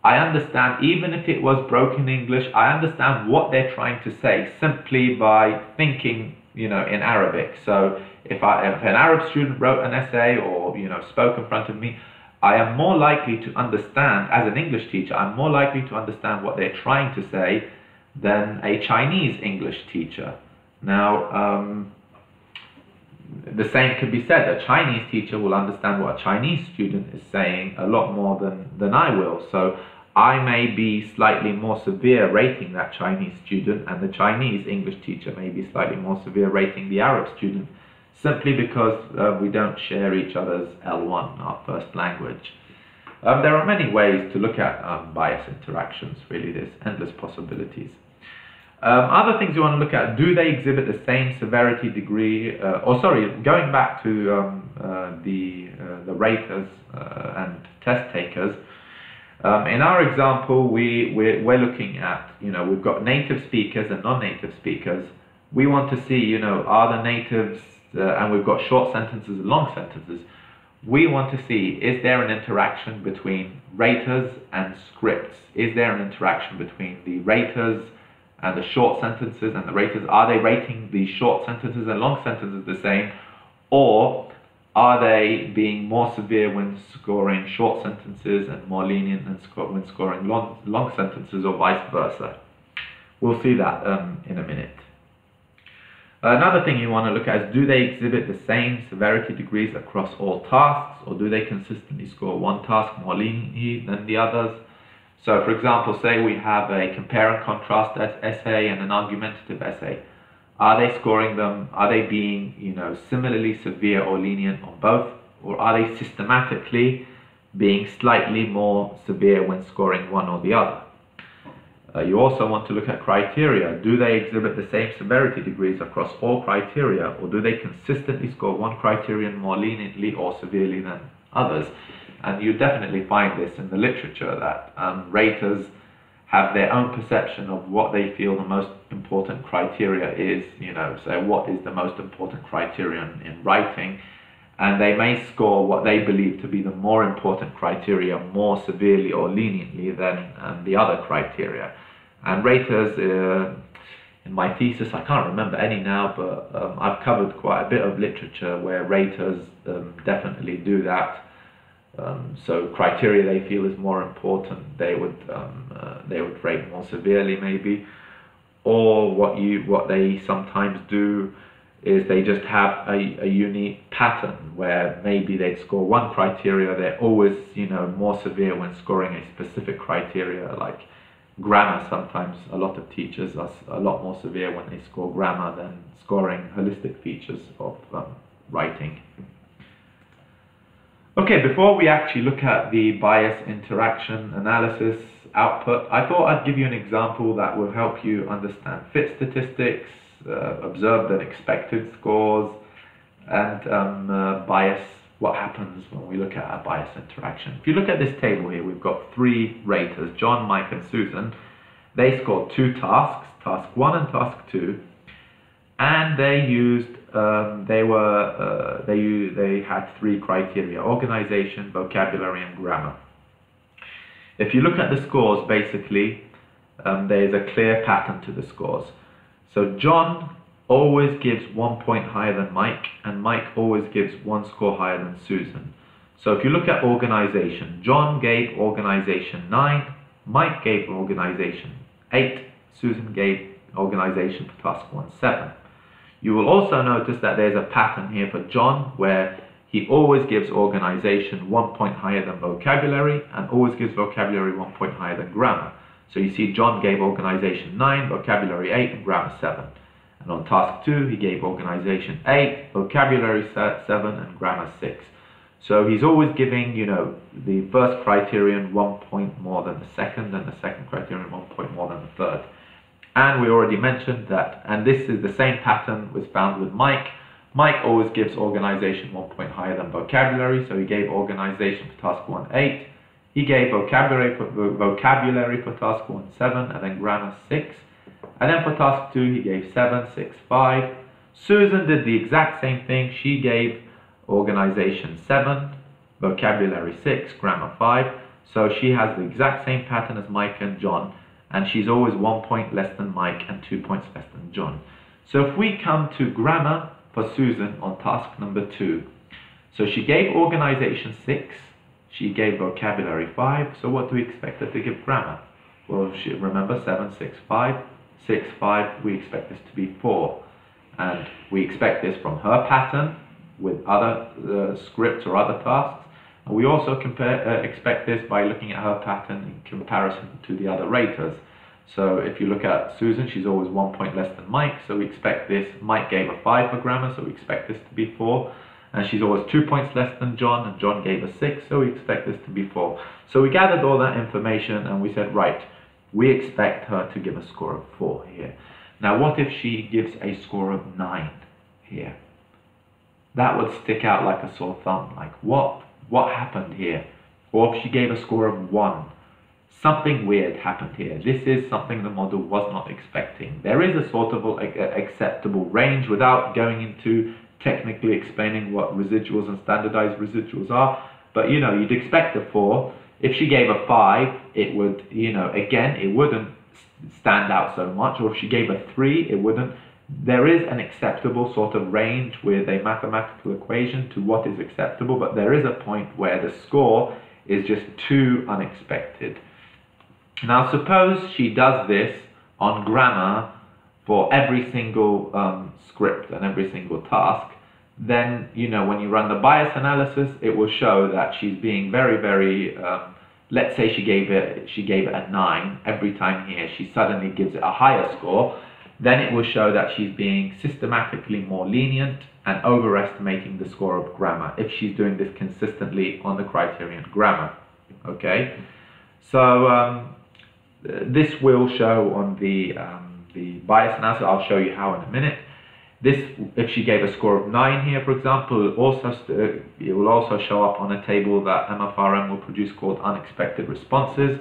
I understand, even if it was broken English, I understand what they're trying to say simply by thinking, you know, in Arabic. So if an Arab student wrote an essay or, you know, spoke in front of me, I am more likely to understand, as an English teacher, I'm more likely to understand what they're trying to say than a Chinese English teacher. Now, the same could be said. A Chinese teacher will understand what a Chinese student is saying a lot more than I will. So I may be slightly more severe rating that Chinese student, and the Chinese English teacher may be slightly more severe rating the Arab student, simply because we don't share each other's L1, our first language. There are many ways to look at bias interactions, really. There's endless possibilities. Other things you want to look at: do they exhibit the same severity degree? Going back to the raters and test takers. In our example, we're looking at, we've got native speakers and non-native speakers. We want to see, are the natives, and we've got short sentences and long sentences. We want to see, is there an interaction between raters and scripts? Is there an interaction between the raters and the short sentences and the raters? Are they rating the short sentences and long sentences the same? Or are they being more severe when scoring short sentences and more lenient when scoring long sentences, or vice versa? We'll see that in a minute. Another thing you want to look at is, do they exhibit the same severity degrees across all tasks, or do they consistently score one task more leniently than the others? So, for example, say we have a compare and contrast essay and an argumentative essay. Are they scoring them? Are they being, similarly severe or lenient on both? Or are they systematically being slightly more severe when scoring one or the other? You also want to look at criteria. Do they exhibit the same severity degrees across all criteria, or do they consistently score one criterion more leniently or severely than others? And you definitely find this in the literature, that raters have their own perception of what they feel the most important criteria is, so what is the most important criterion in writing, and they may score what they believe to be the more important criteria more severely or leniently than the other criteria. And raters, in my thesis, I can't remember any now, but I've covered quite a bit of literature where raters definitely do that. So criteria they feel is more important, they would rate more severely maybe. Or what they sometimes do is they just have a unique pattern where maybe they'd score one criteria, they're always more severe when scoring a specific criteria, like grammar. Sometimes a lot of teachers are a lot more severe when they score grammar than scoring holistic features of writing. Okay, before we actually look at the bias interaction analysis output, I thought I'd give you an example that will help you understand fit statistics, observed and expected scores, and bias, what happens when we look at a bias interaction. If you look at this table here, we've got three raters, John, Mike and Susan. They scored two tasks, task 1 and task 2, and they used they had three criteria: organization, vocabulary and grammar. If you look at the scores, basically there's a clear pattern to the scores. So John always gives 1 point higher than Mike, and Mike always gives one score higher than Susan. So if you look at organization, John gave organization 9, Mike gave organization 8, Susan gave organization for task 1 7. You will also notice that there's a pattern here for John where he always gives organization 1 point higher than vocabulary, and always gives vocabulary 1 point higher than grammar. So you see John gave organization 9, vocabulary 8 and grammar 7. And on task 2 he gave organization 8, vocabulary 7 and grammar 6. So he's always giving, the first criterion 1 point more than the second, and the second criterion 1 point more than the third. And we already mentioned that, and this is the same pattern was found with Mike. Mike always gives organization 1 point higher than vocabulary, so he gave organization for task 1 8. He gave vocabulary for task 1 7, and then grammar 6. And then for task 2 he gave 7 6 5. Susan did the exact same thing. She gave organization 7, vocabulary 6, grammar 5. So she has the exact same pattern as Mike and John, and she's always 1 point less than Mike and 2 points less than John. So if we come to grammar for Susan on task number 2, so she gave organization 6, she gave vocabulary 5, so what do we expect her to give grammar? Well, remember 7 6 5, 6 5, we expect this to be 4. And we expect this from her pattern with other scripts or other tasks. And we also expect this by looking at her pattern in comparison to the other raters. So if you look at Susan, she's always 1 point less than Mike, so we expect this. Mike gave a 5 for grammar, so we expect this to be 4. And she's always 2 points less than John, and John gave a 6, so we expect this to be 4. So we gathered all that information and we said, right, we expect her to give a score of 4 here. Now, what if she gives a score of 9 here? That would stick out like a sore thumb. Like, what happened here? Or if she gave a score of 1, something weird happened here. This is something the model was not expecting. There is a sort of acceptable range without going into technically explaining what residuals and standardized residuals are. But, you know, you'd expect a 4. If she gave a 5, it would, you know, again, it wouldn't stand out so much. Or if she gave a 3, it wouldn't. There is an acceptable sort of range with a mathematical equation to what is acceptable, but there is a point where the score is just too unexpected. Now, suppose she does this on grammar for every single script and every single task. Then, you know, when you run the bias analysis, it will show that she's being very, very, let's say she gave it a 9 every time here, she suddenly gives it a higher score. Then it will show that she's being systematically more lenient and overestimating the score of grammar if she's doing this consistently on the criterion grammar. Okay, so this will show on the bias analysis. I'll show you how in a minute. This, if she gave a score of 9 here, for example, it will also show up on a table that MFRM will produce called unexpected responses,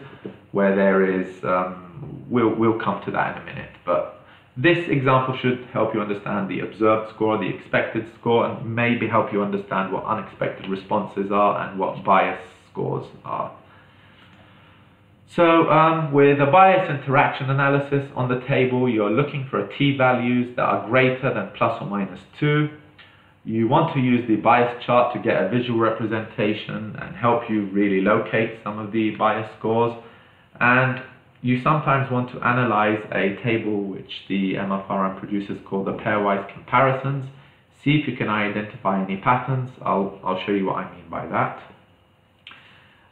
where there is, we'll come to that in a minute. But this example should help you understand the observed score, the expected score, and maybe help you understand what unexpected responses are and what bias scores are. So with a bias interaction analysis on the table, you're looking for t-values that are greater than plus or minus 2. You want to use the bias chart to get a visual representation and help you really locate some of the bias scores. And you sometimes want to analyze a table which the MFRM produces called the pairwise comparisons. See if you can identify any patterns. I'll show you what I mean by that.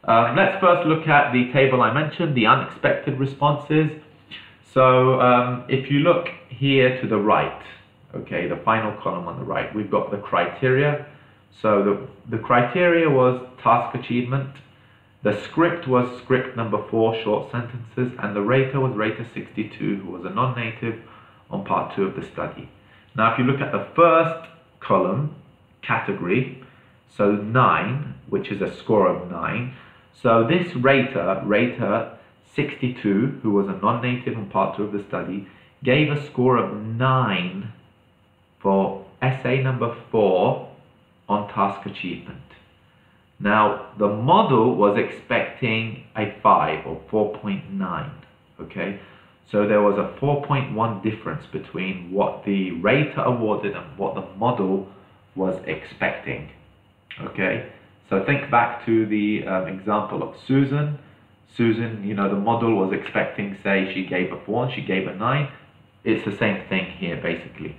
Let's first look at the table I mentioned, the unexpected responses. So if you look here to the right, okay, the final column on the right, we've got the criteria. So the criteria was task achievement. The script was script number 4, short sentences, and the rater was rater 62, who was a non-native on part 2 of the study. Now, if you look at the first column, category, so 9, which is a score of 9. So this rater 62, who was a non-native on part 2 of the study, gave a score of 9 for essay number 4 on task achievement. Now, the model was expecting a 5 or 4.9, okay? So there was a 4.1 difference between what the rater awarded and what the model was expecting, okay? So think back to the example of Susan. Susan, you know, the model was expecting, say, she gave a 4 and she gave a 9. It's the same thing here, basically.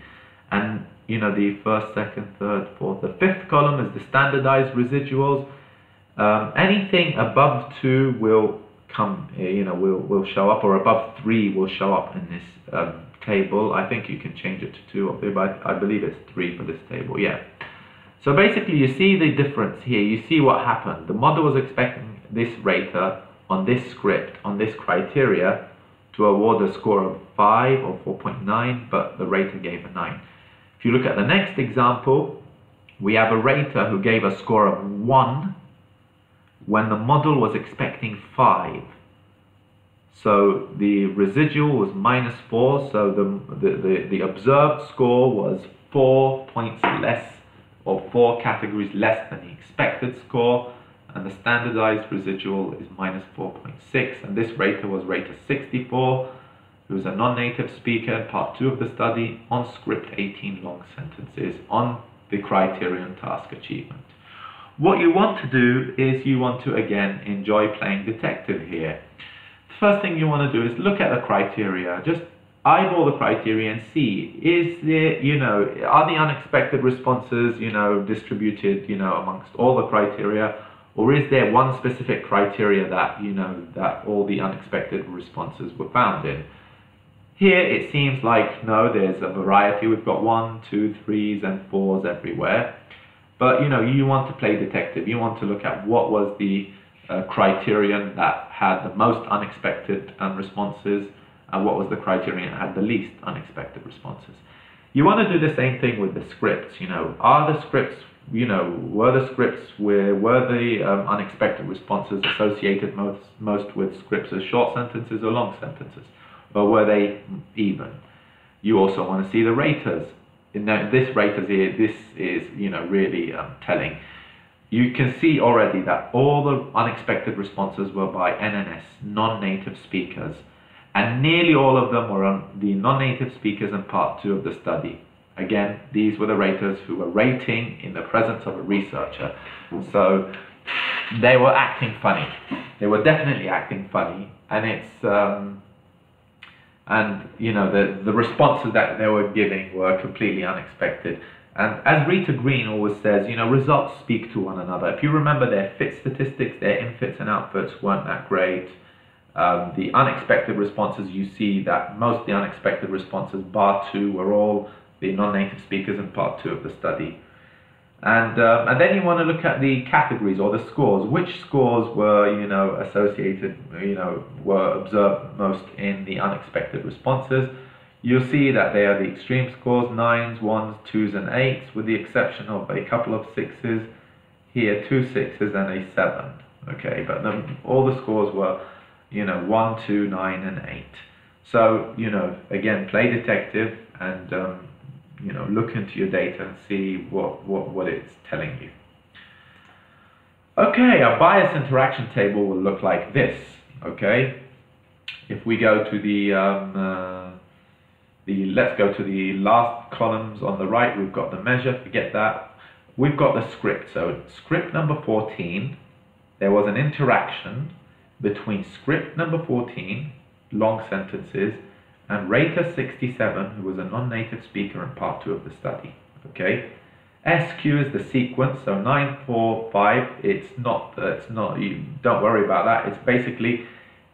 And you know, the first, second, third, fourth, the fifth column is the standardized residuals. Anything above 2 will come, you know, will show up, or above 3 will show up in this table. I think you can change it to 2, but I believe it's 3 for this table, yeah. So basically you see the difference here, you see what happened. The model was expecting this rater on this script, on this criteria, to award a score of 5 or 4.9, but the rater gave a 9. If you look at the next example, we have a rater who gave a score of 1 when the model was expecting 5. So the residual was -4, so the observed score was 4 points less, or 4 categories less than the expected score, and the standardized residual is -4.6, and this rater was rater 64, who is a non-native speaker in part 2 of the study on script 18 long sentences on the criterion task achievement. What you want to do is you want to, again, enjoy playing detective here. The first thing you want to do is look at the criteria. Just eyeball the criteria and see, is there, you know, are the unexpected responses, you know, distributed, you know, amongst all the criteria, or is there one specific criteria that, you know, that all the unexpected responses were found in? Here it seems like, no, there's a variety. We've got 1, 2, 3s and 4s everywhere. But, you know, you want to play detective. You want to look at what was the criterion that had the most unexpected responses, and what was the criterion that had the least unexpected responses. You want to do the same thing with the scripts. Are the scripts, were the unexpected responses associated most with scripts as short sentences or long sentences, or were they even? You also want to see the raters. This raters here, this is really telling. You can see already that all the unexpected responses were by NNS, non-native speakers, and nearly all of them were on the non-native speakers in part 2 of the study. Again, these were the raters who were rating in the presence of a researcher. So they were acting funny. They were definitely acting funny, and it's the responses that they were giving were completely unexpected. And as Rita Green always says, results speak to one another. If you remember their fit statistics, their infits and outputs weren't that great. The unexpected responses, you see that most of the unexpected responses, bar 2, were all the non-native speakers in part 2 of the study. And then you want to look at the categories or the scores. Which scores were, associated, were observed most in the unexpected responses? You'll see that they are the extreme scores, 9s, 1s, 2s, and 8s, with the exception of a couple of 6s. Here, 2 6s and a 7. Okay, but all the scores were, 1, 2, 9, and 8. So, again, play detective and, look into your data and see what it's telling you. Okay, a bias interaction table will look like this. Okay, if we go to let's go to the last columns on the right. We've got the measure, forget that. We've got the script. So script number 14, there was an interaction between script number 14, long sentences, and rater 67, who was a non-native speaker in part 2 of the study. Okay, SQ is the sequence, so 9, 4, 5. It's not. You don't worry about that. It's basically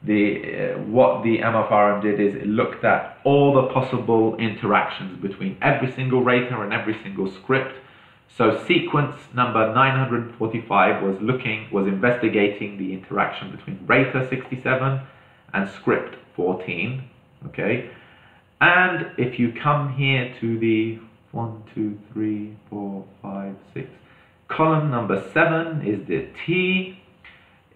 what the MFRM did is it looked at all the possible interactions between every single rater and every single script. So sequence number 945 was investigating the interaction between rater 67 and script 14. Okay, and if you come here to the 1, 2, 3, 4, 5, 6, column number 7 is the T.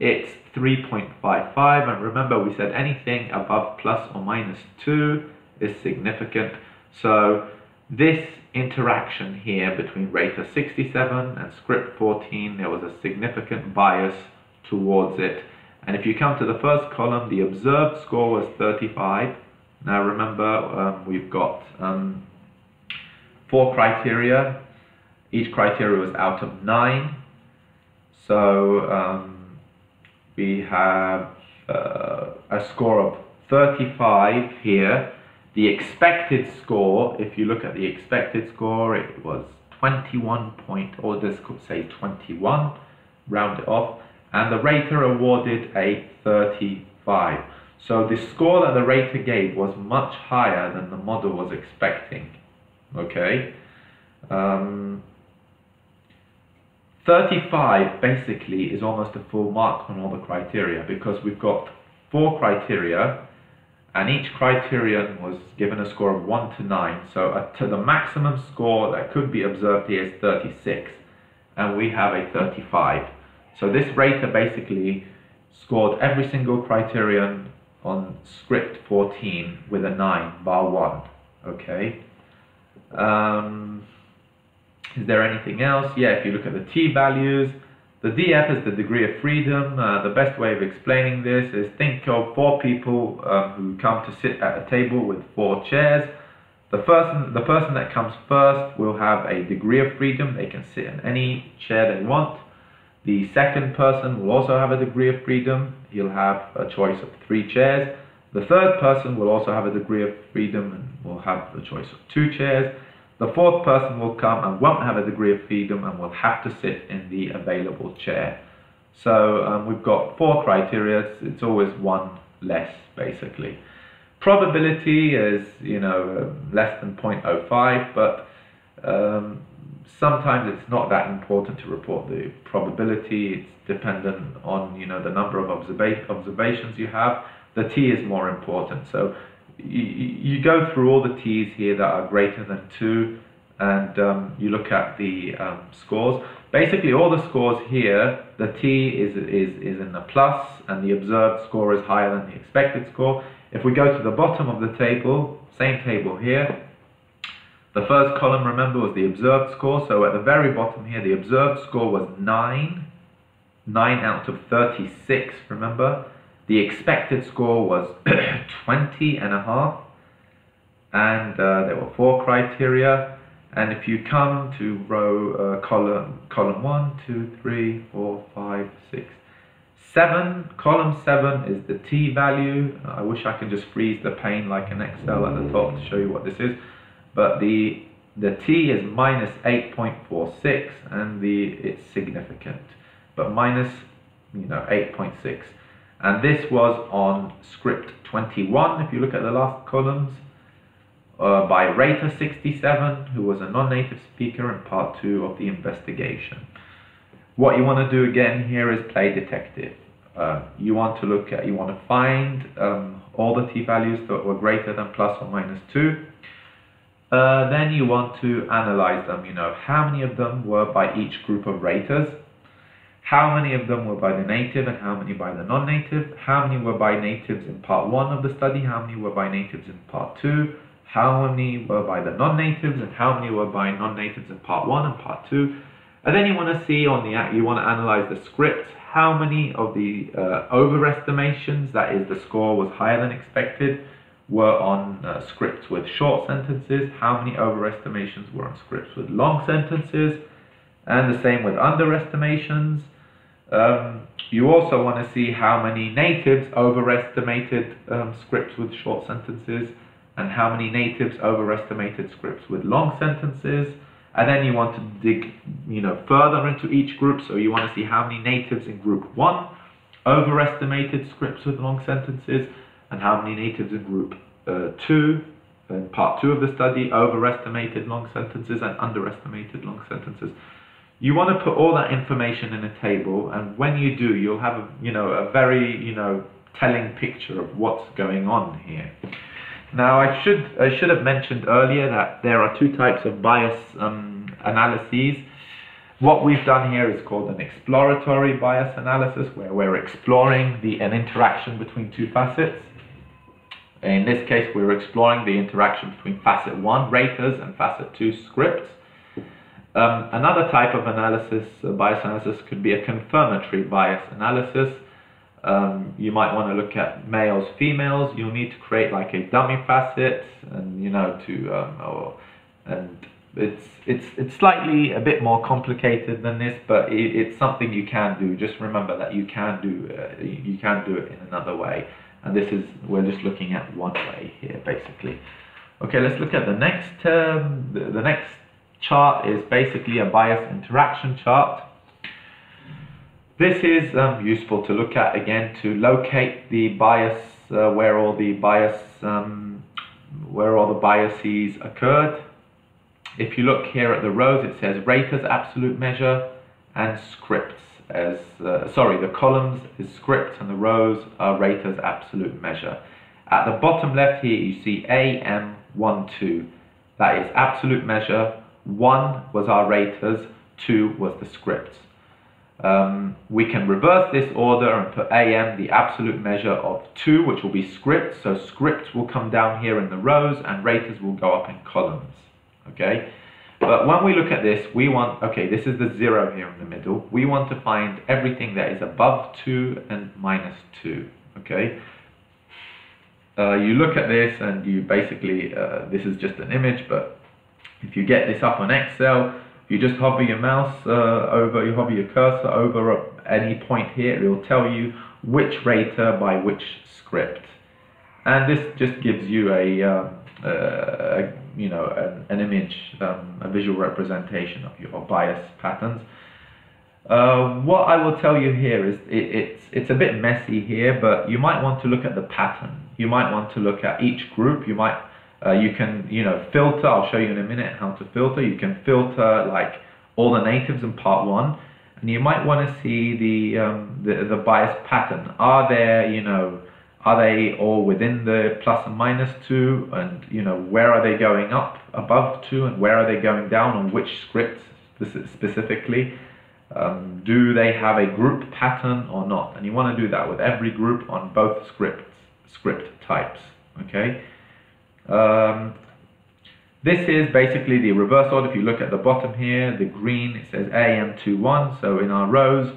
It's 3.55, and remember we said anything above plus or minus 2 is significant. So this interaction here between rater 67 and script 14, there was a significant bias towards it. And if you come to the first column, the observed score was 35. Now remember, we've got 4 criteria. Each criteria was out of 9. So we have a score of 35 here. The expected score, if you look at the expected score, it was 21 point, or this could say 21, round it off, and the rater awarded a 35. So the score that the rater gave was much higher than the model was expecting. Okay, 35 basically is almost a full mark on all the criteria, because we've got 4 criteria and each criterion was given a score of 1 to 9. So the maximum score that could be observed here is 36, and we have a 35. So this rater basically scored every single criterion on script 14 with a 9 bar 1. Okay. Is there anything else? Yeah, if you look at the T values, the DF is the degree of freedom. The best way of explaining this is think of 4 people who come to sit at a table with 4 chairs. The person that comes first will have a degree of freedom. They can sit in any chair they want. The second person will also have a degree of freedom. He'll have a choice of 3 chairs. The third person will also have a degree of freedom and will have the choice of 2 chairs. The fourth person will come and won't have a degree of freedom and will have to sit in the available chair. So we've got 4 criteria. It's always 1 less, basically. Probability is, less than 0.05, but sometimes it's not that important to report the probability. It's dependent on, the number of observations you have. The T is more important. So, you go through all the t's here that are greater than 2, and you look at the scores. Basically, all the scores here, the t is in the plus, and the observed score is higher than the expected score. If we go to the bottom of the table, same table here, the first column, remember, was the observed score. So at the very bottom here, the observed score was 9 out of 36, remember. The expected score was 20.5, and there were 4 criteria. And if you come to row column 1, 2, 3, 4, 5, 6, 7, column 7 is the t value. I wish I could just freeze the pane like an Excel at the top to show you what this is. But the t is minus 8.46, and it's significant. But minus 8.6. And this was on script 21, if you look at the last columns, by Rater 67, who was a non-native speaker in part 2 of the investigation. What you want to do again here is play detective. You want to find all the t-values that were greater than plus or minus 2. Then you want to analyze them. How many of them were by each group of raters? How many of them were by the native and how many by the non-native? How many were by natives in part 1 of the study? How many were by natives in part 2? How many were by the non-natives and how many were by non-natives in part 1 and part 2? And then you want to see you want to analyze the script. How many of the overestimations, that is, the score was higher than expected, were on scripts with short sentences? How many overestimations were on scripts with long sentences? And the same with underestimations. You also want to see how many natives overestimated scripts with short sentences and how many natives overestimated scripts with long sentences. And then you want to dig further into each group. So you want to see how many natives in group 1 overestimated scripts with long sentences and how many natives in group 2, in part 2 of the study, overestimated long sentences and underestimated long sentences. You want to put all that information in a table, and when you do, you'll have a very telling picture of what's going on here. Now, I should have mentioned earlier that there are 2 types of bias analyses. What we've done here is called an exploratory bias analysis, where we're exploring an interaction between 2 facets. In this case, we're exploring the interaction between facet 1, raters, and facet 2, scripts. Another type of analysis, bias analysis, could be a confirmatory bias analysis. You might want to look at males, females. You'll need to create like a dummy facet, and it's slightly a bit more complicated than this, but it's something you can do. Just remember that you can do it in another way, and we're just looking at one way here, basically. Okay, let's look at the next term. The next chart is basically a bias interaction chart. This is useful to look at again to locate the bias, where all the biases occurred. If you look here at the rows, it says raters absolute measure and scripts the columns is scripts and the rows are raters absolute measure. At the bottom left here you see AM12. That is absolute measure. 1 was our raters, 2 was the scripts. We can reverse this order and put AM, the absolute measure of 2, which will be scripts. So scripts will come down here in the rows and raters will go up in columns. Okay, but when we look at this, this is the 0 here in the middle. We want to find everything that is above 2 and minus 2. Okay, you look at this and you basically, this is just an image, but if you get this up on Excel, you just hover your mouse hover your cursor over any point here, it will tell you which rater by which script. And this just gives you an image, a visual representation of your bias patterns. What I will tell you here is it's a bit messy here, but you might want to look at the pattern. You might want to look at each group. You can filter. I'll show you in a minute how to filter. You can filter like all the natives in part 1, and you might want to see the bias pattern. Are there Are they all within the plus and minus 2? And, you know, where are they going up above 2 and where are they going down on which scripts specifically? Do they have a group pattern or not? And you want to do that with every group on both script types, okay? This is basically the reverse order. If you look at the bottom here, the green, it says AM21. So in our rows,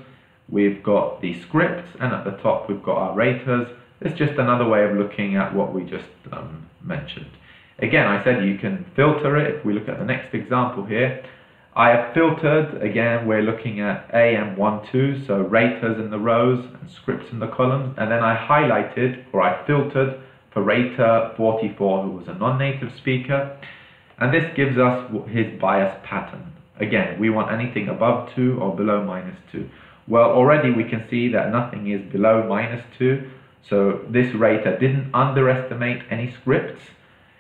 we've got the scripts, and at the top, we've got our raters. It's just another way of looking at what we just mentioned. Again, I said you can filter it. If we look at the next example here, I have filtered, again, we're looking at AM12, so raters in the rows and scripts in the columns, and then I highlighted, or I filtered for rater 44, who was a non-native speaker, and this gives us his bias pattern. Again, we want anything above 2 or below -2. Well, already we can see that nothing is below -2, so this rater didn't underestimate any scripts.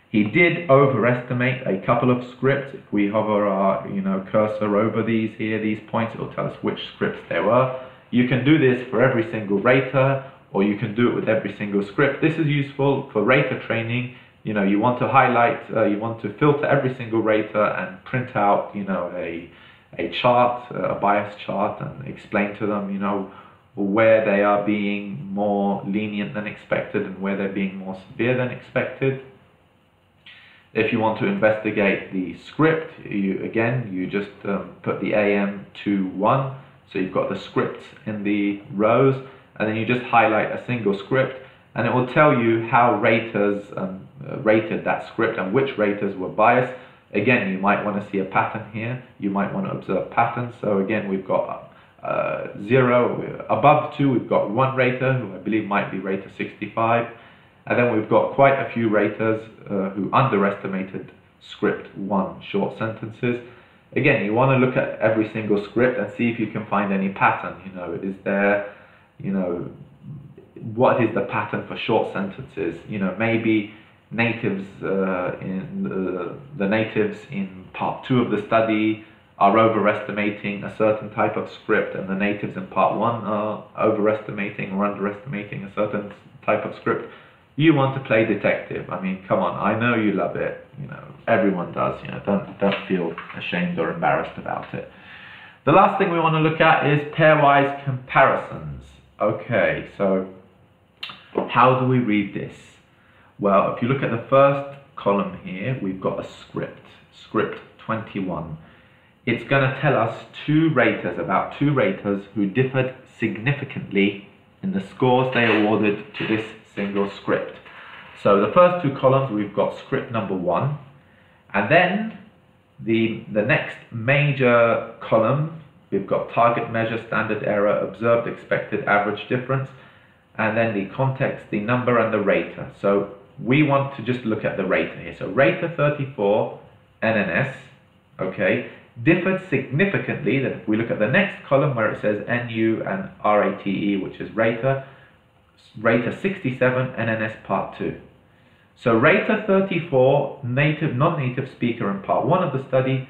He did overestimate a couple of scripts. If we hover our cursor over these here, these points, it will tell us which scripts there were. You can do this for every single rater, or you can do it with every single script. This is useful for rater training. You know, you want to highlight, you want to filter every single rater and print out, a chart, a bias chart, and explain to them, where they are being more lenient than expected and where they're being more severe than expected. If you want to investigate the script, you just put the AM21, so you've got the scripts in the rows, and then you just highlight a single script, and it will tell you how raters rated that script and which raters were biased. Again, you might want to see a pattern here. You might want to observe patterns. So again, we've got 0, above 2, we've got 1 rater, who I believe might be rater 65. And then we've got quite a few raters who underestimated script 1 short sentences. Again, you want to look at every single script and see if you can find any pattern. Is there, what is the pattern for short sentences? Maybe natives the natives in part 2 of the study are overestimating a certain type of script, and the natives in part 1 are overestimating or underestimating a certain type of script. You want to play detective. I mean, come on, I know you love it. Everyone does. Don't feel ashamed or embarrassed about it. The last thing we want to look at is pairwise comparisons. Okay, so how do we read this? Well, if you look at the first column here, we've got a script 21. It's going to tell us about two raters who differed significantly in the scores they awarded to this single script. So the first 2 columns, we've got script number 1, and then the next major column, we've got target measure, standard error, observed, expected, average difference, and then the context, the number, and the rater. So we want to just look at the rater here. So rater 34 NNS, okay, differed significantly. That if we look at the next column where it says NU and RATE, which is rater 67 NNS part 2. So rater 34, non-native speaker in part 1 of the study,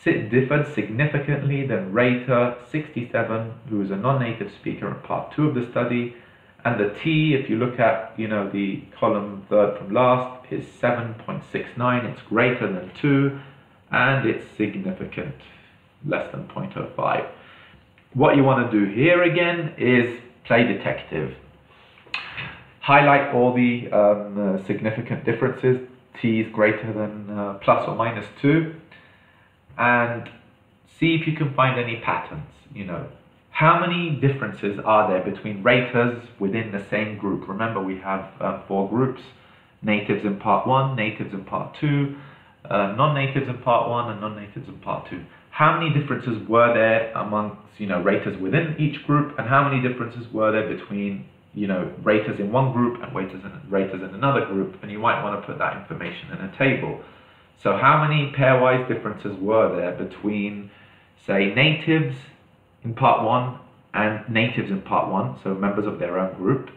differed significantly than rater 67, who is a non-native speaker in part 2 of the study. And the T, if you look at the column 3rd from last, is 7.69. It's greater than 2, and it's significant, less than 0.05. What you want to do here again is play detective. Highlight all the significant differences, T is greater than plus or minus 2, and see if you can find any patterns. How many differences are there between raters within the same group? Remember, we have 4 groups: natives in part 1, natives in part 2, non-natives in part 1, and non-natives in part 2. How many differences were there amongst raters within each group, and how many differences were there between raters in one group and raters in another group? And you might want to put that information in a table. So how many pairwise differences were there between, say, natives in part 1 and natives in part 1, so members of their own group?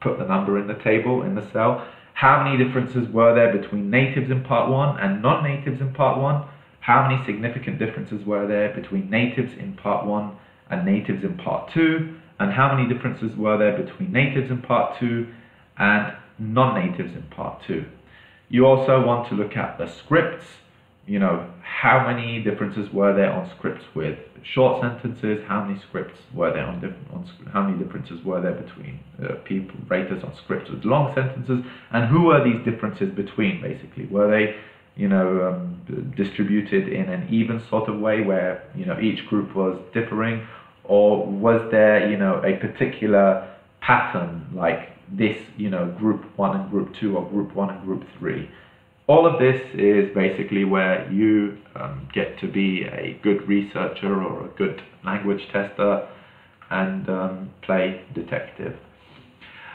Put the number in the table, in the cell. How many differences were there between natives in part 1 and non-natives in part 1? How many significant differences were there between natives in part 1 and natives in part 2? And how many differences were there between natives in part 2 and non-natives in part 2. You also want to look at the scripts, how many differences were there on scripts with short sentences, how many scripts were there how many differences were there between raters on scripts with long sentences, and who were these differences between, basically. Were they distributed in an even sort of way where each group was differing, or was there a particular pattern like this, group 1 and group 2, or group 1 and group 3? All of this is basically where you get to be a good researcher or a good language tester and play detective.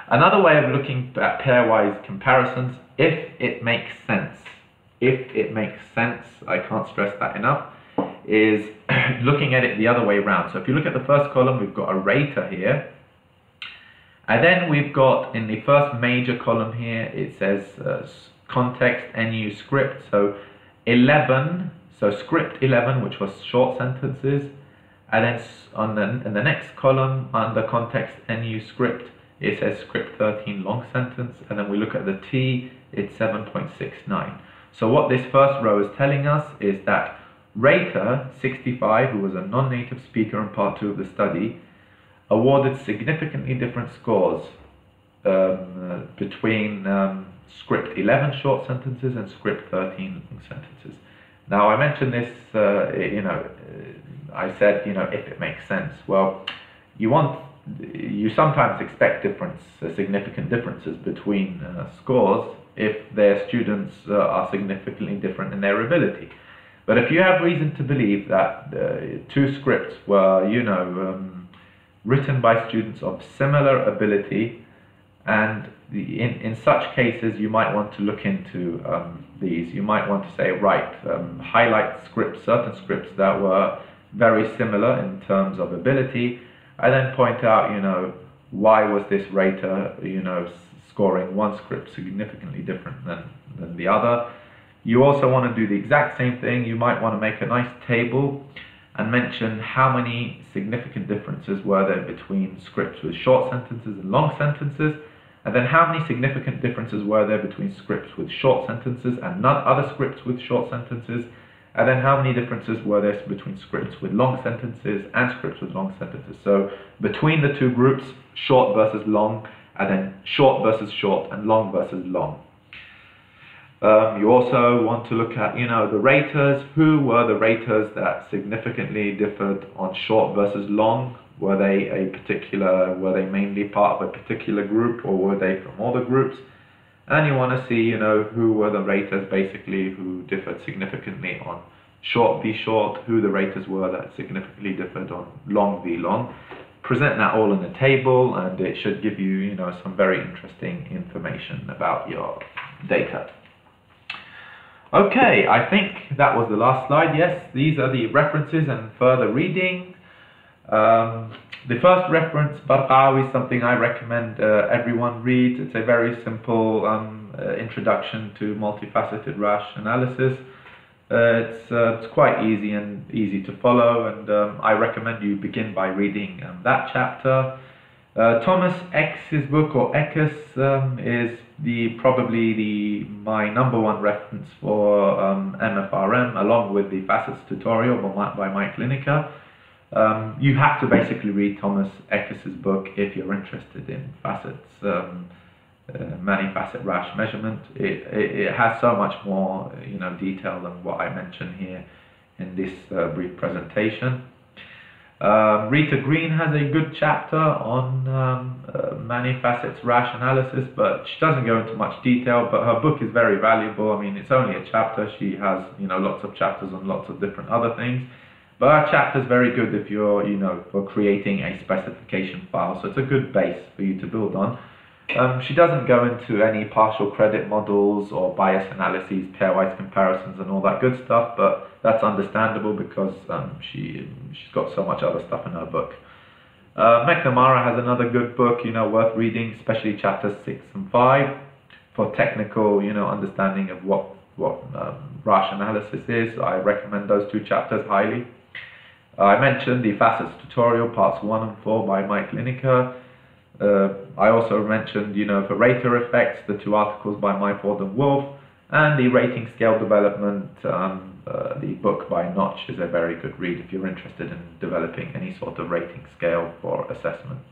Another way of looking at pairwise comparisons, if it makes sense, I can't stress that enough, is looking at it the other way around. So if you look at the first column, we've got a rater here. And then we've got, in the first major column here, it says context, NU script. So 11, so script 11, which was short sentences. And then in the next column, under context, NU script, it says script 13, long sentence. And then we look at the T, it's 7.69. So what this first row is telling us is that rater 65, who was a non-native speaker in part 2 of the study, awarded significantly different scores between script 11 short sentences and script 13 long sentences. Now, I mentioned this, I said, if it makes sense. Well, you sometimes expect significant differences between scores if their students are significantly different in their ability. But if you have reason to believe that two scripts were, written by students of similar ability, and in such cases you might want to look into these. You might want to say, right, highlight certain scripts that were very similar in terms of ability, and then point out, why was this rater, scoring one script significantly different than the other. You also want to do the exact same thing. You might want to make a nice table and mention how many significant differences were there between scripts with short sentences and long sentences, and then how many significant differences were there between scripts with short sentences and other scripts with short sentences, and then how many differences were there between scripts with long sentences and scripts with long sentences. So between the two groups, short versus long, and then short versus short, and long versus long. You also want to look at, the raters. Who were the raters that significantly differed on short versus long? Were they mainly part of a particular group, or were they from all the groups? And you want to see, who were the raters basically who differed significantly on short v short, who the raters were that significantly differed on long v long. Present that all in a table, and it should give you, some very interesting information about your data. Okay, I think that was the last slide. Yes, these are the references and further reading. The first reference, Barqawi, is something I recommend everyone read. It's a very simple introduction to multifaceted Rash analysis. It's quite easy to follow, and I recommend you begin by reading that chapter. Thomas Eckes' book, or Eckes, is probably my #1 reference for MFRM, along with the Facets tutorial by Mike Lineker. You have to basically read Thomas Eckes' book if you're interested in facets, many-facet Rash measurement. It has so much more, detail than what I mentioned here in this brief presentation. Rita Green has a good chapter on many facets Rash analysis, but she doesn't go into much detail, but her book is very valuable. I mean, it's only a chapter. She has, lots of chapters on lots of different other things. But our chapter is very good if you're, for creating a specification file. So it's a good base for you to build on. She doesn't go into any partial credit models or bias analyses, pairwise comparisons, and all that good stuff. But that's understandable because she's got so much other stuff in her book. McNamara has another good book, worth reading, especially chapters 6 and 5 for technical, understanding of what Rash analysis is. I recommend those two chapters highly. I mentioned the Facets tutorial, parts 1 and 4 by Mike Lineker. I also mentioned, the rater effects, the two articles by Myford and Wolf, and the rating scale development. The book by Notch is a very good read if you're interested in developing any sort of rating scale for assessments.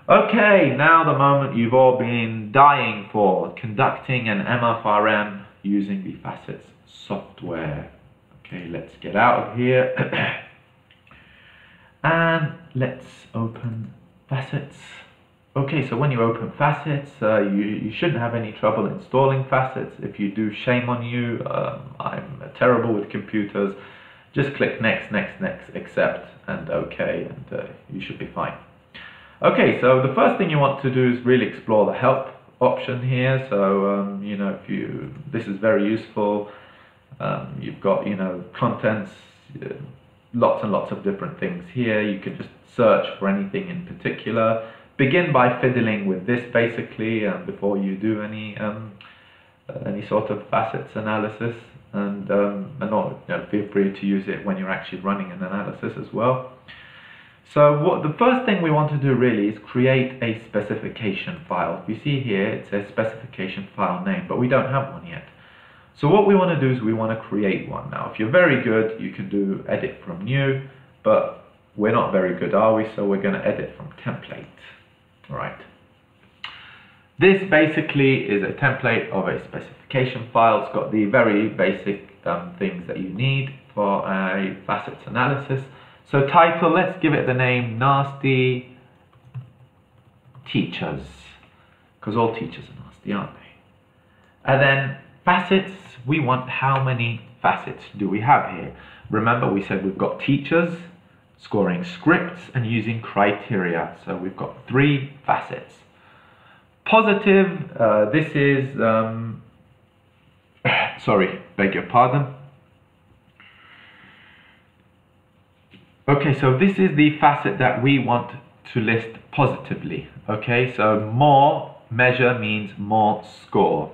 Okay, now the moment you've all been dying for, conducting an MFRM using the Facets software. Okay, let's get out of here and let's open Facets. Okay, so when you open Facets, you shouldn't have any trouble installing Facets. If you do, shame on you. I'm terrible with computers. Just click next, next, next, accept, and okay, and you should be fine. Okay, so the first thing you want to do is really explore the help option here. So, this is very useful. You've got, contents, lots and lots of different things here. You can just search for anything in particular. Begin by fiddling with this basically before you do any sort of facets analysis, and feel free to use it when you're actually running an analysis as well. So the first thing we want to do really is create a specification file. You see here it says specification file name, but we don't have one yet. So what we want to do is we want to create one. Now if you're very good, you can do edit from new, but we're not very good, are we? So we're going to edit from template. Right. This basically is a template of a specification file. It's got the very basic things that you need for a facets analysis. So title, let's give it the name Nasty Teachers, because all teachers are nasty, aren't they? And then facets, we want how many facets do we have here? Remember we said we've got teachers, scoring scripts, and using criteria. So we've got 3 facets. Positive, this is, sorry, beg your pardon. Okay, so this is the facet that we want to list positively. Okay, so more measure means more score.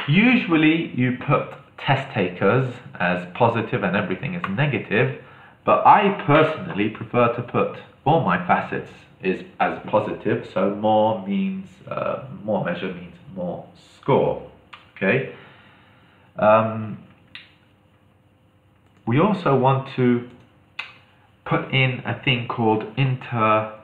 Usually you put test takers as positive and everything is negative, but I personally prefer to put all my facets as positive, so more means more measure means more score. Okay. We also want to put in a thing called inter-rater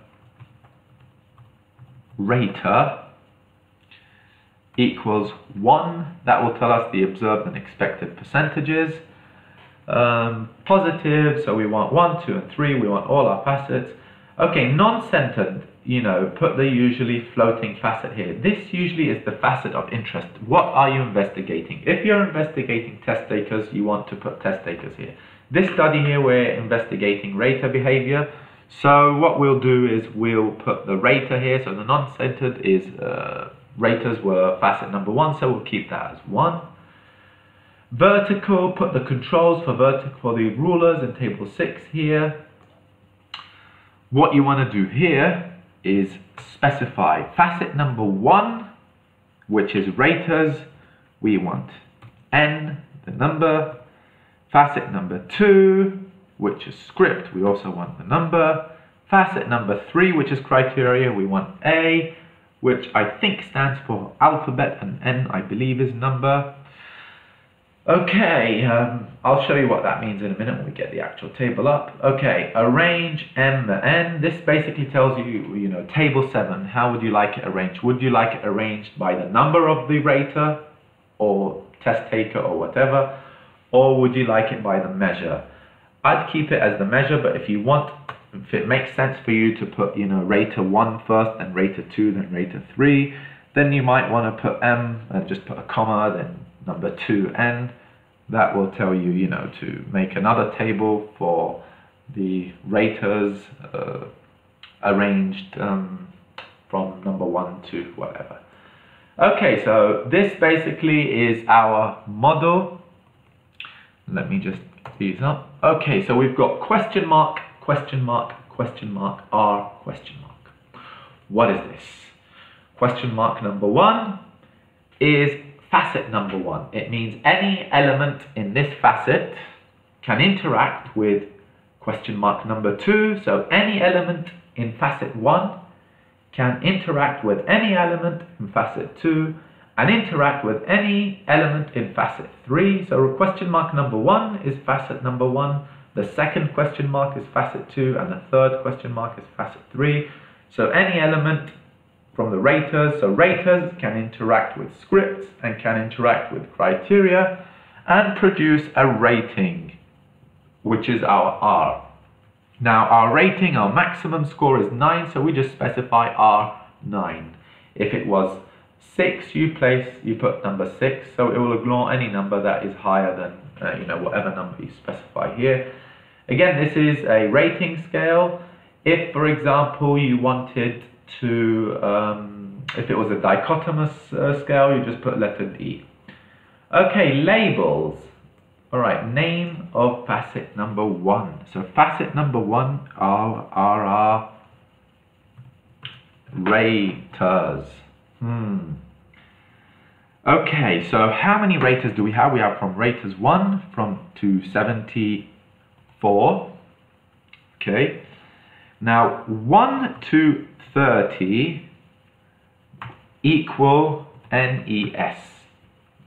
equals 1. That will tell us the observed and expected percentages. Positive, so we want 1, 2, and 3. We want all our facets. Okay, non-centered, put the usually floating facet here. This usually is the facet of interest. What are you investigating? If you're investigating test takers, you want to put test takers here. This study here, we're investigating rater behavior. So what we'll do is we'll put the rater here. So the non-centered is raters were facet number 1, so we'll keep that as 1. Vertical, put the controls for vertical for the rulers in table 6 here. What you want to do here is specify facet number 1, which is raters. We want n, the number. Facet number 2, which is script, we also want the number. Facet number 3, which is criteria, we want A, which I think stands for alphabet, and N, I believe, is number. Okay, I'll show you what that means in a minute when we get the actual table up. Okay, arrange M, N. This basically tells you, table 7, how would you like it arranged? Would you like it arranged by the number of the rater or test taker or whatever? Or would you like it by the measure? I'd keep it as the measure, but if it makes sense for you to put, rater 1 first, then rater 2, then rater 3, then you might want to put M and just put a comma, then number 2N. That will tell you, to make another table for the raters arranged from number 1 to whatever. Okay, so this basically is our model. Let me just get these up. Okay, so we've got question mark, question mark, question mark, R, question mark. What is this? Question mark number 1 is facet number 1. It means any element in this facet can interact with question mark number 2. So any element in facet 1 can interact with any element in facet 2 and interact with any element in facet 3. So question mark number 1 is facet number 1, the second question mark is facet 2, and the third question mark is facet 3. So any element from the raters, so raters can interact with scripts and can interact with criteria and produce a rating, which is our R. Now our rating, our maximum score is 9, so we just specify R9. If it was 6, you put number 6, so it will ignore any number that is higher than whatever number you specify here. Again, this is a rating scale. If, for example, you wanted to, if it was a dichotomous scale, you just put letter D. Okay, labels. All right, name of facet number 1. So facet number 1 are our raters. Okay, so how many raters do we have? We have from raters 1 to 74. Okay, now 1 to 30 equal NES.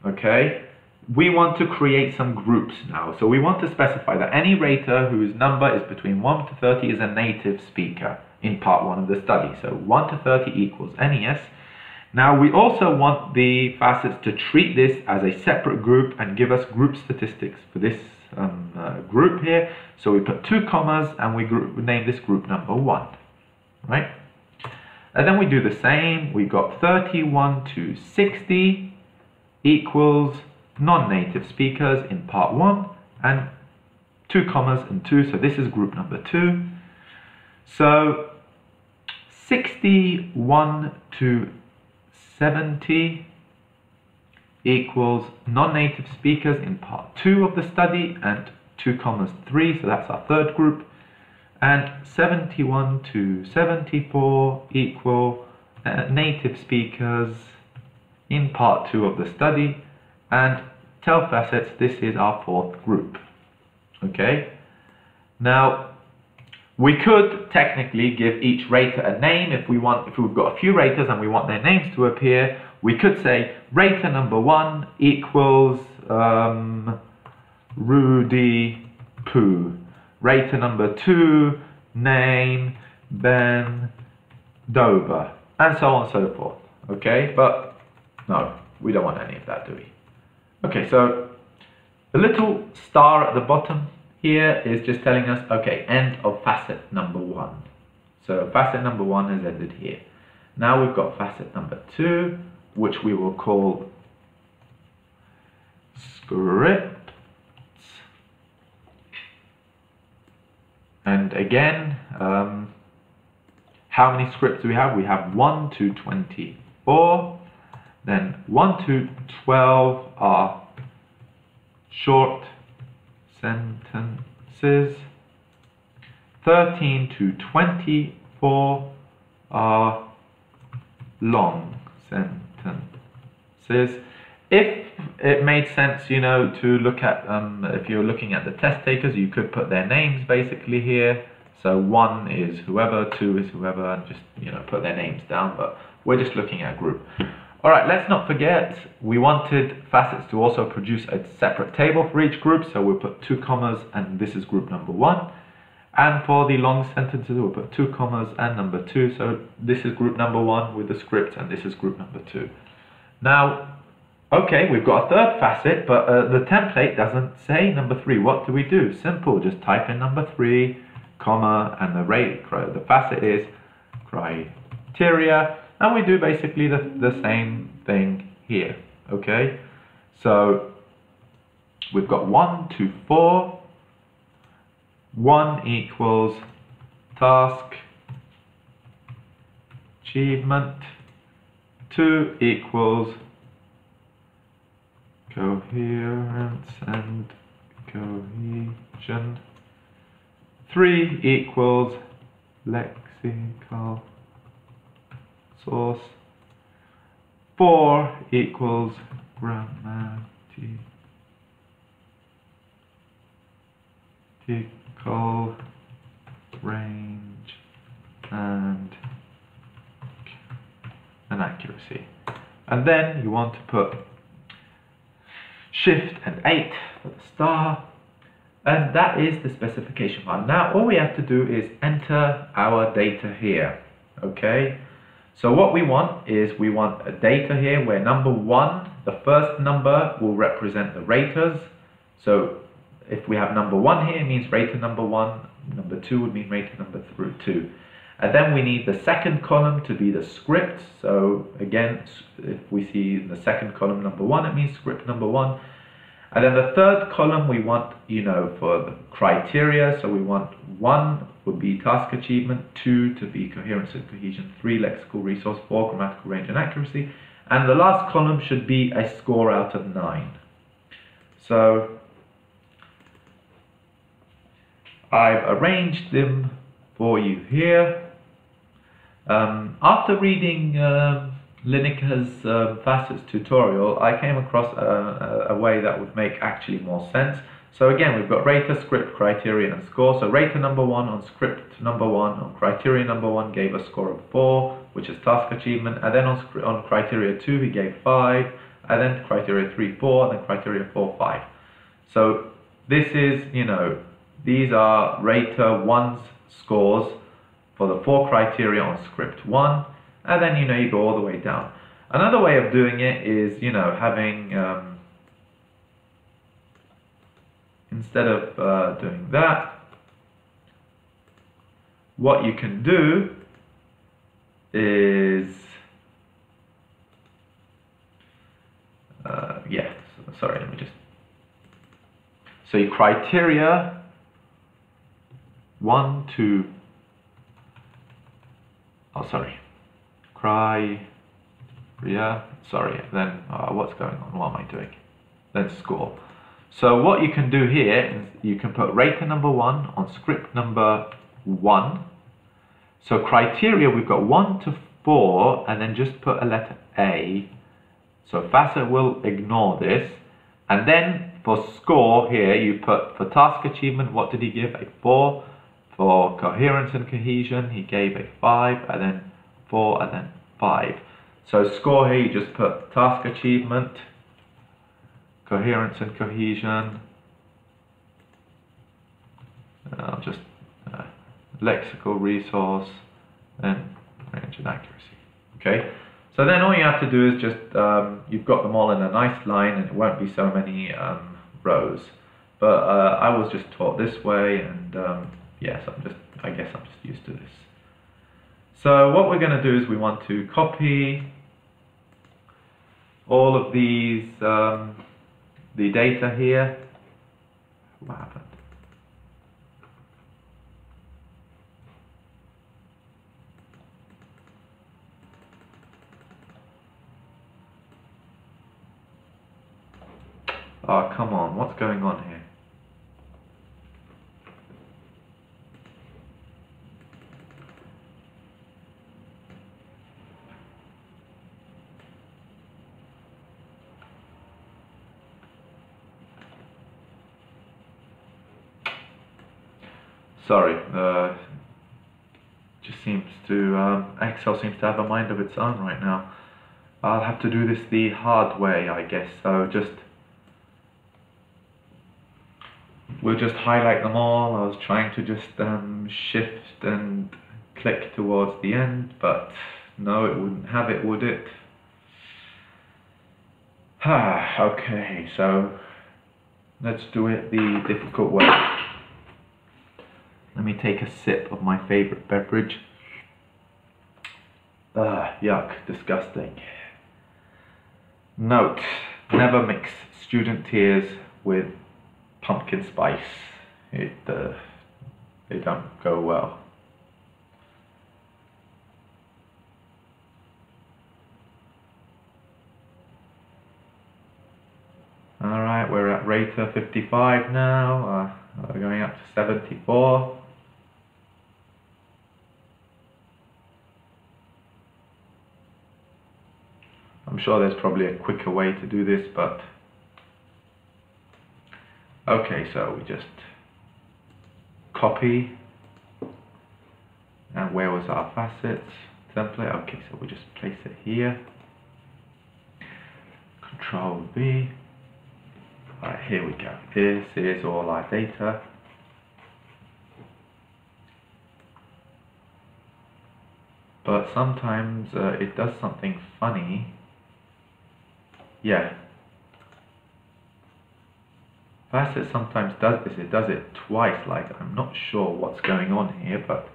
Okay, we want to create some groups now. So we want to specify that any rater whose number is between 1 to 30 is a native speaker in part 1 of the study. So 1 to 30 equals NES. Now we also want the facets to treat this as a separate group and give us group statistics for this group here. So we put 2 commas and we name this group number 1, right? And then we do the same. We got 31 to 60 equals non-native speakers in part 1 and 2 commas and 2, so this is group number 2. So 61 to 70 equals non-native speakers in part 2 of the study and 2 commas 3, so that's our third group. And 71 to 74 equal native speakers in part 2 of the study, and tell facets this is our fourth group. Okay, now we could technically give each rater a name if we've got a few raters and we want their names to appear. We could say rater number 1 equals Rudy Poo. Rater number 2, name Ben Dover, and so on and so forth. Okay, but no, we don't want any of that, do we? Okay, so the little star at the bottom here is just telling us, okay, end of facet number 1. So facet number 1 has ended here. Now we've got facet number 2, which we will call scripts. And again, how many scripts do we have? We have 1 to 24. Then 1 to 12 are short sentences. 13 to 24 are long sentences. If it made sense, to look at, if you're looking at the test takers, you could put their names basically here. So 1 is whoever, 2 is whoever, and just, put their names down, but we're just looking at a group. All right, let's not forget, we wanted facets to also produce a separate table for each group, so we'll put 2 commas, and this is group number 1. And for the long sentences, we'll put 2 commas and number 2, so this is group number 1 with the script, and this is group number 2. Now, okay, we've got a third facet, but the template doesn't say number 3. What do we do? Simple, just type in number 3, comma, and the facet is criteria, and we do basically the same thing here, okay? So we've got 1 to 4, 1 equals task achievement, 2 equals coherence and cohesion, 3 equals lexical source, 4 equals grammatical range, and accuracy. And then you want to put Shift and 8 for the star. And that is the specification file. Now all we have to do is enter our data here. Okay? So what we want is we want a data here where number 1, the first number, will represent the raters. So if we have number 1 here, it means rater number 1. Number 2 would mean rater number 2. And then we need the second column to be the script. So again, if we see in the second column number 1, it means script number 1. And then the third column we want, for the criteria. So we want 1 would be task achievement, 2 to be coherence and cohesion, 3 lexical resource, 4 grammatical range and accuracy. And the last column should be a score out of 9. So I've arranged them for you here. After reading Lineker's Facets tutorial, I came across a way that would make actually more sense. So again, we've got rater, script, criterion, and score. So rater number 1 on script number 1 on criterion number 1 gave a score of 4, which is task achievement. And then on criteria 2, he gave 5. And then criteria 3, 4, and then criteria 4, 5. So this is, these are rater 1's scores for the 4 criteria on script 1. And then, you go all the way down. Another way of doing it is, having, instead of doing that, what you can do is, sorry, let me just, so your criteria 1, 2, then what's going on, what am I doing, then score. So what you can do here is you can put rater number 1 on script number 1. So criteria, we've got 1 to 4, and then just put a letter A. So Facet will ignore this. And then for score here, you put for task achievement, what did he give? A 4. For coherence and cohesion, he gave a 5, and then 4, and then 5. So score here, you just put task achievement, coherence and cohesion, and I'll just lexical resource, and range and accuracy. Okay, so then all you have to do is just, you've got them all in a nice line, and it won't be so many rows. But I was just taught this way, and yes, I guess I'm just used to this. So what we're going to do is we want to copy all of these, the data here. What happened? Oh, come on, what's going on here? Sorry, just seems to, Excel seems to have a mind of its own right now. I'll have to do this the hard way, I guess. So we'll just highlight them all. I was trying to just shift and click towards the end, but no, it wouldn't have it, would it? Okay, so let's do it the difficult way. Let me take a sip of my favorite beverage. Yuck, disgusting. Note, never mix student tears with pumpkin spice. They don't go well. Alright, we're at rater 55 now. We're going up to 74. I'm sure there's probably a quicker way to do this, but okay, so we just copy, and where was our facets? template. Okay, so we'll just place it here. Control V. Alright, here we go. This is all our data. But sometimes it does something funny. Yeah. Facet sometimes does this. It does it twice. Like, I'm not sure what's going on here, but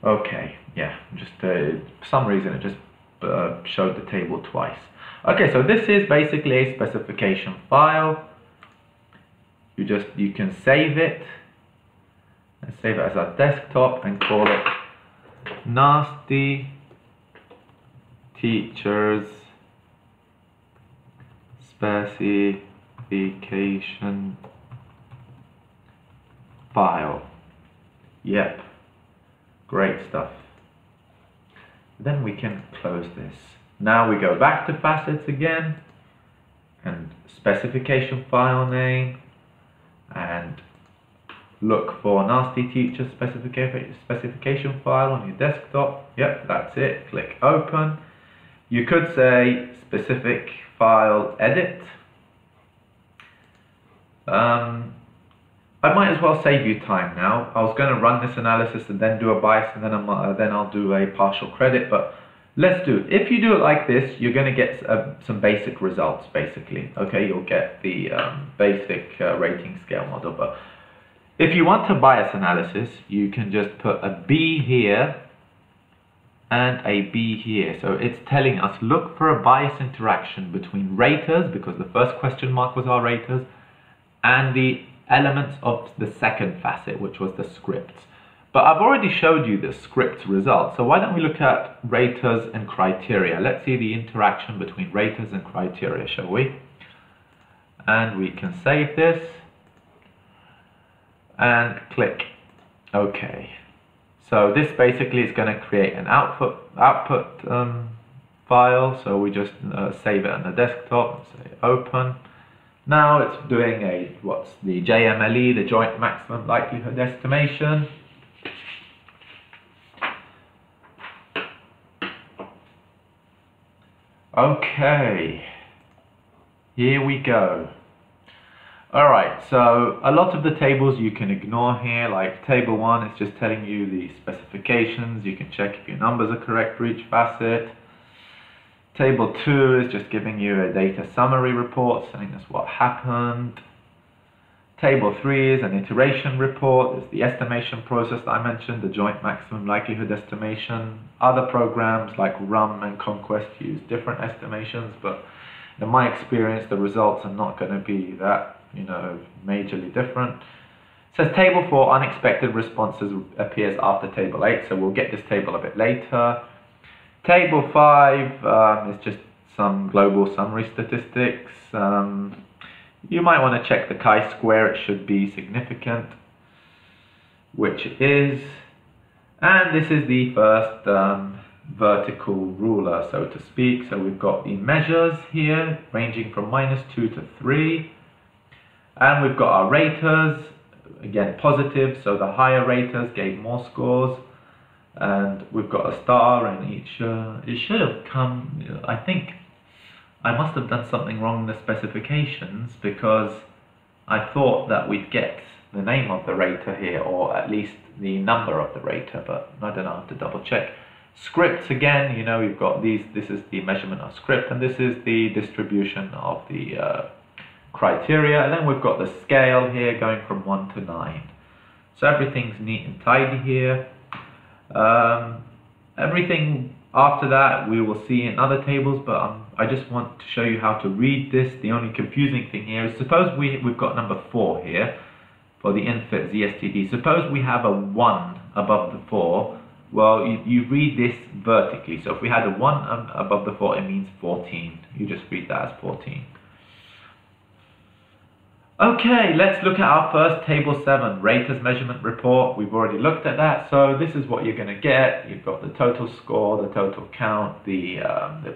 okay, yeah, just for some reason it just showed the table twice. Okay, so this is basically a specification file. You can save it and save it as a desktop and call it Nasty Teachers Specification File. Yep. Great stuff. Then we can close this. Now we go back to facets again and specification file name and look for Nasty Teacher specification file on your desktop. Yep, that's it. Click open. You could say specific file edit. I might as well save you time now. I was going to run this analysis and then do a bias and then I'll do a partial credit, but let's do it. If you do it like this, you're going to get some basic results, basically. Okay, you'll get the basic rating scale model. But if you want to bias analysis, you can just put a B here and a B here. So it's telling us, look for a bias interaction between raters, because the first question mark was our raters, and the elements of the second facet, which was the scripts. But I've already showed you the script result, so why don't we look at raters and criteria. Let's see the interaction between raters and criteria, shall we? And we can save this and click OK. So this basically is going to create an output file, so we just save it on the desktop and say open. Now it's doing what's the JMLE, the Joint Maximum Likelihood Estimation. Okay, here we go. Alright, so a lot of the tables you can ignore here, like table 1 is just telling you the specifications. You can check if your numbers are correct for each facet. Table 2 is just giving you a data summary report, saying us what happened. Table 3 is an iteration report. It's the estimation process that I mentioned, the Joint Maximum Likelihood Estimation. Other programs like RUM and Conquest use different estimations, but in my experience, the results are not going to be that, majorly different. It says Table 4, unexpected responses appears after Table 8, so we'll get this table a bit later. Table 5 is just some global summary statistics. You might want to check the chi-square, it should be significant, which it is. And this is the first vertical ruler, so to speak. So we've got the measures here, ranging from -2 to 3. And we've got our raters, again positive, so the higher raters gave more scores. And we've got a star in each. It should have come, I think I must have done something wrong in the specifications, because I thought that we'd get the name of the rater here, or at least the number of the rater, but I don't know, I have to double check. Scripts again, we've got these, this is the measurement of script, and this is the distribution of the criteria, and then we've got the scale here going from 1 to 9. So everything's neat and tidy here. Everything after that we will see in other tables, but I just want to show you how to read this. The only confusing thing here is, suppose we've got number 4 here for the infit ZSTD. Suppose we have a 1 above the 4. Well, you read this vertically. So if we had a 1 above the 4, it means 14. You just read that as 14. Okay, let's look at our first table 7, raters measurement report. We've already looked at that, so this is what you're going to get. You've got the total score, the total count, the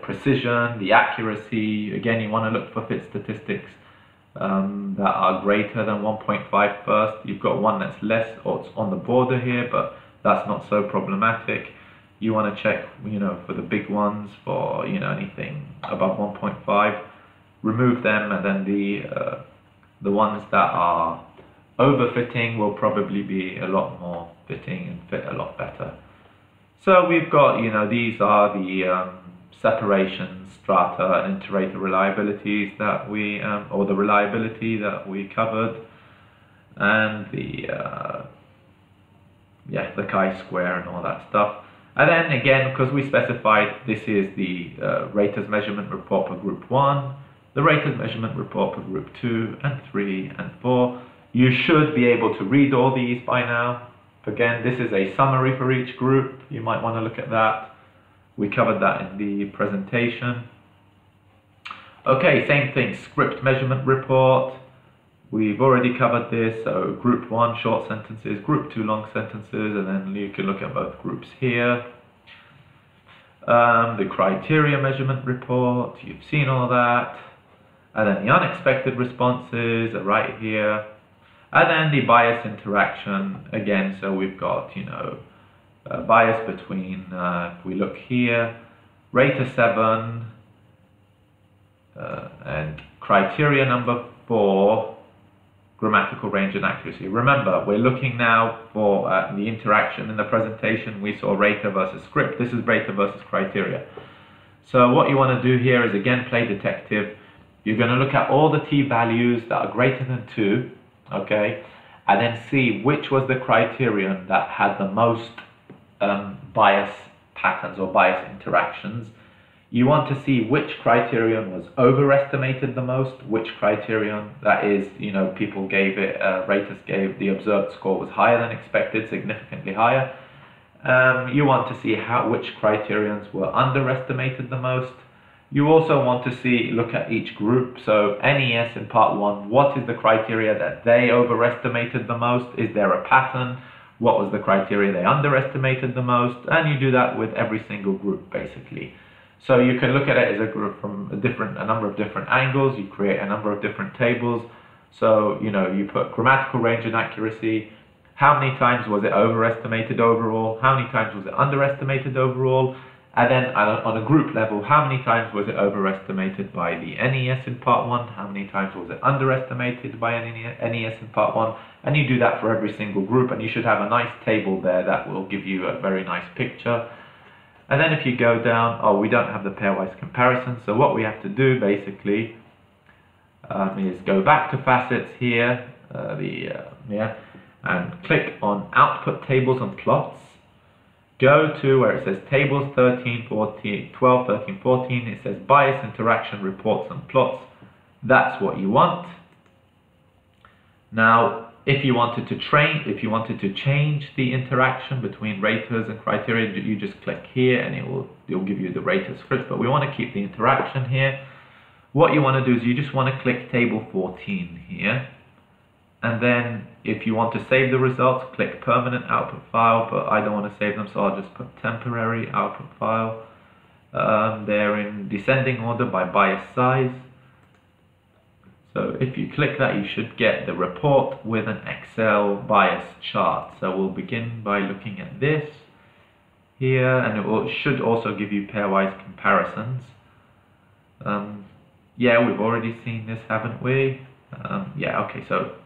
precision, the accuracy. Again, you want to look for fit statistics that are greater than 1.5 first. You've got one that's less, or it's on the border here, but that's not so problematic. You want to check, for the big ones, for anything above 1.5, remove them, and then the ones that are overfitting will probably be a lot more fitting and fit a lot better. So we've got, these are the separations, strata, and inter-rater reliabilities that we, or the reliability that we covered, and the chi-square and all that stuff. And then again, because we specified this is the raters measurement report for group 1, the raters measurement report for group 2 and 3 and 4. You should be able to read all these by now. Again, this is a summary for each group. You might want to look at that. We covered that in the presentation. Okay, same thing, script measurement report. We've already covered this, so group 1 short sentences, group 2 long sentences, and then you can look at both groups here. The criteria measurement report, you've seen all that. And then the unexpected responses are right here. And then the bias interaction, again, so we've got, bias between, if we look here, rater 7 and criteria number 4, grammatical range and accuracy. Remember, we're looking now for the interaction. In the presentation, we saw rater versus script. This is rater versus criteria. So what you want to do here is, again, play detective. You're going to look at all the t-values that are greater than 2, okay, and then see which was the criterion that had the most bias patterns or bias interactions. You want to see which criterion was overestimated the most, which criterion, that is, people gave it, raters gave the observed score was higher than expected, significantly higher. You want to see which criterions were underestimated the most. You also want to look at each group. So NES in part 1, what is the criteria that they overestimated the most? Is there a pattern? What was the criteria they underestimated the most? And you do that with every single group, basically. So you can look at it as a group from a number of different angles. You create a number of different tables. So, you put grammatical range and accuracy. How many times was it overestimated overall? How many times was it underestimated overall? And then on a group level, how many times was it overestimated by the NES in part 1? How many times was it underestimated by NES in part 1? And you do that for every single group, and you should have a nice table there that will give you a very nice picture. And then if you go down, we don't have the pairwise comparison, so what we have to do basically is go back to facets here, and click on output tables and plots. Go to where it says tables 13, 14, 12, 13, 14. It says bias interaction reports and plots. That's what you want. Now, if you wanted to change the interaction between raters and criteria, you just click here and it'll give you the rater script. But we want to keep the interaction here. What you want to do is you just want to click table 14 here. And then if you want to save the results, click permanent output file, but I don't want to save them, so I'll just put temporary output file. They're in descending order by bias size. So if you click that, you should get the report with an Excel bias chart. So we'll begin by looking at this here, and it should also give you pairwise comparisons. Yeah, we've already seen this, haven't we? Yeah, okay, so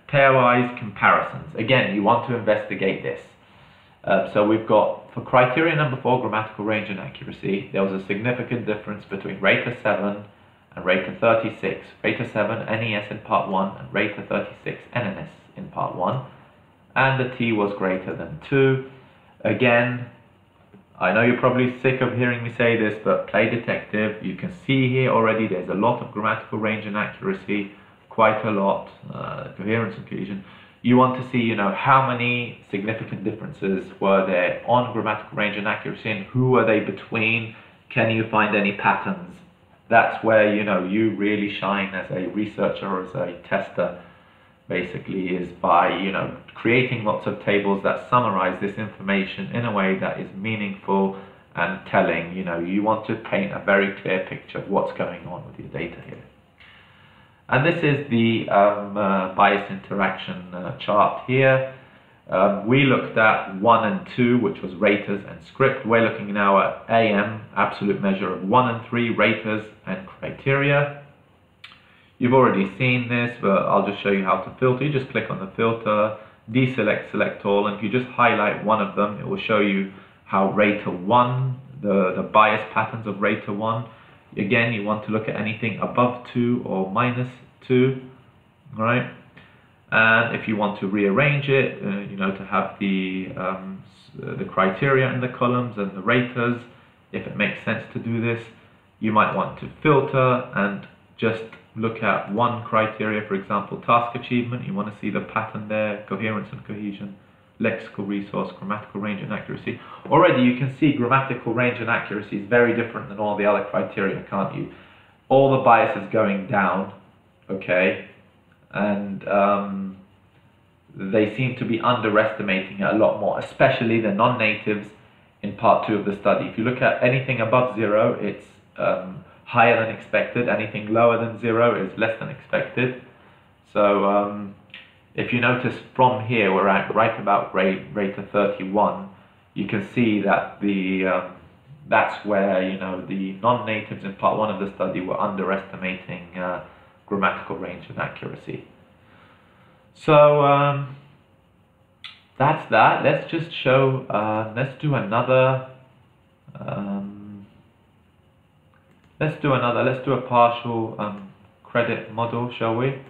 pairwise comparisons. Again, you want to investigate this. So we've got, for criteria number 4, grammatical range and accuracy, there was a significant difference between rater 7 and rater 36. Rater 7 NES in part 1 and rater 36 NNS in part 1. And the T was greater than 2. Again, I know you're probably sick of hearing me say this, but play detective. You can see here already there's a lot of grammatical range and accuracy, quite a lot, coherence and cohesion. You want to see, how many significant differences were there on grammatical range and accuracy, and who are they between? Can you find any patterns? That's where, you really shine as a researcher or as a tester, basically, is by, creating lots of tables that summarize this information in a way that is meaningful and telling. You want to paint a very clear picture of what's going on with your data here. And this is the bias interaction chart here. We looked at 1 and 2, which was raters and script. We're looking now at AM, absolute measure of 1 and 3, raters and criteria. You've already seen this, but I'll just show you how to filter. You just click on the filter, deselect, select all, and if you just highlight one of them, it will show you how rater 1, the bias patterns of rater 1. Again, you want to look at anything above 2 or minus 2, right? And if you want to rearrange it, to have the criteria in the columns and the raters, if it makes sense to do this, you might want to filter and just look at one criteria, for example, task achievement. You want to see the pattern there, coherence and cohesion, lexical resource, grammatical range and accuracy. Already you can see grammatical range and accuracy is very different than all the other criteria, can't you? All the bias is going down, okay? And they seem to be underestimating it a lot more, especially the non-natives in part 2 of the study. If you look at anything above 0, it's higher than expected. Anything lower than 0 is less than expected. So if you notice from here, we're at right about rater 31. You can see that that's where the non-natives in part 1 of the study were underestimating grammatical range and accuracy. So that's that. Let's just show, let's do another, let's do a partial credit model, shall we?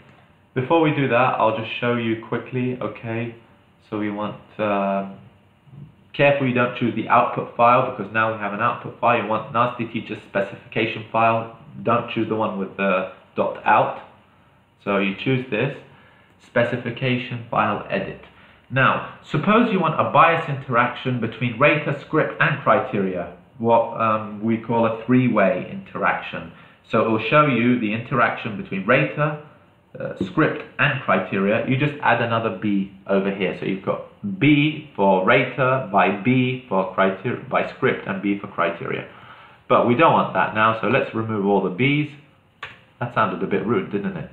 Before we do that, I'll just show you quickly, okay? So we want, careful you don't choose the output file, because now we have an output file. You want Nasty Teacher specification file. Don't choose the one with the .out. So you choose this, specification file edit. Now, suppose you want a bias interaction between rater, script and criteria, what we call a three-way interaction. So it will show you the interaction between rater, script and criteria. You just add another B over here. So you've got B for rater, by B for criteria, by script, and B for criteria. But we don't want that now, so let's remove all the B's. That sounded a bit rude, didn't it?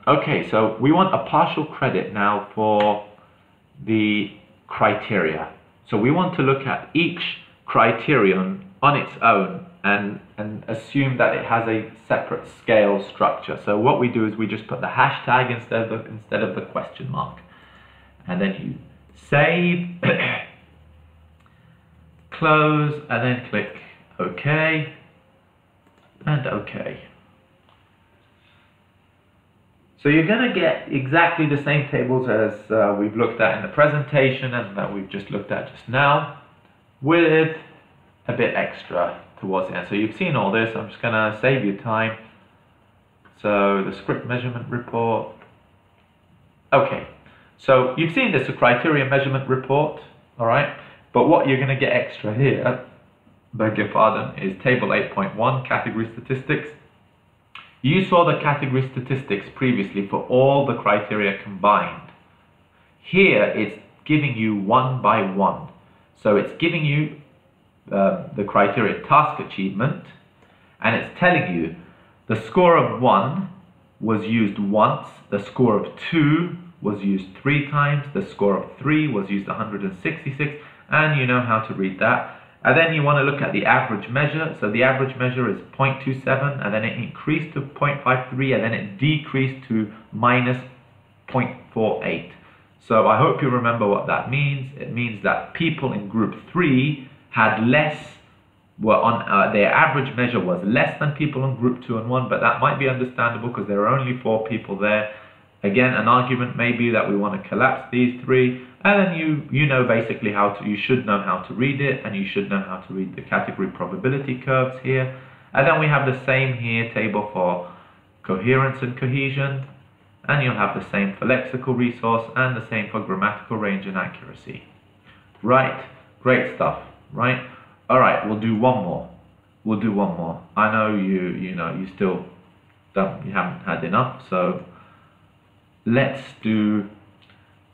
Okay, so we want a partial credit now for the criteria. So we want to look at each criterion on its own and assume that it has a separate scale structure. So what we do is we just put the hashtag instead of the question mark. And then you save, close, and then click OK and OK. So you're going to get exactly the same tables as we've looked at in the presentation and that we've just looked at just now, with a bit extra towards the end. So you've seen all this. I'm just going to save you time. So the script measurement report. Okay, so you've seen this, a criteria measurement report, all right? But what you're going to get extra here, beg your pardon, is table 8.1, category statistics. You saw the category statistics previously for all the criteria combined. Here it's giving you one by one. So it's giving you the criteria task achievement, and it's telling you the score of 1 was used once, the score of 2 was used 3 times, the score of 3 was used 166, and you know how to read that. And then you want to look at the average measure. So the average measure is 0.27, and then it increased to 0.53, and then it decreased to minus 0.48. So I hope you remember what that means. It means that people in group 3 had less, were on their average measure was less than people in group 2 and 1, but that might be understandable because there are only 4 people there. Again, an argument may be that we want to collapse these 3, and then you know basically you should know how to read it, and you should know how to read the category probability curves here. And then we have the same here table for coherence and cohesion, and you'll have the same for lexical resource and the same for grammatical range and accuracy. Right, great stuff, right? All right, we'll do one more. We'll do one more. I know you still you haven't had enough, so let's do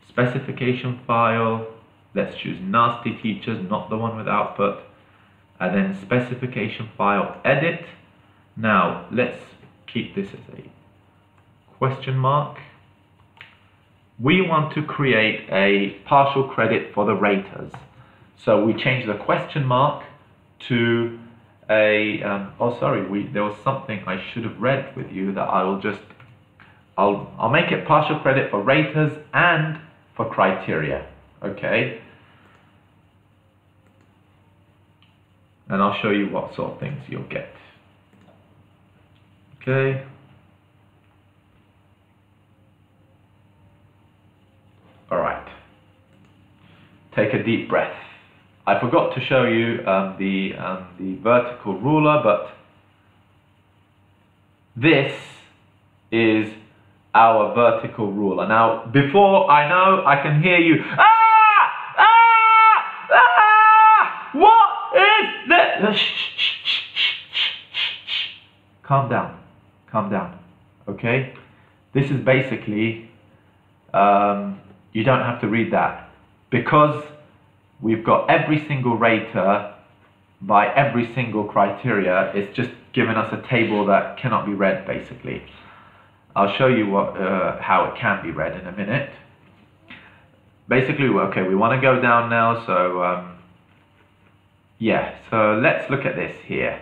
specification file. Let's choose Nasty Teachers, not the one with output. and then specification file edit. Now let's keep this as a question mark. We want to create a partial credit for the raters. So we change the question mark to a, there was something I should have read with you that I'll make it partial credit for raters and for criteria, okay? And I'll show you what sort of things you'll get. Okay. All right. Take a deep breath. I forgot to show you the vertical ruler, but this is our vertical ruler. Now, before I know, I can hear you. What is this? Shh. Calm down. Calm down. Okay? This is basically, you don't have to read that, because we've got every single rater by every single criteria. It's just given us a table that cannot be read, basically. I'll show you how it can be read in a minute. Basically, okay, we want to go down now, so yeah, so let's look at this here.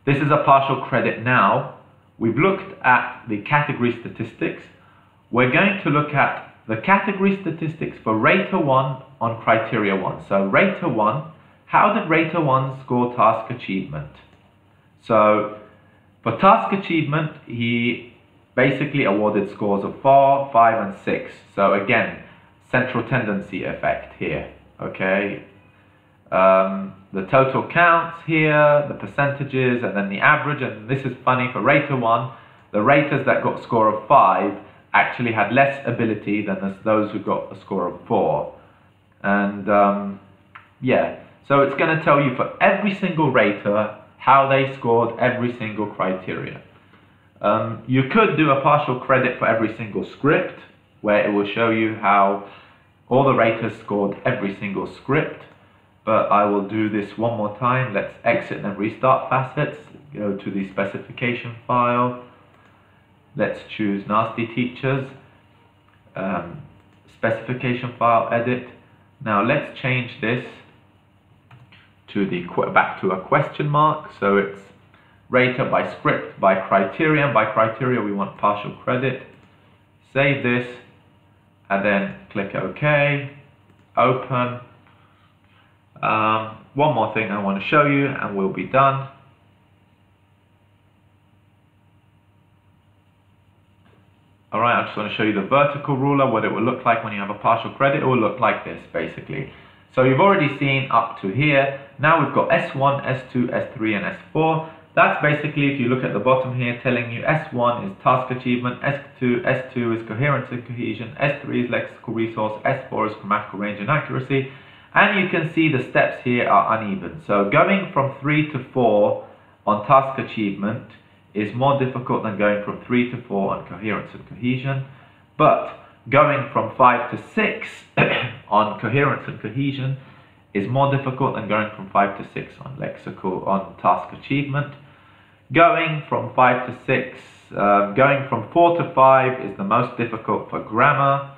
This is a partial credit now. We've looked at the category statistics. We're going to look at the category statistics for Rater 1 on Criteria 1. So Rater 1, how did Rater 1 score task achievement? So for task achievement, he basically awarded scores of 4, 5 and 6. So again, central tendency effect here, okay? The total counts here, the percentages, and then the average. And this is funny, for Rater 1, the raters that got a score of 5 actually had less ability than those who got a score of 4. And yeah, so it's going to tell you for every single rater how they scored every single criteria. You could do a partial credit for every single script, where it will show you how all the raters scored every single script. But I will do this one more time. Let's exit and restart facets. Go to the specification file. Let's choose Nasty Teachers. Specification file, edit. Now let's change this to back to a question mark. So it's rater by script, by criteria. And by criteria we want partial credit. Save this and then click OK. Open. One more thing I want to show you and we'll be done. Alright, I just want to show you the vertical ruler, what it will look like when you have a partial credit. It will look like this, basically. So you've already seen up to here. Now we've got S1, S2, S3 and S4. That's basically, if you look at the bottom here, telling you S1 is task achievement, S2 is coherence and cohesion, S3 is lexical resource, S4 is grammatical range and accuracy. And you can see the steps here are uneven. So going from 3 to 4 on task achievement is more difficult than going from 3 to 4 on coherence and cohesion. But going from 5 to 6 on coherence and cohesion is more difficult than going from 5 to 6 on task achievement. Going from 5 to 6, going from 4 to 5 is the most difficult for grammar.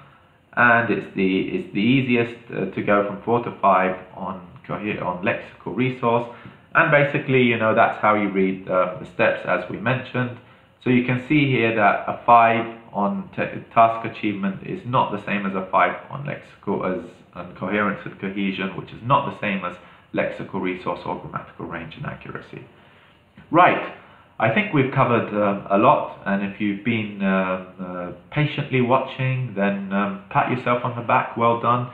And it's the easiest to go from 4 to 5 on lexical resource. And basically, you know, that's how you read the steps as we mentioned. So you can see here that a 5 on task achievement is not the same as a 5 on lexical and coherence and cohesion, which is not the same as lexical resource or grammatical range and accuracy. Right. I think we've covered a lot, and if you've been patiently watching, then pat yourself on the back, well done.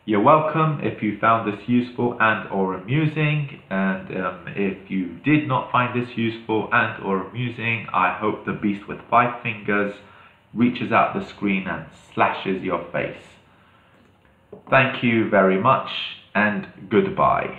You're welcome if you found this useful and or amusing, and if you did not find this useful and or amusing, I hope the beast with 5 fingers reaches out the screen and slashes your face. Thank you very much, and goodbye.